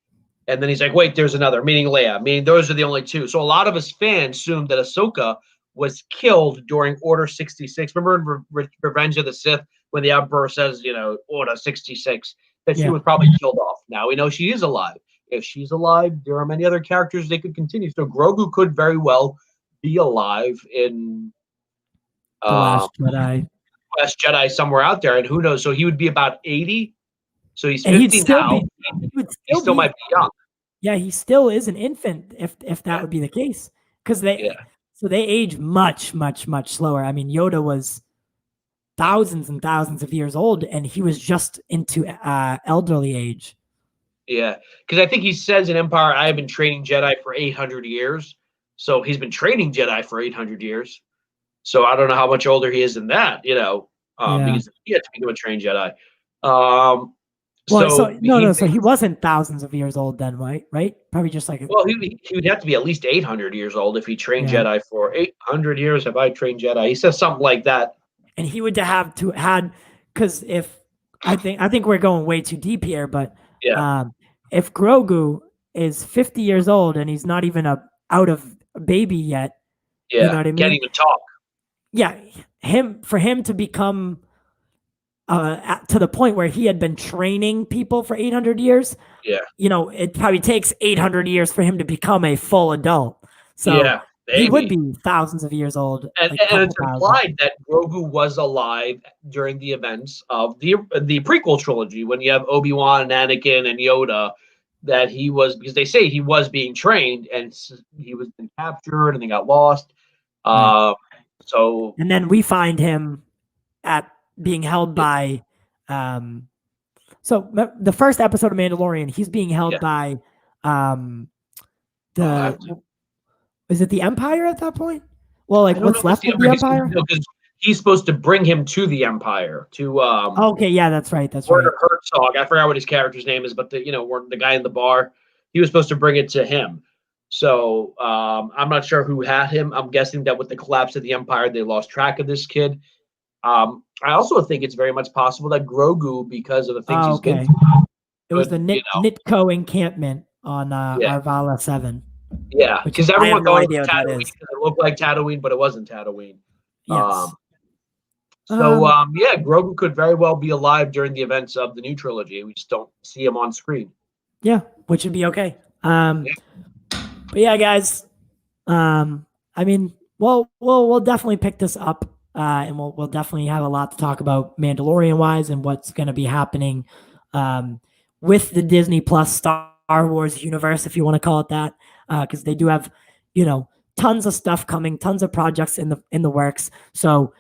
[SPEAKER 2] And then he's like, wait, there's another, meaning Leia, meaning those are the only 2. So a lot of us fans assumed that Ahsoka was killed during Order 66. Remember in Revenge of the Sith when the Emperor says, Order 66, that she was probably killed off. Now we know she is alive. If she's alive, there are many other characters they could continue. So Grogu could very well be alive in
[SPEAKER 1] the Last Jedi.
[SPEAKER 2] Last Jedi somewhere out there, and who knows? So he would be about 80. So he's 50 now. He still might be young.
[SPEAKER 1] Yeah, he still is an infant if that would be the case. Because they age much, much, much slower. I mean, Yoda was thousands and thousands of years old, and he was just into elderly age.
[SPEAKER 2] Yeah, because I think he says in Empire, I have been training Jedi for 800 years. So he's been training Jedi for 800 years. So I don't know how much older he is than that, because he had to become a trained Jedi.
[SPEAKER 1] So he wasn't thousands of years old then, right? Probably just like...
[SPEAKER 2] Well, he would have to be at least 800 years old if he trained Jedi for 800 years. Have I trained Jedi? He says something like that.
[SPEAKER 1] And he would have to had, because if... I think we're going way too deep here, but... if Grogu is 50 years old and he's not even out of a baby yet, you know what I mean?
[SPEAKER 2] Can't even talk.
[SPEAKER 1] Yeah, for him to become to the point where he had been training people for 800 years.
[SPEAKER 2] Yeah.
[SPEAKER 1] It probably takes 800 years for him to become a full adult. So
[SPEAKER 2] Yeah,
[SPEAKER 1] he would
[SPEAKER 2] maybe.
[SPEAKER 1] be thousands of years old.
[SPEAKER 2] And
[SPEAKER 1] like
[SPEAKER 2] it's
[SPEAKER 1] couple
[SPEAKER 2] implied that Grogu was alive during the events of the prequel trilogy when you have Obi-Wan and Anakin and Yoda, that he was, because they say he was being trained and he was been captured and they got lost.
[SPEAKER 1] Right.
[SPEAKER 2] So
[SPEAKER 1] And then we find him at being held by so the first episode of Mandalorian, he's being held by is it the Empire at that point? Well, like what's left of the Empire?
[SPEAKER 2] Because he's supposed to bring him to the Empire to
[SPEAKER 1] okay, yeah, that's right.
[SPEAKER 2] Werner Herzog. I forgot what his character's name is, but the guy in the bar, he was supposed to bring it to him. So I'm not sure who had him. I'm guessing that with the collapse of the Empire, they lost track of this kid. I also think it's very much possible that Grogu, because of the things he's been through,
[SPEAKER 1] it was the Nitko encampment on Arvala 7.
[SPEAKER 2] Yeah, because everyone thought it was
[SPEAKER 1] Tatooine
[SPEAKER 2] because it looked like Tatooine, but it wasn't Tatooine.
[SPEAKER 1] Yes.
[SPEAKER 2] Grogu could very well be alive during the events of the new trilogy. We just don't see him on screen.
[SPEAKER 1] Yeah, which would be okay. But yeah, guys. I mean, we'll definitely pick this up, and we'll definitely have a lot to talk about Mandalorian wise and what's going to be happening with the Disney Plus Star Wars universe, if you want to call it that, because they do have, tons of stuff coming, tons of projects in the works. So,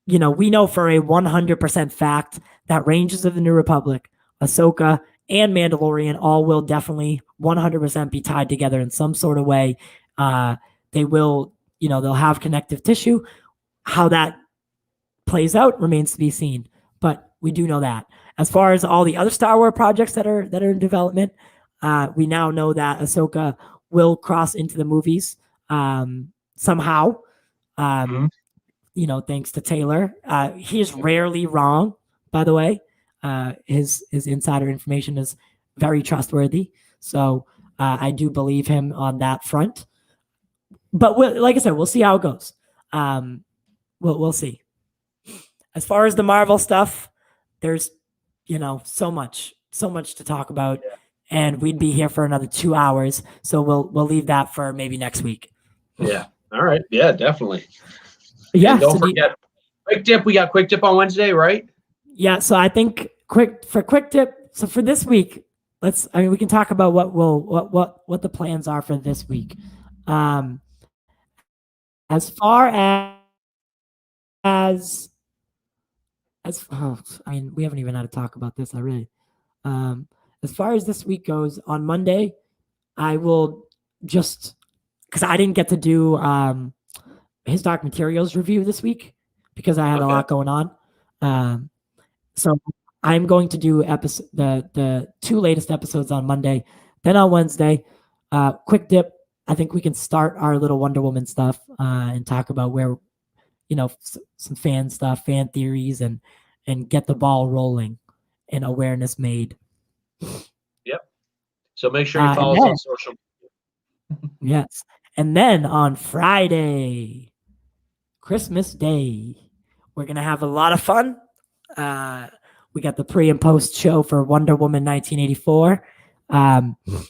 [SPEAKER 1] we know for a 100% fact that Rangers of the New Republic, Ahsoka, and Mandalorian all will definitely 100% be tied together in some sort of way. They will, they'll have connective tissue. How that plays out remains to be seen, but we do know that. As far as all the other Star Wars projects that are in development, we now know that Ahsoka will cross into the movies somehow. Thanks to Taylor. He is rarely wrong, by the way. His insider information is very trustworthy. So I do believe him on that front. But like I said, we'll see how it goes. We'll see. As far as the Marvel stuff, there's so much to talk about, and we'd be here for another 2 hours. So we'll leave that for maybe next week.
[SPEAKER 2] Yeah. All right. Yeah, definitely.
[SPEAKER 1] Yeah.
[SPEAKER 2] And don't forget Quick Dip. We got Quick Dip on Wednesday, right?
[SPEAKER 1] Yeah. So I think Quick Dip. So for this week, we can talk about what the plans are for this week. As far as we haven't even had to talk about this. As far as this week goes, on Monday, I will just, because I didn't get to do his Dark Materials review this week because I had a lot going on. So I'm going to do the 2 latest episodes on Monday. Then on Wednesday, Quick Dip. I think we can start our little Wonder Woman stuff and talk about where, some fan stuff, fan theories, and get the ball rolling and awareness made.
[SPEAKER 2] Yep. So make sure you follow us on social.
[SPEAKER 1] Yes. And then on Friday, Christmas Day, we're going to have a lot of fun. We got the pre and post show for Wonder Woman 1984.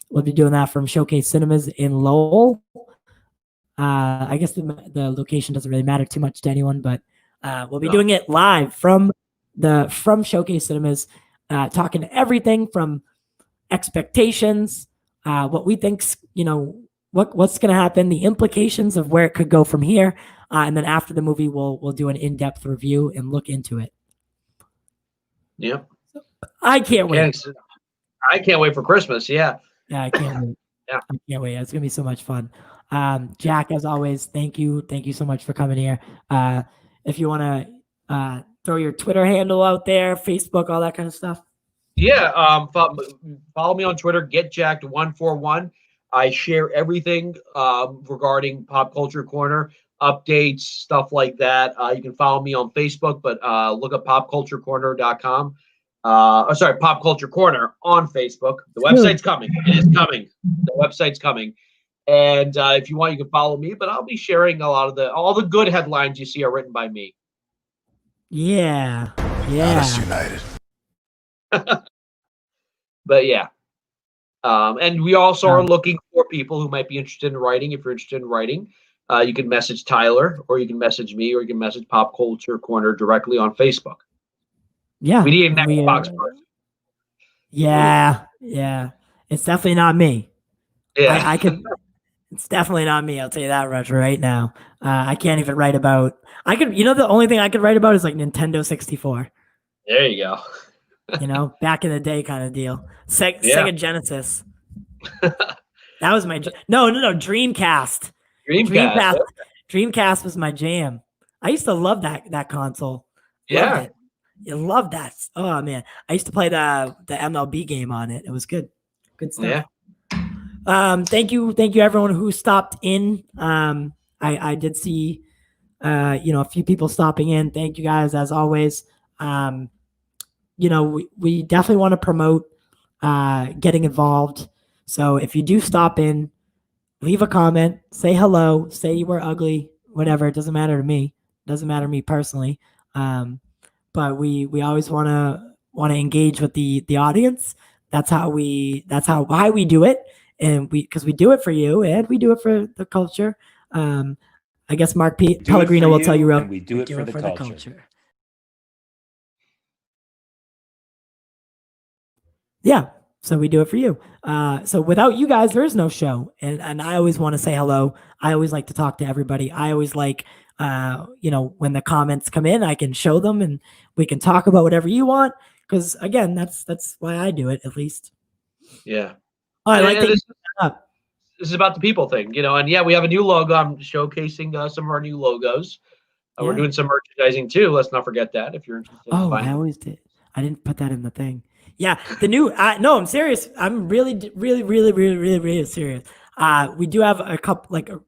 [SPEAKER 1] We'll be doing that from Showcase Cinemas in Lowell. I guess the location doesn't really matter too much to anyone, but we'll be doing it live from Showcase Cinemas, talking everything from expectations, what we think's, what's going to happen, the implications of where it could go from here, and then after the movie, we'll do an in-depth review and look into it.
[SPEAKER 2] Yep.
[SPEAKER 1] I can't wait.
[SPEAKER 2] I can't wait for Christmas. Yeah.
[SPEAKER 1] Yeah, I can't wait.
[SPEAKER 2] Yeah.
[SPEAKER 1] I can't wait. It's gonna be so much fun. Jack, as always, thank you so much for coming here. If you want to throw your Twitter handle out there, Facebook, all that kind of stuff.
[SPEAKER 2] Yeah. Follow me on Twitter. GetJacked141. I share everything regarding Pop Culture Corner, updates, stuff like that. You can follow me on Facebook, but look up popculturecorner.com. Pop Culture Corner on Facebook. The website's coming. It is coming. The website's coming. And if you want, you can follow me, but I'll be sharing all the good headlines you see are written by me.
[SPEAKER 1] Yeah.
[SPEAKER 3] Artists United.
[SPEAKER 2] But yeah. And we also are looking for people who might be interested in writing. If you're interested in writing, you can message Tyler, or you can message me, or you can message Pop Culture Corner directly on Facebook.
[SPEAKER 1] Yeah.
[SPEAKER 2] We need an Xbox person.
[SPEAKER 1] Yeah. It's definitely not me.
[SPEAKER 2] Yeah.
[SPEAKER 1] I could. It's definitely not me. I'll tell you that right now. I can't even write about. I could. The only thing I could write about is like Nintendo 64.
[SPEAKER 2] There you go.
[SPEAKER 1] Back in the day kind of deal. Sega Genesis. That was my no Dreamcast. Dreamcast was my jam. I used to love that console. Loved it. You love that. Oh man, I used to play the MLB game on it. It was good stuff.
[SPEAKER 2] Yeah.
[SPEAKER 1] Thank you everyone who stopped in. I did see a few people stopping in. Thank you guys as always. We definitely want to promote getting involved. So if you do stop in, leave a comment, say hello, say you were ugly, whatever. It doesn't matter to me. It doesn't matter to me personally. But we always want to engage with the audience. That's why we do it, and because we do it for you and we do it for the culture. I guess Mark Pellegrino will tell you real.
[SPEAKER 4] We do it for the culture.
[SPEAKER 1] Yeah. So we do it for you. So without you guys, there is no show. And I always want to say hello. I always like to talk to everybody. I always like, when the comments come in, I can show them and we can talk about whatever you want. Because again, that's why I do it, at least.
[SPEAKER 2] Yeah.
[SPEAKER 1] I like
[SPEAKER 2] this is about the people thing, and we have a new logo. I'm showcasing some of our new logos. We're doing some merchandising too. Let's not forget that if you're interested.
[SPEAKER 1] I always did. I didn't put that in the thing. Yeah, the new. No, I'm serious. I'm really, really, really, really, really, really serious. We do have a couple.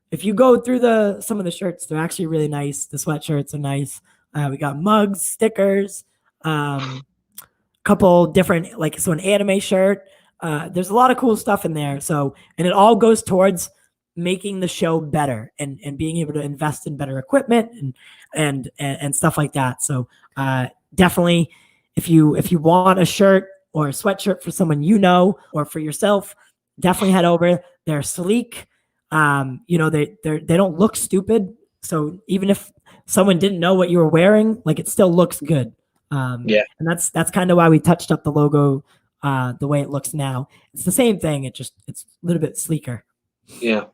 [SPEAKER 1] If you go through some of the shirts, they're actually really nice. The sweatshirts are nice. We got mugs, stickers, couple different an anime shirt. There's a lot of cool stuff in there. So, and it all goes towards making the show better and being able to invest in better equipment and stuff like that. So, definitely. If you want a shirt or a sweatshirt for someone or for yourself, definitely head over. They're sleek. They don't look stupid. So even if someone didn't know what you were wearing, it still looks good. And that's kind of why we touched up the logo the way it looks now. It's the same thing. It's a little bit sleeker.
[SPEAKER 2] Yeah.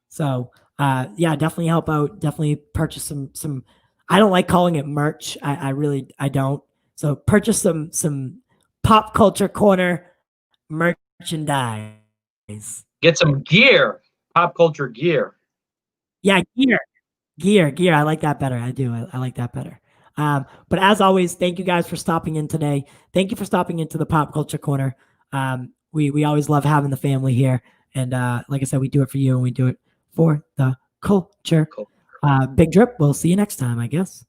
[SPEAKER 1] So definitely help out. Definitely purchase some. I don't like calling it merch. I don't. So purchase some Pop Culture Corner merchandise.
[SPEAKER 2] Get some gear, pop culture gear.
[SPEAKER 1] Yeah, gear. I like that better. I do. I like that better. But as always, thank you guys for stopping in today. Thank you for stopping into the Pop Culture Corner. We always love having the family here. And like I said, we do it for you and we do it for the culture. Big Drip. We'll see you next time, I guess.